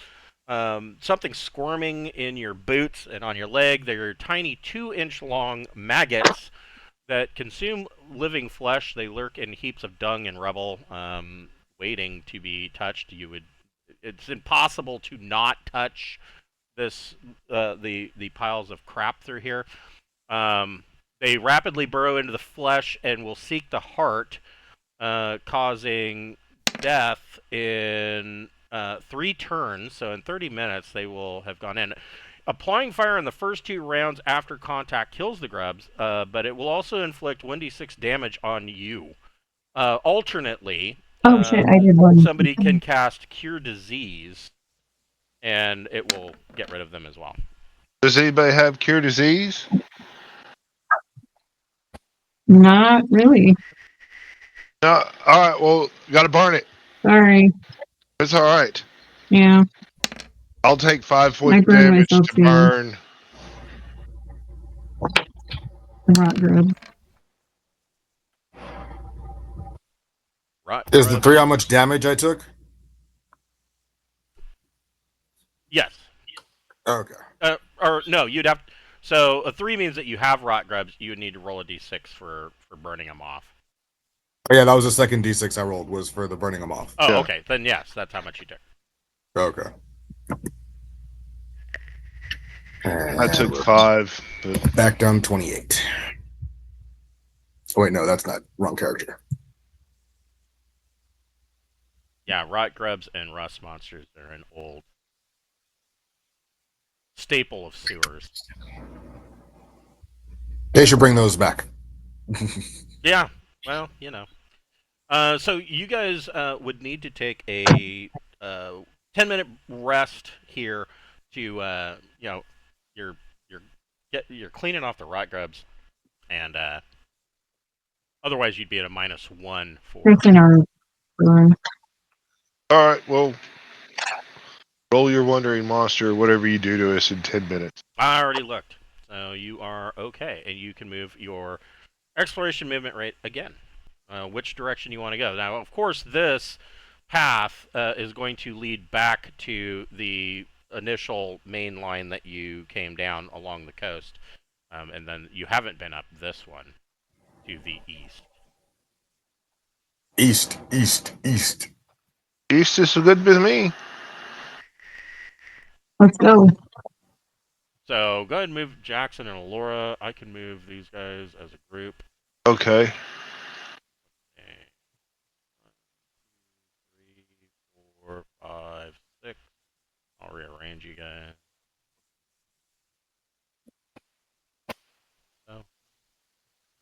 A: something squirming in your boots and on your leg. They're tiny 2-inch long maggots that consume living flesh. They lurk in heaps of dung and rubble, waiting to be touched. It's impossible to not touch this the piles of crap through here. They rapidly burrow into the flesh and will seek the heart, causing death in 3 turns. So in 30 minutes, they will have gone in. Applying fire in the first 2 rounds after contact kills the grubs, but it will also inflict 1d6 damage on you. Alternately,
C: Oh shit! I did one.
A: somebody can cast Cure Disease, and it will get rid of them as well.
D: Does anybody have Cure Disease?
C: Not really.
D: No. All right. Well, got to burn it.
C: Sorry.
D: It's all right.
C: Yeah.
D: I'll take 5
C: I
D: points
C: burned
D: damage
C: myself
D: to
C: too.
D: burn.
C: Rot grub.
A: Rot
B: Is the
A: grub.
B: 3 how much damage I took?
A: Yes.
B: Okay.
A: Or no, you'd have. So a 3 means that you have rot grubs. You would need to roll a d6 for burning them off.
B: Oh, yeah, that was the second D6 I rolled, was for the burning them off.
A: Oh,
D: Yeah.
A: okay. Then yes, that's how much you took.
B: Okay.
D: I took 5. But
B: Back down 28. Oh, wait, no, that's not. Wrong character.
A: Yeah, rot grubs and rust monsters are an old staple of sewers.
B: They should bring those back.
A: Yeah, well, you know. So you guys would need to take a 10-minute rest here to you're cleaning off the rot grubs, and otherwise you'd be at a -1 for.
C: It's in our room.
D: all right. Well, roll your wandering monster, whatever you do to us in 10 minutes.
A: I already looked, so you are okay, and you can move your exploration movement rate again. Which direction you want to go. Now, of course, this path is going to lead back to the initial main line that you came down along the coast, and then you haven't been up this one to the east.
B: East.
D: East is so good with me.
C: Let's go.
A: So go ahead and move Jackson and Alora. I can move these guys as a group.
D: Okay.
A: Okay. 1, 2, 3, 4, 5, 6. I'll rearrange you guys. Oh,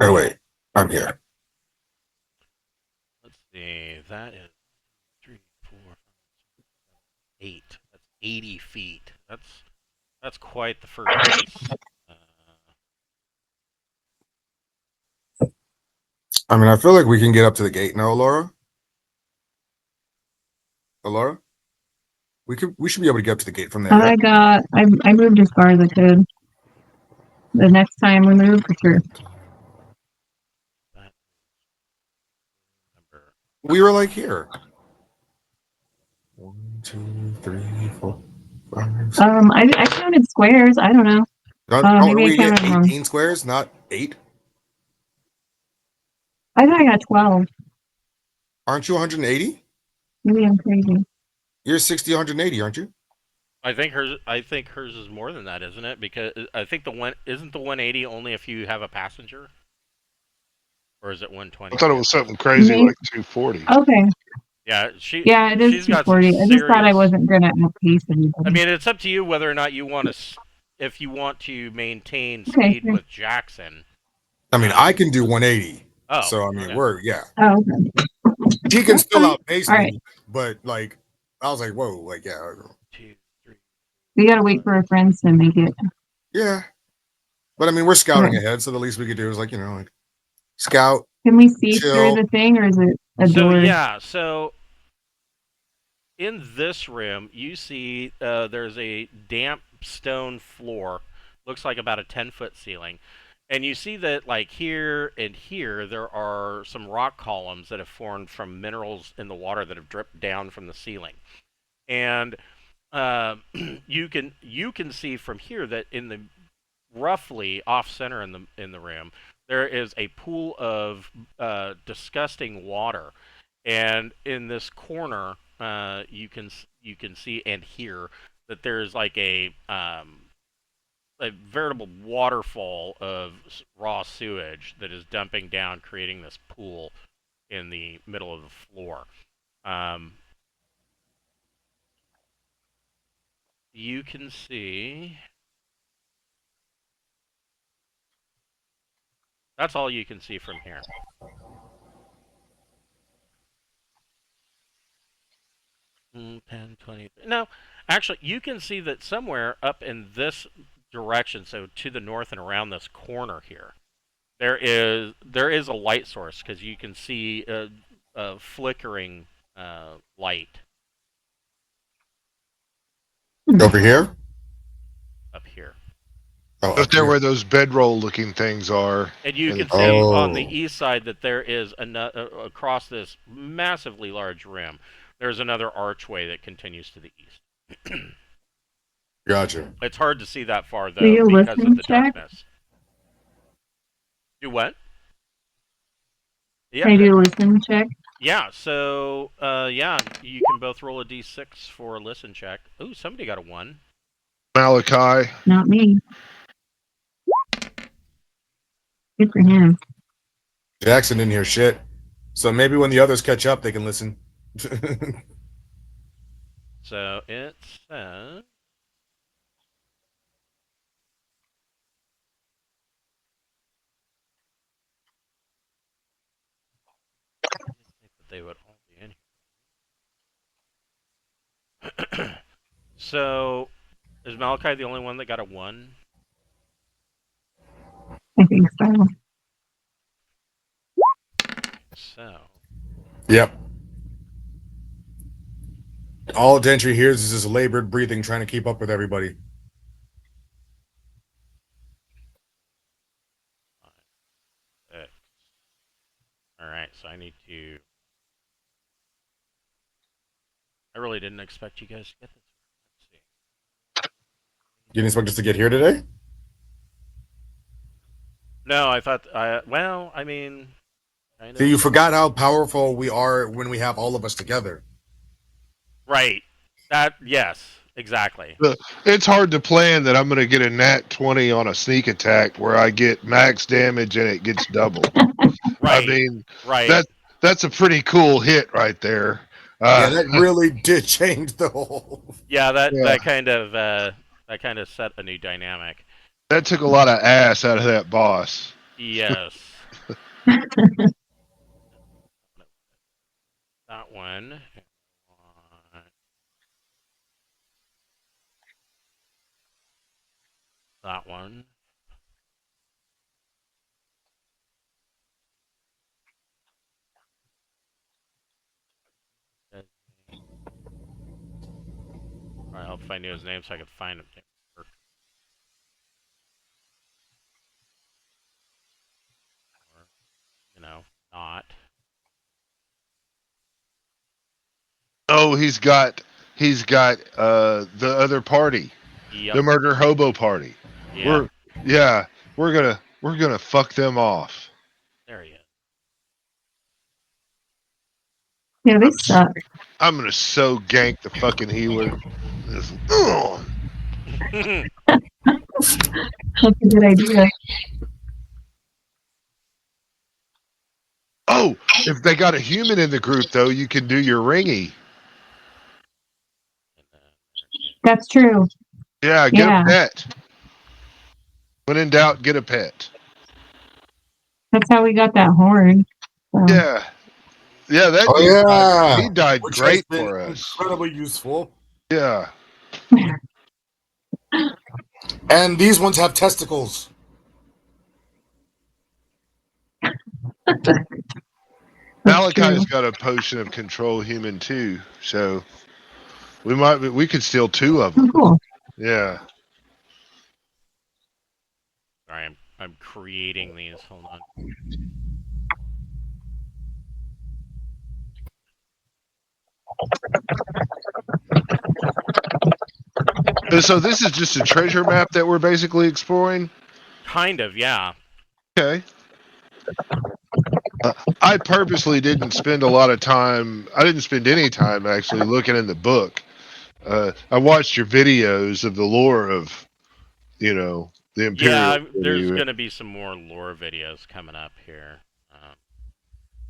B: Oh wait, I'm here.
A: let's see. That is 3, 4, 5, 8. That's 80 feet. That's quite the first piece.
B: I mean, I feel like we can get up to the gate now, Laura. Laura, we should be able to get up to the gate from there.
C: I moved as far as I could. The next time we move, for sure.
A: That number.
B: We were like here. 1, 2, 3, 4, 5. 6.
C: I counted squares. I don't know. Maybe I
B: we get
C: counted wrong.
B: 18 squares, not 8.
C: I thought I got 12.
B: Aren't you 180?
C: Maybe I'm crazy.
B: You're 60, 180, aren't you?
A: I think hers is more than that, isn't it? Because I think the 180 only if you have a passenger, or is it 120?
D: I thought it was something crazy
C: Maybe.
D: like 240.
C: Okay.
A: Yeah,
C: Yeah, it is
A: she's got some
C: 240. I just thought I
A: serious-
C: wasn't gonna outpace anybody.
A: I mean, it's up to you whether or not you want to, if you want to maintain
C: Okay,
A: speed
C: sure.
A: with Jackson.
B: I mean, I can do 180.
A: Oh,
B: So I mean,
A: okay.
B: yeah.
C: Oh, okay.
B: He can
C: That's
B: still
C: fine.
B: outpace
C: All
B: me,
C: right.
B: but like, I was like, whoa, like, yeah,
A: 2, 3.
C: We gotta wait for our friends to make it.
B: yeah. But I mean, we're scouting
C: Okay.
B: ahead, so the least we could do is like, like scout.
C: Can we see
B: Chill.
C: through the thing, or is it a
A: So
C: door?
A: yeah, so in this room, you see there's a damp stone floor. Looks like about a 10-foot ceiling. And you see that, like, here and here, there are some rock columns that have formed from minerals in the water that have dripped down from the ceiling. And you can see from here that in the roughly off center in the room, there is a pool of disgusting water. And in this corner, you can see and hear that there's like a veritable waterfall of raw sewage that is dumping down, creating this pool in the middle of the floor. You can see. That's all you can see from here. Mm, 10, 20. No, actually, you can see that somewhere up in this direction, so to the north and around this corner here, there is a light source because you can see a flickering light
B: Over here?
A: up here.
B: Oh,
D: Up there where those bedroll looking things are.
A: And you
D: And-
A: can see on the
B: Oh.
A: east side that there is across this massively large rim, there's another archway that continues to the east.
B: Gotcha.
A: It's hard to see that far
C: Do you
A: though because
C: listen
A: of the
C: check?
A: darkness. Do what?
C: Can I do a listen check?
A: Yeah, so yeah, you can both roll a d6 for a listen check. Ooh, somebody got a 1.
D: Malachi.
C: Not me. Good for him.
B: Jackson didn't hear shit. So maybe when the others catch up, they can listen.
A: So it says I didn't think that they would all be in here. So is Malachi the only one that got a 1?
C: I think so.
A: So
B: Yep. All Gentry hears is his labored breathing trying to keep up with everybody.
A: Alright, so I need to. I really didn't expect you guys to get this. Let's see.
B: You didn't expect us to get here today?
A: No, I thought. Well, I mean, kind
B: So
A: of.
B: you forgot how powerful we are when we have all of us together.
A: Right. That yes, Exactly.
D: It's hard to plan that I'm going to get a nat 20 on a sneak attack where I get max damage and it gets double.
A: Right.
D: I mean,
A: right.
D: that's a pretty cool hit right there.
B: Yeah, that really did change the whole.
A: Yeah, that
D: Yeah.
A: that kind of set a new dynamic.
D: That took a lot of ass out of that boss.
A: Yes. That one. That one. Alright, I'll find his name so I can find him. Or, not.
D: Oh, he's got the other party,
A: Yep.
D: the murder hobo party.
A: Yeah.
D: We're gonna fuck them off.
A: There he is.
C: Yeah, they suck.
D: I'm gonna so gank the fucking healer.
C: That's a good idea.
D: Oh, if they got a human in the group though, you can do your ringy.
C: That's true.
D: Yeah, get
C: Yeah.
D: a pet. When in doubt, get a pet.
C: That's how we got that horn. So.
D: Yeah. Yeah, that
B: Oh,
D: dude
B: yeah.
D: he died
B: Which
D: great
B: has been
D: for us.
B: incredibly useful.
D: Yeah.
B: And these ones have testicles.
D: Malachi's got a potion of control human too, so we could steal 2 of them.
C: Oh, cool.
D: Yeah.
A: Sorry, I'm creating these. Hold on.
D: So this is just a treasure map that we're basically exploring?
A: Kind of, yeah.
D: Okay. I purposely didn't spend a lot of time. I didn't spend any time actually looking in the book. I watched your videos of the lore of, the Imperial.
A: Yeah, there's going to be some more lore videos coming up here.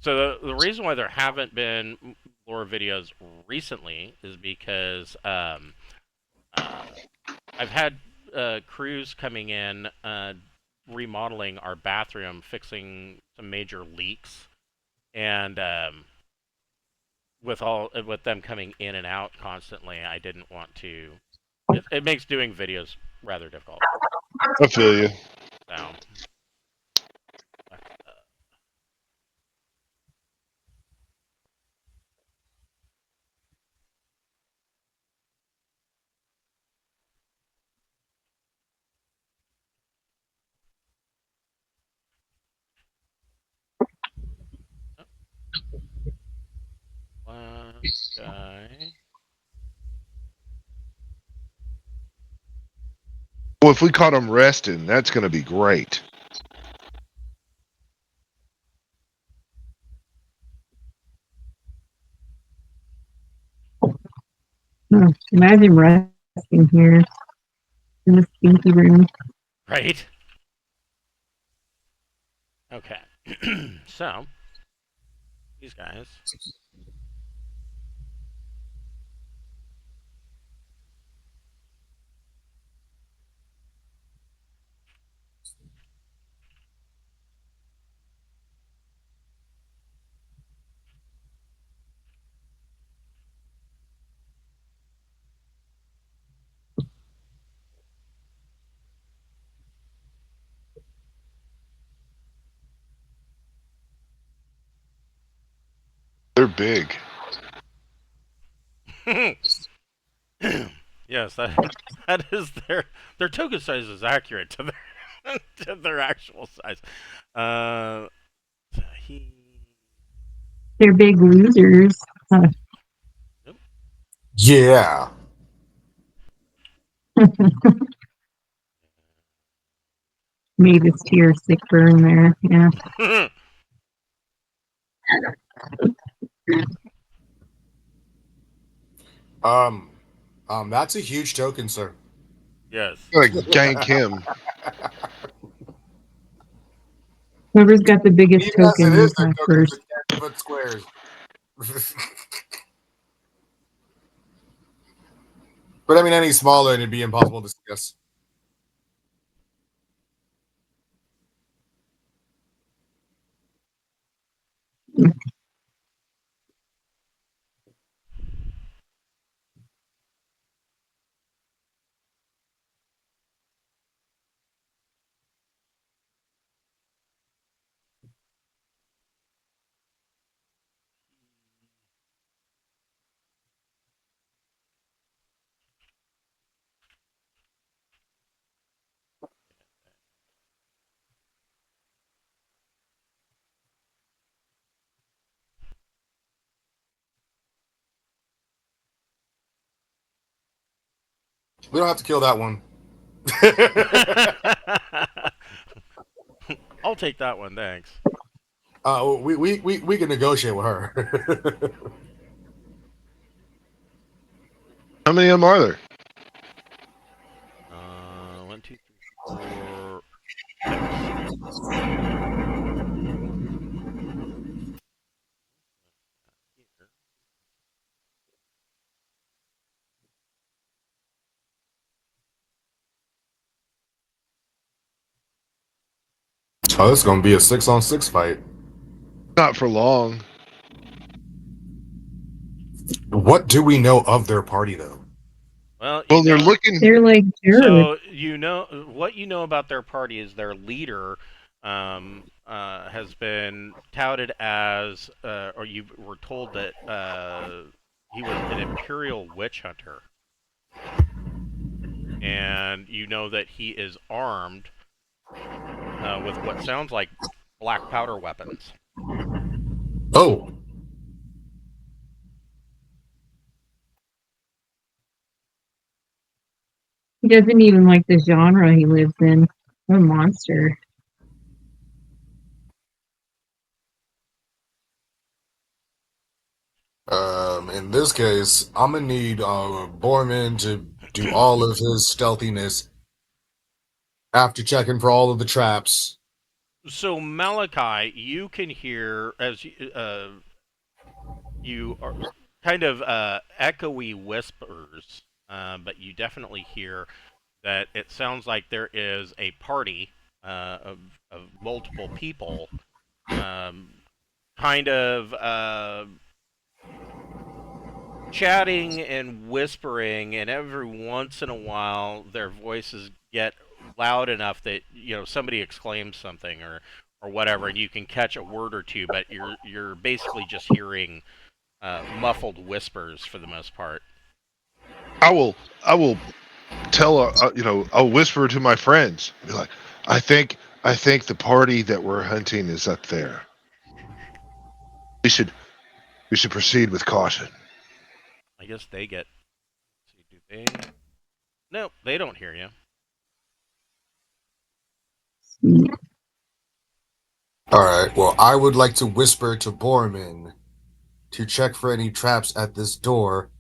A: So the reason why there haven't been lore videos recently is because I've had crews coming in remodeling our bathroom, fixing some major leaks, and with them coming in and out constantly, I didn't want to. It makes doing videos rather difficult.
D: I feel you.
A: So. Last guy.
D: Well, if we caught them resting, that's going to be great.
C: Imagine resting here in the stinky room.
A: Right? Okay. So, these guys.
D: They're big.
A: Yes, that is their token size is accurate to their to their actual size.
C: They're big losers.
B: Yeah.
C: Maybe it's tear sick burn there. Yeah.
B: That's a huge token, sir.
A: Yes.
D: Like gank him.
C: Whoever's got the biggest
B: Even as it
C: token
B: is,
C: will
B: they're
C: attack
B: tokens
C: first.
B: with 10-foot squares. But I mean, any smaller, it'd be impossible to see us. We don't have to kill that one.
A: I'll take that one, thanks.
B: We can negotiate with her.
D: How many of them are there?
A: 1, 2, 3, 4, 6.
B: Oh, this is gonna be a 6-on-6 fight.
D: Not for long.
B: What do we know of their party, though?
A: Well,
D: Well, they're looking.
C: They're like Jared.
A: So what you know about their party is their leader has been touted as, or you were told that he was an imperial witch hunter, and you know that he is armed with what sounds like black powder weapons.
B: Oh,
C: He doesn't even like the genre he lives in. What a monster.
B: in this case, I'm gonna need Borman to do all of his stealthiness after checking for all of the traps.
A: So Malachi, you can hear as you are kind of echoey whispers, but you definitely hear that it sounds like there is a party of multiple people, kind of chatting and whispering, and every once in a while their voices get loud enough that somebody exclaims something or whatever, and you can catch a word or two, but you're basically just hearing muffled whispers for the most part.
D: I will tell I'll whisper to my friends. Be like, I think the party that we're hunting is up there. We should proceed with caution.
A: I guess they get. See, do they? No, they don't hear you.
B: All right. Well, I would like to whisper to Borman to check for any traps at this door.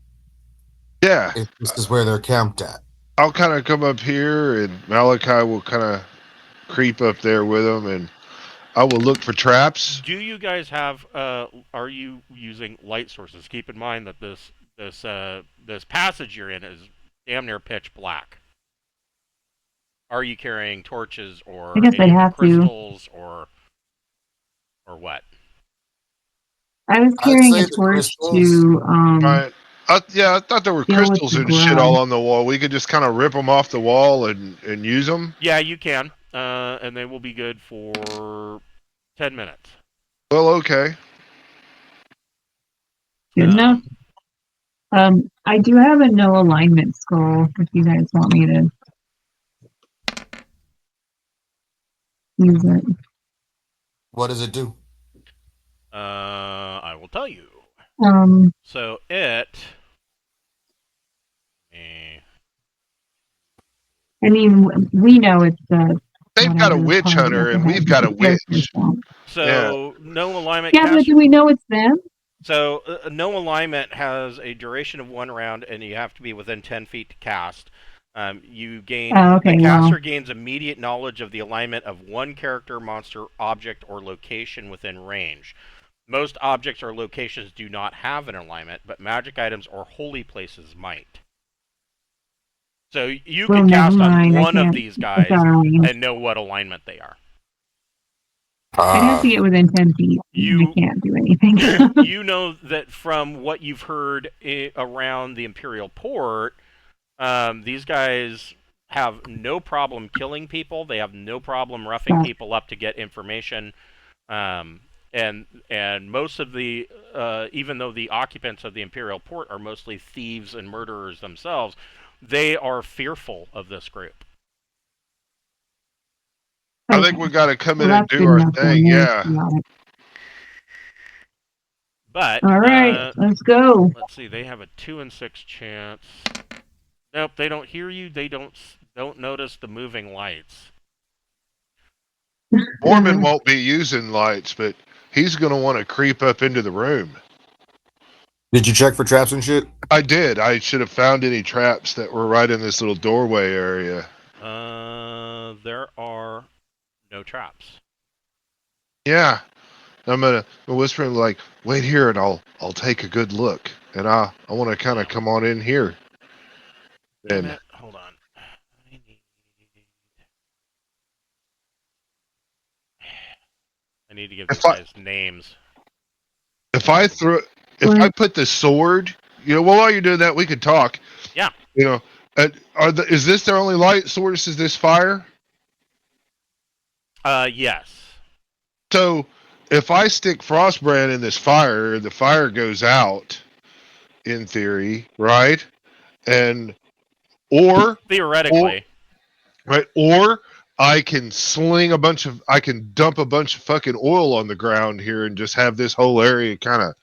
D: Yeah,
B: If this is where they're camped at.
D: I'll kind of come up here, and Malachi will kind of creep up there with him, and I will look for traps.
A: Do you guys have? Are you using light sources? Keep in mind that this passage you're in is damn near pitch black. Are you carrying torches or
C: I guess
A: any
C: I'd
A: of the
C: have to.
A: crystals or what?
C: I was
B: I'd
C: carrying
B: say
C: a
B: the
C: torch
B: crystals.
C: to
D: Right. I thought there were
C: deal with
D: crystals
C: the
D: and shit all
C: grub.
D: on the wall. We could just kind of rip them off the wall and use them.
A: Yeah, you can, and they will be good for 10 minutes.
D: Well, okay.
C: Good enough. I do have a no alignment skull if you guys want me to use it.
B: What does it do?
A: I will tell you.
C: Um,
A: So it.
C: I mean, we know it's the
D: They've got a
C: whatever
D: witch
C: party
D: hunter,
C: up
D: and
C: ahead,
D: we've
C: but
D: got
C: the
D: a
C: characters
D: witch.
C: don't.
A: So
D: Yeah.
A: no alignment
C: Yeah, but
A: caster.
C: do we know it's them?
A: So no alignment has a duration of 1 round, and you have to be within 10 feet to cast. You gain
C: Oh, okay,
A: the
C: well.
A: caster gains immediate knowledge of the alignment of one character, monster, object, or location within range. Most objects or locations do not have an alignment, but magic items or holy places might. So you
C: Well,
A: could
C: never
A: cast on
C: mind. I
A: one of
C: can't.
A: these
C: It's
A: guys
C: out of range.
A: and know what alignment they are.
C: I'd have
B: Ah,
C: to get within 10 feet. I
A: You
C: can't do anything.
A: you know that from what you've heard around the Imperial Port, these guys have no problem killing people. They have no problem roughing
C: Yeah.
A: people up to get information. Um, and most of the even though the occupants of the Imperial Port are mostly thieves and murderers themselves, they are fearful of this group.
D: I
C: Okay.
D: think we got to come
C: Well,
D: in and
C: that's
D: do
C: good
D: our
C: enough then.
D: thing.
C: There's
D: Yeah.
C: chaotic.
A: But
C: All right, let's go.
A: let's see, they have a 2 in 6 chance. Nope, they don't hear you. They don't notice the moving lights.
D: Mormon won't be using lights, but he's going to want to creep up into the room.
B: did you check for traps and shit?
D: I did. I should have found any traps that were right in this little doorway area.
A: There are no traps.
D: Yeah. I'm gonna whisper him like, "Wait here, and I'll take a good look." And I want to kind of come on in here.
A: Damn
D: And
A: it! Hold on. I need to give these
D: If I-
A: guys names.
D: if I put the sword, while you're doing that, we could talk.
A: Yeah.
D: Is this their only light source? Is this fire?
A: Yes.
D: So if I stick Frostbrand in this fire, the fire goes out, in theory, right? And or
A: Theoretically.
D: or I can I can dump a bunch of fucking oil on the ground here and just have this whole area kind of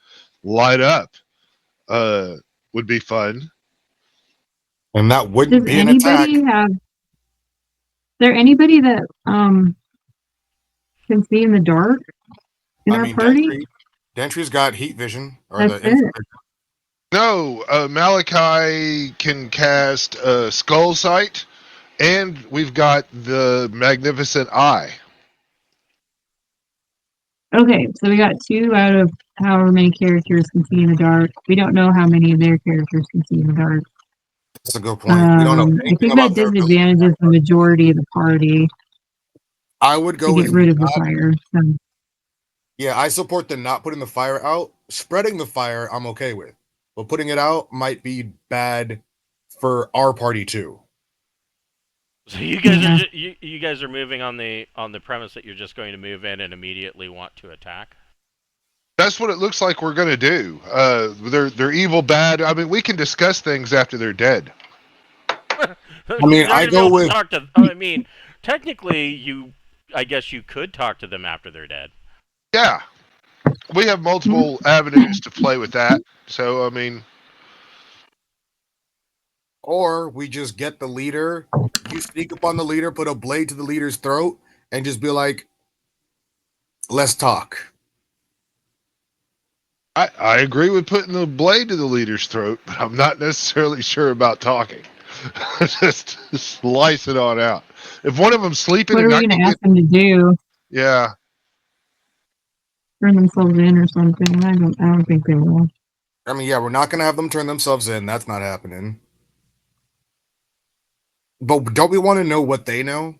D: light up. Would be fun.
B: And that wouldn't
C: Does
B: be an attack.
C: anybody have? Is there anybody that can see in the dark in
B: I
C: our
B: mean,
C: party?
B: Dentry's got heat vision or
C: That's
B: the
C: it.
B: infrared.
D: No, Malachi can cast Skull Sight, and we've got the Magnificent Eye.
C: Okay, so we got 2 out of however many characters can see in the dark. We don't know how many of their characters can see in the dark.
B: That's a good point. We don't know
C: I
B: anything
C: think
B: about
C: that
B: their ability.
C: disadvantages the majority of the party
B: I would
C: to
B: go
C: get
B: with
C: rid of the
B: not,
C: fire. So,
B: yeah, I support the not putting the fire out. Spreading the fire, I'm okay with. But putting it out might be bad for our party too.
A: So you guys
C: Yeah.
A: are you guys are moving on the premise that you're just going to move in and immediately want to attack.
D: That's what it looks like we're gonna do. They're evil, bad. I mean, we can discuss things after they're dead.
A: I
B: mean, I go with-
A: talk to. I mean, technically, I guess you could talk to them after they're dead.
D: Yeah, we have multiple avenues to play with that. So I mean,
B: Or we just get the leader, you sneak up on the leader, put a blade to the leader's throat, and just be like, let's talk.
D: I agree with putting the blade to the leader's throat, but I'm not necessarily sure about talking. just slice it on out. If one of them's sleeping,
C: what are
D: and
C: we
D: I
C: going
D: can
C: to ask
D: get,
C: them to do?
D: yeah,
C: Turn themselves in or something? I don't think they will.
B: I mean, yeah, we're not going to have them turn themselves in. That's not happening. But don't we want to know what they know?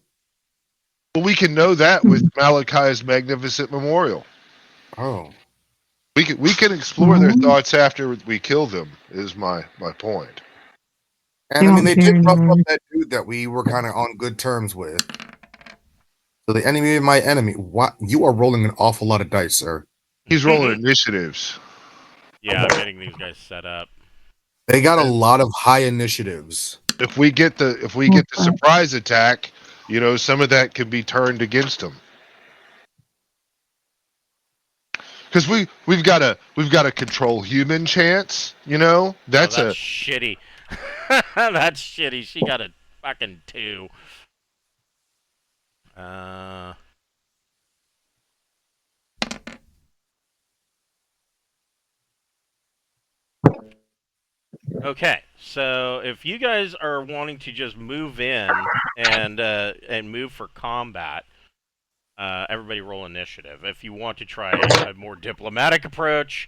D: well, we can know that with Malachi's magnificent memorial.
B: Oh.
D: We can explore their
C: Mhm.
D: thoughts after we kill them. Is my point.
B: And
C: They
B: I mean,
C: won't
B: they
C: care
B: did rough up
C: anymore.
B: that dude that we were kind of on good terms with. So the enemy of my enemy. What? You are rolling an awful lot of dice, sir.
D: He's rolling initiatives.
A: Yeah, I'm getting these guys set up.
B: They got a lot of high initiatives.
D: If we get the surprise attack, some of that can be turned against them. Because we've got to control human chance. That's
A: shitty. That's shitty. She got a fucking 2. Okay, so if you guys are wanting to just move in and move for combat, everybody roll initiative. If you want to try a more diplomatic approach,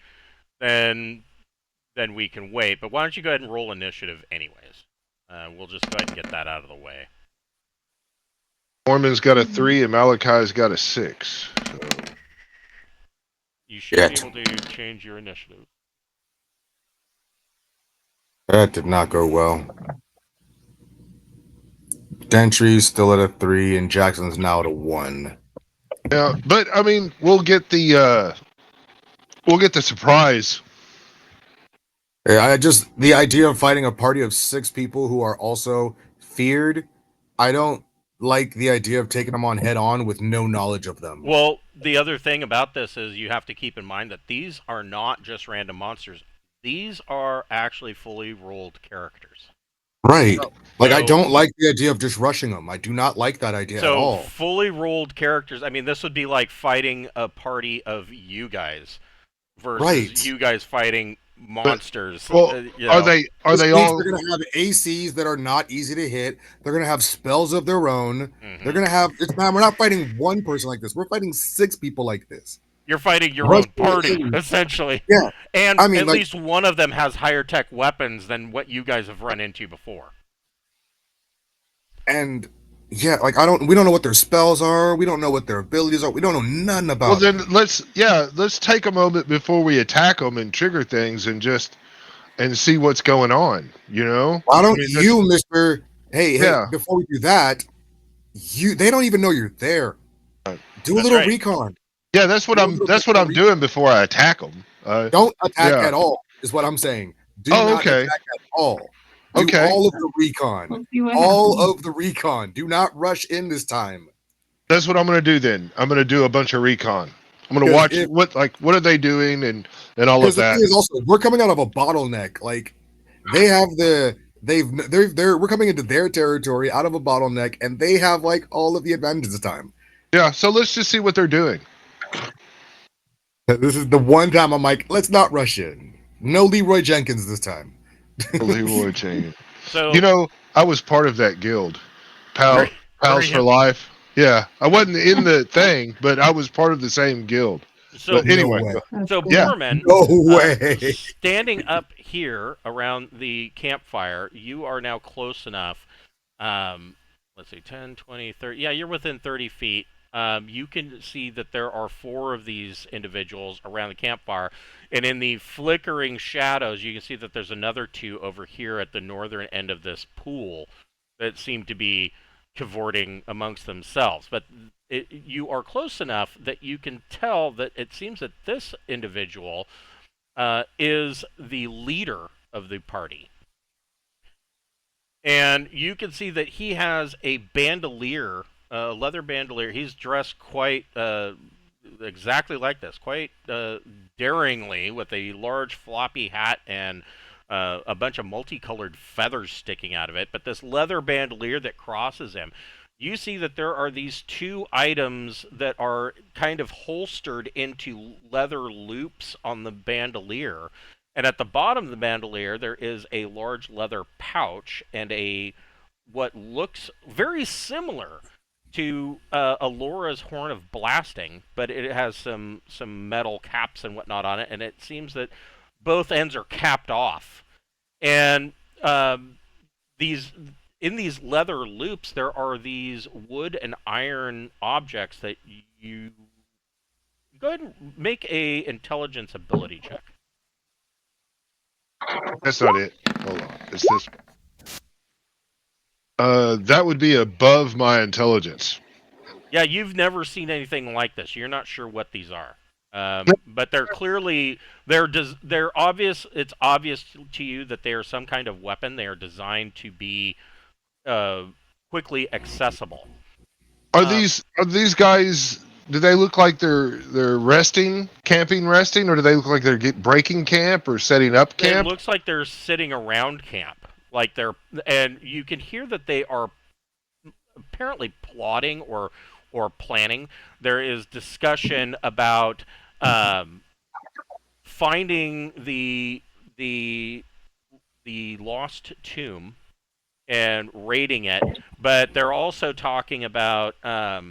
A: then we can wait. But why don't you go ahead and roll initiative anyways? We'll just go ahead and get that out of the way.
D: Norman's got a 3 and Malachi's got a 6. So.
A: You should
B: Yeah.
A: be able to change your initiative.
B: That did not go well. Dentry's still at a 3, and Jackson's now at a 1.
D: Yeah, but I mean, we'll get the surprise.
B: Yeah, the idea of fighting a party of 6 people who are also feared, I don't like the idea of taking them on head on with no knowledge of them.
A: Well, the other thing about this is you have to keep in mind that these are not just random monsters. These are actually fully rolled characters.
B: Right. Like, I
A: So-
B: don't like the idea of just rushing them. I do not like that idea at
A: So
B: all.
A: fully rolled characters. I mean, this would be like fighting a party of you guys versus
B: Right.
A: you guys fighting monsters.
D: Well,
A: you
D: are
A: know.
D: they
B: This means
D: all?
B: They're going to have ACs that are not easy to hit. They're going to have spells of their own.
A: Mhm.
B: They're going to have. We're not fighting one person like this. We're fighting 6 people like this.
A: You're fighting your
B: Rush
A: own party,
B: in.
A: essentially.
B: Yeah.
A: And
B: I mean,
A: at
B: like-
A: least one of them has higher tech weapons than what you guys have run into before.
B: And yeah, like we don't know what their spells are. We don't know what their abilities are. We don't know nothing about.
D: Well, then let's take a moment before we attack them and trigger things and see what's going on. You know?
B: Why don't
D: I mean,
B: you, Mister? Hey,
D: Yeah.
B: before we do that, they don't even know you're there. Do a
A: That's
B: little
A: right.
B: recon.
D: Yeah, that's what I'm doing before I attack them.
B: Don't attack
D: Yeah.
B: at all. Is what I'm saying. Do
D: Oh,
B: not
D: okay.
B: attack at all. Do
D: Okay.
B: all of the recon.
C: We'll see what
B: All
C: happens.
B: of the recon. Do not rush in this time.
D: That's what I'm going to do then. I'm going to do a bunch of recon. I'm going to
B: Because
D: watch what are they doing and all of
B: Because the
D: that.
B: thing is also, we're coming out of a bottleneck. Like they have we're coming into their territory out of a bottleneck, and they have like all of the advantages this time.
D: Yeah, so let's just see what they're doing.
B: This is the one time I'm like, let's not rush in. No Leroy Jenkins this time.
D: Leroy Jenkins.
A: So
D: You know, I was part of that guild,
A: Were
D: Pals
A: you?
D: for Life. Yeah, I wasn't in the thing, but I was part of the same guild.
A: so
D: But anyway,
B: No way.
C: That's
A: so
C: cool.
D: Yeah.
A: Borman,
B: No way.
A: standing up here around the campfire, you are now close enough. Let's see, 10, 20, 30. Yeah, you're within 30 feet. You can see that there are 4 of these individuals around the campfire. And in the flickering shadows, you can see that there's another 2 over here at the northern end of this pool that seem to be cavorting amongst themselves. But you are close enough that you can tell that it seems that this individual is the leader of the party. And you can see that he has a bandolier, a leather bandolier. He's dressed quite exactly like this, quite daringly, with a large floppy hat and a bunch of multicolored feathers sticking out of it. But this leather bandolier that crosses him, you see that there are these 2 items that are kind of holstered into leather loops on the bandolier. And at the bottom of the bandolier, there is a large leather pouch and what looks very similar to Alora's Horn of Blasting, but it has some metal caps and whatnot on it, and it seems that both ends are capped off. And these leather loops, there are these wood and iron objects that you go ahead and make a intelligence ability check.
D: that's not it. Hold on, it's this. That would be above my intelligence.
A: Yeah, you've never seen anything like this. You're not sure what these are, but they're clearly they're obvious. It's obvious to you that they are some kind of weapon. They are designed to be quickly accessible.
D: Are these guys? Do they look like they're resting, camping, resting, or do they look like they're breaking camp or setting up
A: It
D: camp?
A: looks like they're sitting around camp, and you can hear that they are apparently plotting or planning. There is discussion about finding the the lost tomb and raiding it, but they're also talking about uh,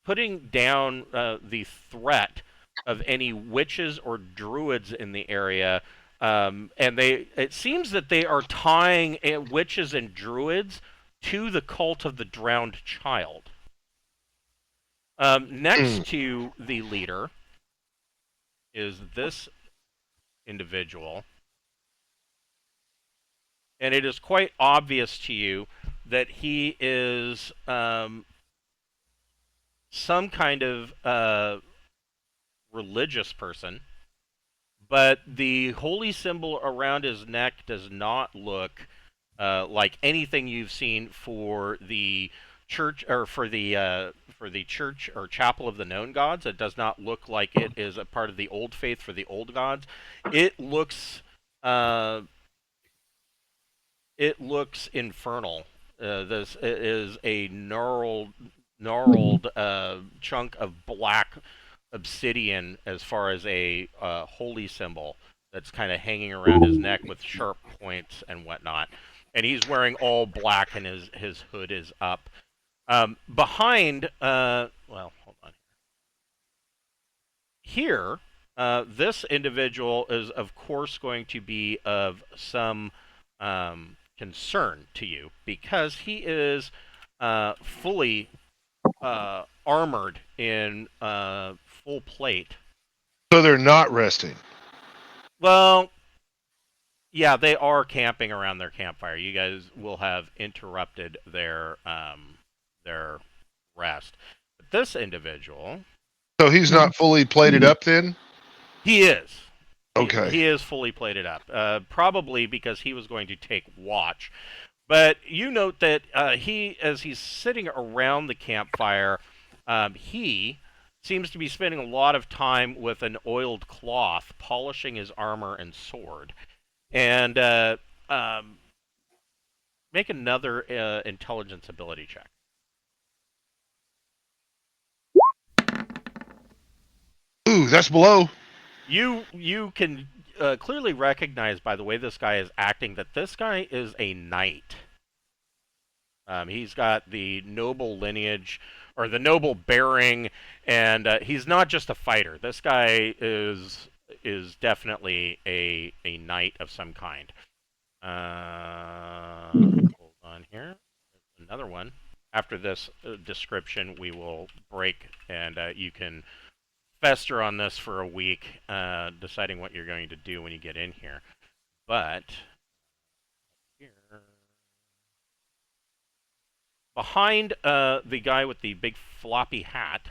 A: putting down the threat of any witches or druids in the area. And it seems that they are tying witches and druids to the cult of the drowned child. Next to the leader is this individual, and it is quite obvious to you that he is some kind of religious person, but the holy symbol around his neck does not look like anything you've seen for the church or for the church or chapel of the known gods. It does not look like it is a part of the old faith for the old gods. It looks uh, it looks infernal. This is a gnarled chunk of black obsidian as far as a holy symbol that's kind of hanging around his neck with sharp points and whatnot. And he's wearing all black, and his hood is up. Behind, well, hold on. Here, this individual is, of course, going to be of some concern to you because he is fully armored in full plate.
D: So they're not resting.
A: Well, yeah, they are camping around their campfire. You guys will have interrupted their rest. But this individual,
D: So he's not fully plated up then?
A: he is.
D: Okay.
A: He is fully plated up. Probably because he was going to take watch. But you note that as he's sitting around the campfire, he seems to be spending a lot of time with an oiled cloth, polishing his armor and sword. And make another intelligence ability check.
D: Ooh, that's below.
A: You can clearly recognize by the way this guy is acting that this guy is a knight. He's got the noble lineage or the noble bearing, and he's not just a fighter. This guy is definitely a knight of some kind. Hold on here. There's another one. After this description, we will break, and you can fester on this for a week, deciding what you're going to do when you get in here. But here, behind the guy with the big floppy hat,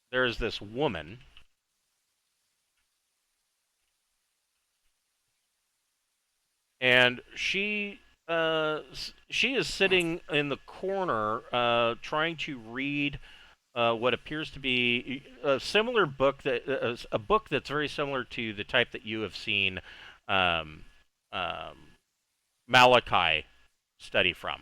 A: there's this woman. And she is sitting in the corner, trying to read what appears to be a similar book a book that's very similar to the type that you have seen um, Malachi study from.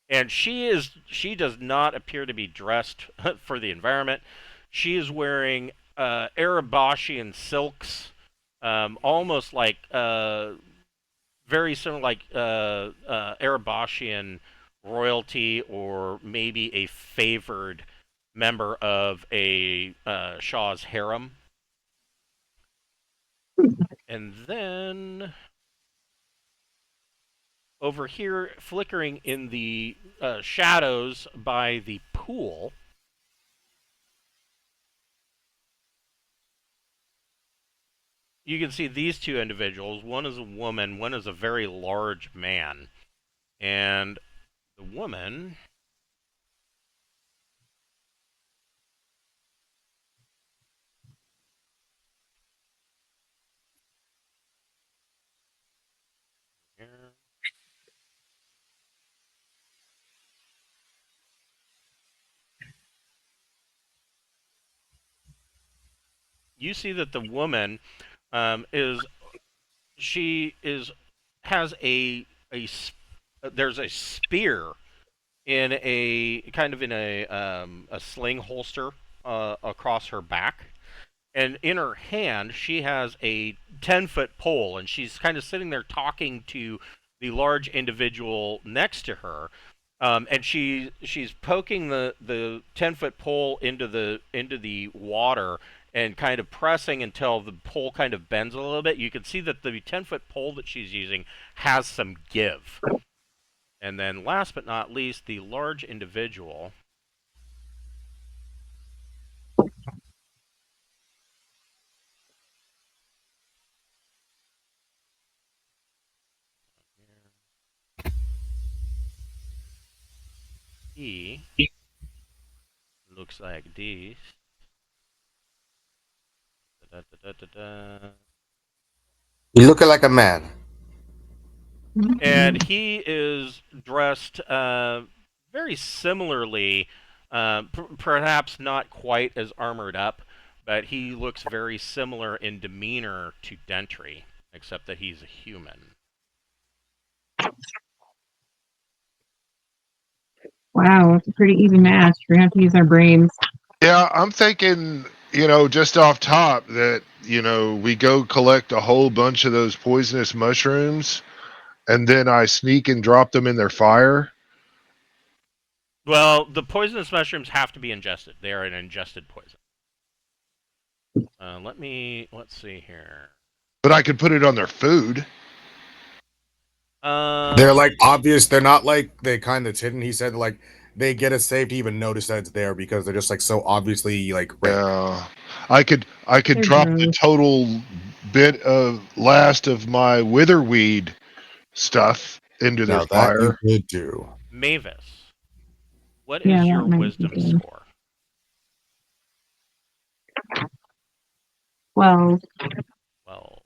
A: And she does not appear to be dressed for the environment. She is wearing Arabashian silks. Almost like very similar, like Arabashian royalty, or maybe a favored member of a Shah's harem. And then over here, flickering in the shadows by the pool, you can see these two individuals. One is a woman, one is a very large man. And the woman here, you see that the woman is she is has a there's a spear in a kind of in a sling holster across her back, and in her hand she has a 10-foot pole, and she's kind of sitting there talking to the large individual next to her. And she's poking the 10-foot pole into the water and kind of pressing until the pole kind of bends a little bit. You can see that the 10-foot pole that she's using has some give. And then last but not least, the large individual. He looks like this. Da, da, da, da, da.
B: You looking like a man.
A: And he is dressed very similarly, perhaps not quite as armored up, but he looks very similar in demeanor to Dentry, except that he's a human.
C: Wow, it's a pretty even match. We're gonna have to use our brains.
D: Yeah, I'm thinking, just off top that, we go collect a whole bunch of those poisonous mushrooms and then I sneak and drop them in their fire.
A: Well, the poisonous mushrooms have to be ingested. They are an ingested poison. Let's see here.
D: But I could put it on their food.
B: They're like obvious. They're not like they kind of hidden. He said like they get it saved to even notice that it's there because they're just like so obviously like red.
D: Yeah, I could
C: They're
D: drop the
C: gross.
D: total bit of last of my witherweed stuff into their
B: Now that you
D: fire.
B: could do.
A: Mavis, what
C: Yeah,
A: is
C: that
A: your
C: might be
A: wisdom
C: good.
A: score?
C: 12.
A: Well,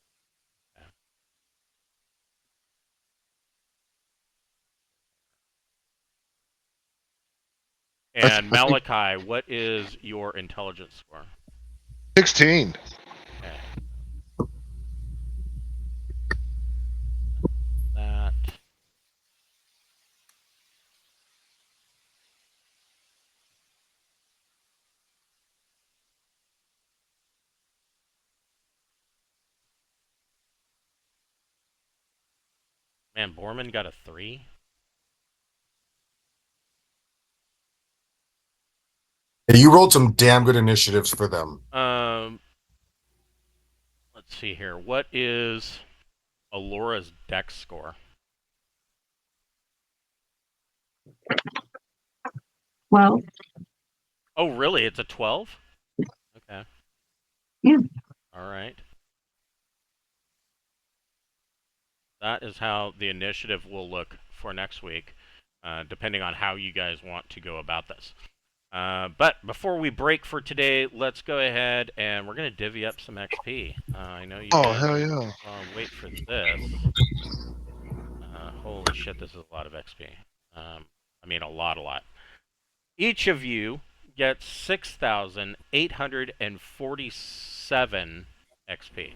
A: and
D: I think
A: Malachi, what is your intelligence score?
D: 16.
A: Okay. That. Man, Borman got a 3.
B: You rolled some damn good initiatives for them.
A: Let's see here. What is Alora's dex score?
C: 12.
A: Oh, really? It's a 12? Okay.
C: Yeah.
A: All right. That is how the initiative will look for next week, depending on how you guys want to go about this. But before we break for today, let's go ahead and we're going to divvy up some XP. I know you
D: Oh,
A: guys
D: hell yeah.
A: wait for this. Holy shit, this is a lot of XP. I mean, a lot. Each of you gets 6,847 XP.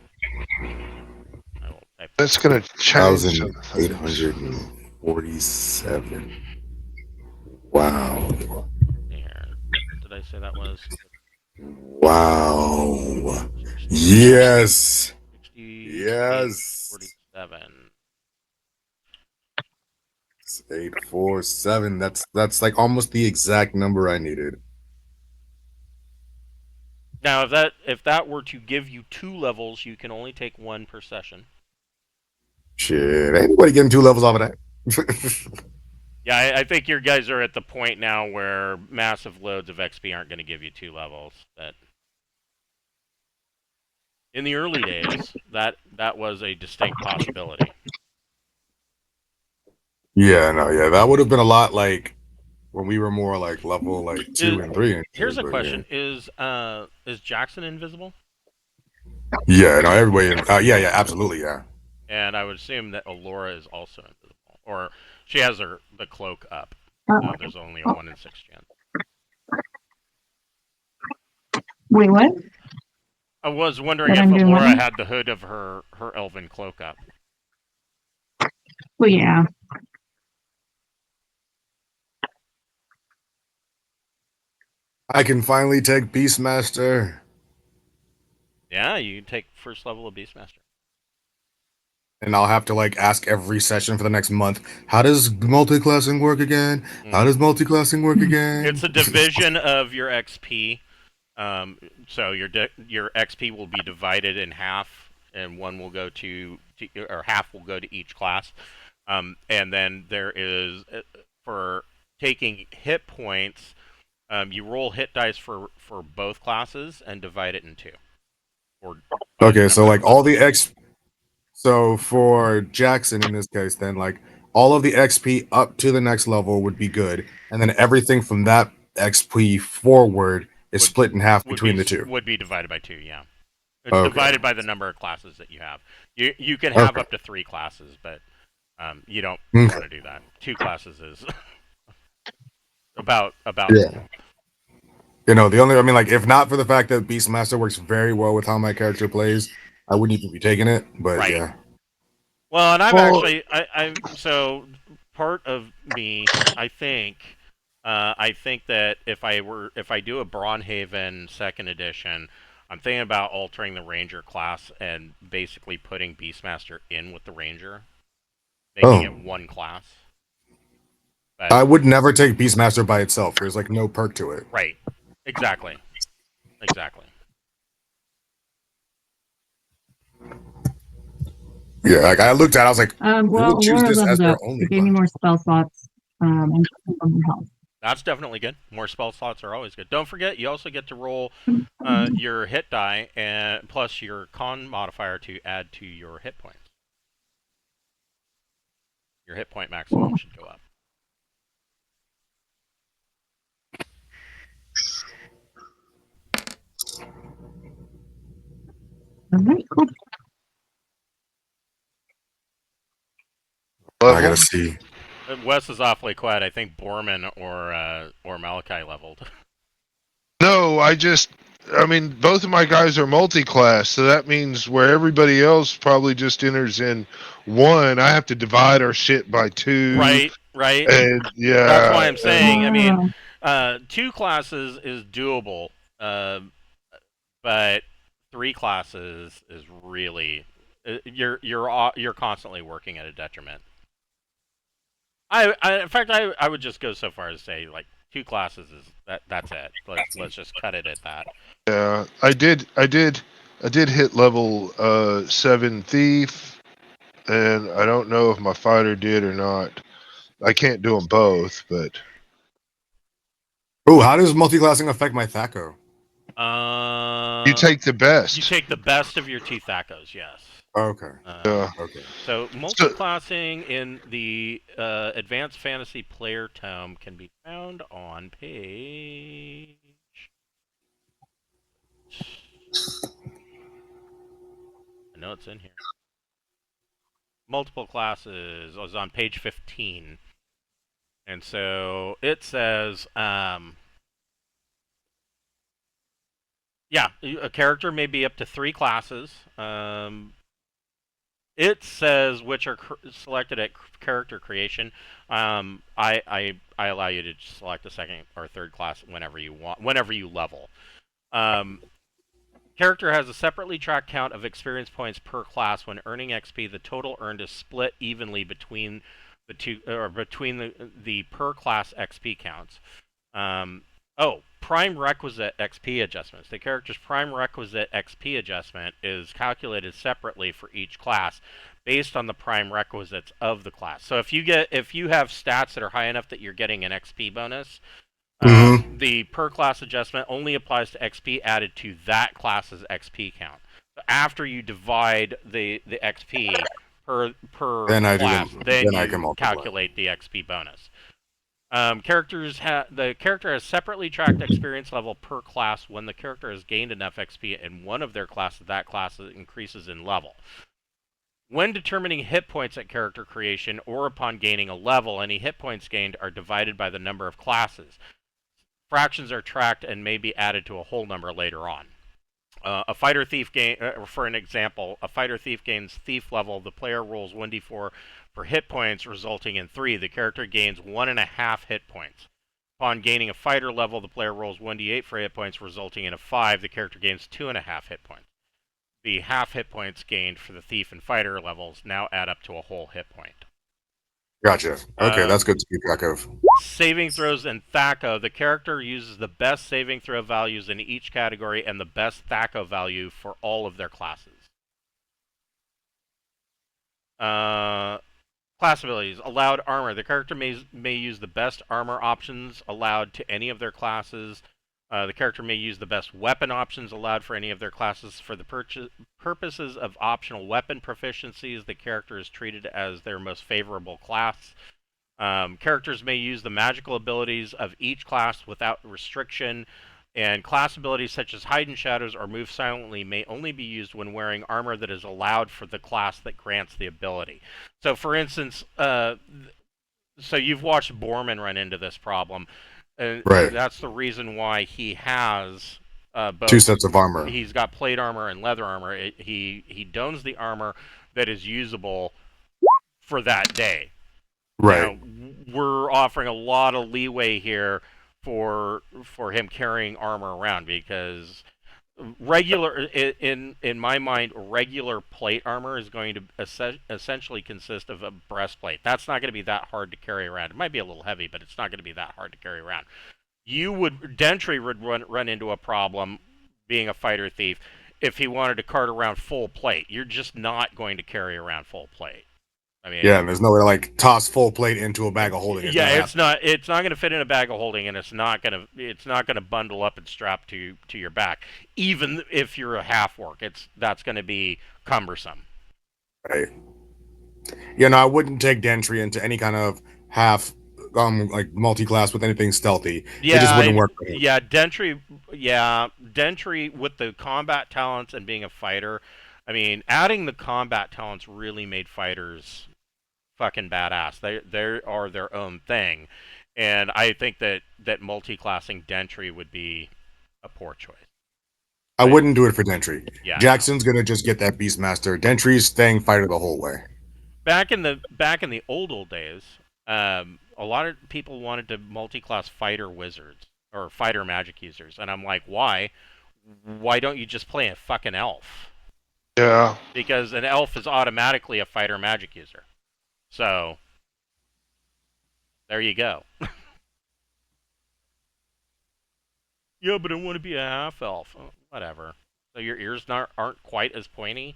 A: I will type
D: That's going to change some things.
B: 1,847. Wow.
A: here. What did I say that was?
B: Wow. Yes.
A: 68, 47.
B: 847. That's like almost the exact number I needed.
A: Now, if that were to give you 2 levels, you can only take 1 per session.
B: Shit, ain't nobody getting 2 levels off of that.
A: Yeah, I think your guys are at the point now where massive loads of XP aren't going to give you 2 levels. That in the early days, that was a distinct possibility.
B: Yeah, that would have been a lot like when we were more like level like 2 and 3. And
A: Here's
B: shit,
A: a
B: but
A: question: Is Jackson invisible?
B: yeah, no, everybody. Yeah, absolutely, yeah.
A: And I would assume that Alora is also invisible, or she has the cloak up. There's only a 1 in 6 chance.
C: Wait, what?
A: I was wondering
C: That
A: if
C: I'm doing
A: Alora
C: what?
A: had the hood of her elven cloak up.
C: Well, yeah.
B: I can finally take Beastmaster.
A: Yeah, you take first level of Beastmaster.
B: And I'll have to like ask every session for the next month, how does multi-classing work again? How does multi-classing work again?
A: It's a division of your XP. So your XP will be divided in half, and one will go or half will go to each class. And then there is for taking hit points. You roll hit dice for both classes and divide it in two, or by the
B: Okay, so
A: number of
B: like all
A: levels.
B: the X so for Jackson in this case, then like all of the XP up to the next level would be good. And then everything from that XP forward is
A: would
B: split in half between the two.
A: would be divided by two. Yeah, it's
B: Okay.
A: divided by the number of classes that you have. You can have
B: Okay.
A: up to 3 classes, but you don't
B: Okay.
A: want to do that. 2 classes is about
B: Yeah.
A: normal.
B: The only, I mean, like, if not for the fact that Beastmaster works very well with how my character plays, I wouldn't even be taking it. But
A: Right.
B: yeah.
A: Well, and I've
B: Well,
A: actually I'm so part of me. I think that if I do a Braunhaven second edition, I'm thinking about altering the Ranger class and basically putting Beastmaster in with the Ranger, making
B: oh,
A: it one class. But
B: I would never take Beastmaster by itself. There's like no perk to it.
A: right, exactly, exactly.
B: Yeah, like I looked at, it, I was like, who
C: Well,
B: would choose
C: Aurora
B: this as
C: leveled
B: their
C: up.
B: only
C: It gave me
B: class?
C: more spell slots. And some health.
A: That's definitely good. More spell slots are always good. Don't forget, you also get to roll your hit die and plus your con modifier to add to your hit points. Your hit point maximum should go up.
C: All right, cool.
B: I gotta
D: Level?
B: see.
A: Wes is awfully quiet. I think Borman or Malachi leveled.
D: No, I mean, both of my guys are multi-class, so that means where everybody else probably just enters in one, I have to divide our shit by two,
A: Right, right.
D: and
A: That's why
D: yeah,
A: I'm
D: and
A: saying. I mean,
C: Wow.
A: 2 classes is doable, but 3 classes is really you're constantly working at a detriment. In fact, I would just go so far as to say like 2 classes is that's it. Let's just cut it at that.
D: yeah, I did hit level 7 thief, and I don't know if my fighter did or not. I can't do them both, but
B: Oh, how does multi-classing affect my Thaco?
D: you
A: Uh,
D: take the
A: you
D: best.
A: take the best of your two Thacos, yes.
B: Okay.
D: Yeah.
B: Okay.
A: So
D: So,
A: multi-classing in the Advanced Fantasy Player Tome can be found on page. I know it's in here. Multiple classes was on page 15, and so it says, yeah, a character may be up to 3 classes. It says which are selected at character creation. I allow you to select a second or third class whenever you want, whenever you level. Character has a separately tracked count of experience points per class. When earning XP, the total earned is split evenly between the two, or between the per class XP counts. Prime requisite XP adjustments. The character's prime requisite XP adjustment is calculated separately for each class based on the prime requisites of the class. So if you have stats that are high enough that you're getting an XP bonus,
B: Mm-hmm.
A: the per class adjustment only applies to XP added to that class's XP count. So after you divide the XP per
B: Then I do
A: class,
B: them.
A: then
B: Then I can
A: you
B: multiply.
A: calculate the XP bonus. The character has separately tracked experience level per class. When the character has gained enough XP in one of their classes, that class increases in level. When determining hit points at character creation or upon gaining a level, any hit points gained are divided by the number of classes. Fractions are tracked and may be added to a whole number later on. A fighter thief for an example, a fighter thief gains thief level. The player rolls 1d4 for hit points, resulting in 3. The character gains 1.5 hit points. Upon gaining a fighter level, the player rolls 1d8 for hit points, resulting in a 5. The character gains 2.5 hit points. The half hit points gained for the thief and fighter levels now add up to a whole hit point.
B: Gotcha. Okay, that's good to keep track of.
A: Saving throws in THACO. The character uses the best saving throw values in each category and the best THACO value for all of their classes. Class abilities. Allowed armor. The character may use the best armor options allowed to any of their classes. The character may use the best weapon options allowed for any of their classes. For the purposes of optional weapon proficiencies, the character is treated as their most favorable class. Characters may use the magical abilities of each class without restriction, and class abilities such as hide in shadows or move silently may only be used when wearing armor that is allowed for the class that grants the ability. So, for instance, so you've watched Borman run into this problem.
B: Right.
A: That's the reason why he has both.
B: 2 sets of armor.
A: He's got plate armor and leather armor. He dons the armor that is usable for that day.
B: Right.
A: Now, we're offering a lot of leeway here for him carrying armor around, because regular, in my mind, regular plate armor is going to essentially consist of a breastplate. That's not going to be that hard to carry around. It might be a little heavy, but it's not going to be that hard to carry around. Dentry would run into a problem being a fighter thief if he wanted to cart around full plate. You're just not going to carry around full plate. I mean,
B: yeah, and there's no way to like toss full plate into a bag of holding.
A: It's not going to fit in a bag of holding, and it's not going to bundle up and strap to your back. Even if you're a half orc, that's going to be cumbersome.
B: Right. Yeah, no, I wouldn't take Dentry into any kind of half like multi-class with anything stealthy.
A: Yeah,
B: it just wouldn't work for him.
A: Yeah, Dentry with the combat talents and being a fighter. I mean, adding the combat talents really made fighters fucking badass. They are their own thing, and I think that multi-classing Dentry would be a poor choice.
B: I wouldn't do it for Dentry.
A: Yeah,
B: Jackson's gonna just get that Beastmaster. Dentry's staying fighter the whole way.
A: Back in the old days, a lot of people wanted to multi-class fighter wizards or fighter magic users, and I'm like, why? Why don't you just play a fucking elf?
D: Yeah.
A: Because an elf is automatically a fighter magic user. So, there you go. Yeah, but I want to be a half-elf. Oh, whatever. So your ears aren't quite as pointy?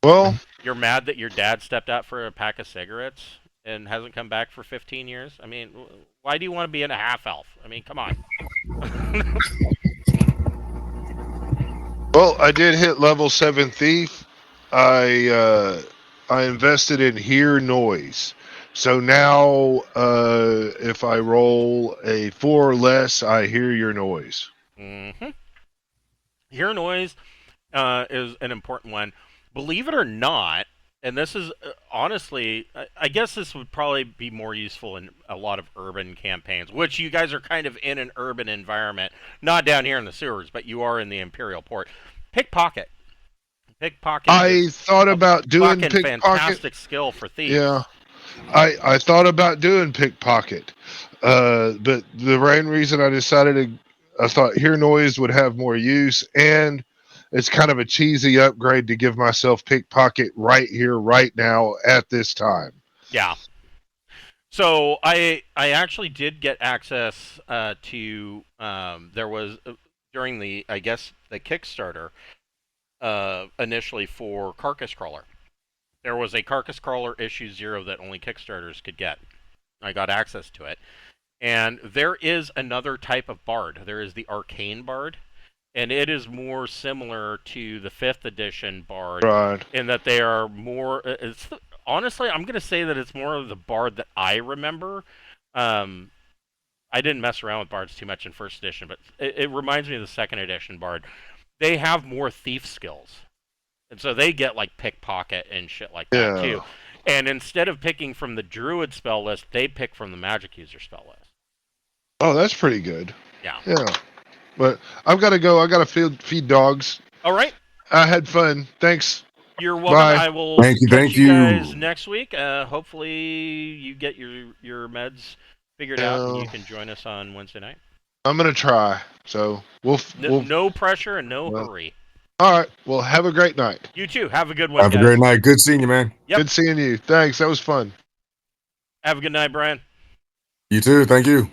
D: Well,
A: You're mad that your dad stepped out for a pack of cigarettes and hasn't come back for 15 years? I mean, why do you want to be in a half-elf? I mean, come on.
D: well, I did hit level 7 thief. I invested in hear noise. So now, if I roll a 4 or less, I hear your noise.
A: Mm-hmm. Hear noise is an important one. Believe it or not, and this is honestly, I guess this would probably be more useful in a lot of urban campaigns, which you guys are kind of in an urban environment, not down here in the sewers, but you are in the Imperial Port. Pickpocket. Pickpocket.
D: I thought about doing pickpocket.
A: Fantastic skill for thieves.
D: Yeah, I thought about doing pickpocket, but the main reason I decided I thought hear noise would have more use, and it's kind of a cheesy upgrade to give myself pickpocket right here, right now, at this time.
A: Yeah. So I actually did get access to there was during the Kickstarter initially for Carcass Crawler. There was a Carcass Crawler issue 0 that only Kickstarters could get. I got access to it. And there is another type of bard. There is the Arcane Bard. And it is more similar to the 5th edition bard.
D: Right.
A: In that they are more... honestly, I'm going to say that it's more of the bard that I remember. I didn't mess around with bards too much in 1st edition, but it reminds me of the 2nd edition bard. They have more thief skills. And so they get like pickpocket and shit like that too. And instead of picking from the druid spell list, they pick from the magic user spell list.
D: Oh, that's pretty good.
A: Yeah.
D: Yeah. But I've got to go. I got to feed dogs.
A: All right.
D: I had fun. Thanks.
A: You're welcome.
D: Bye.
A: I will
B: thank you
A: guys next week. Hopefully you get your meds figure it out, and you can join us on Wednesday night.
D: I'm gonna try. So
A: No pressure and no
D: well,
A: hurry.
D: All right. Well, have a great night.
A: You too. Have a good one,
B: Have
A: guys.
B: a great night. Good seeing you, man.
A: Yep.
D: Good seeing you. Thanks. That was fun.
A: Have a good night, Brian.
B: You too. Thank you.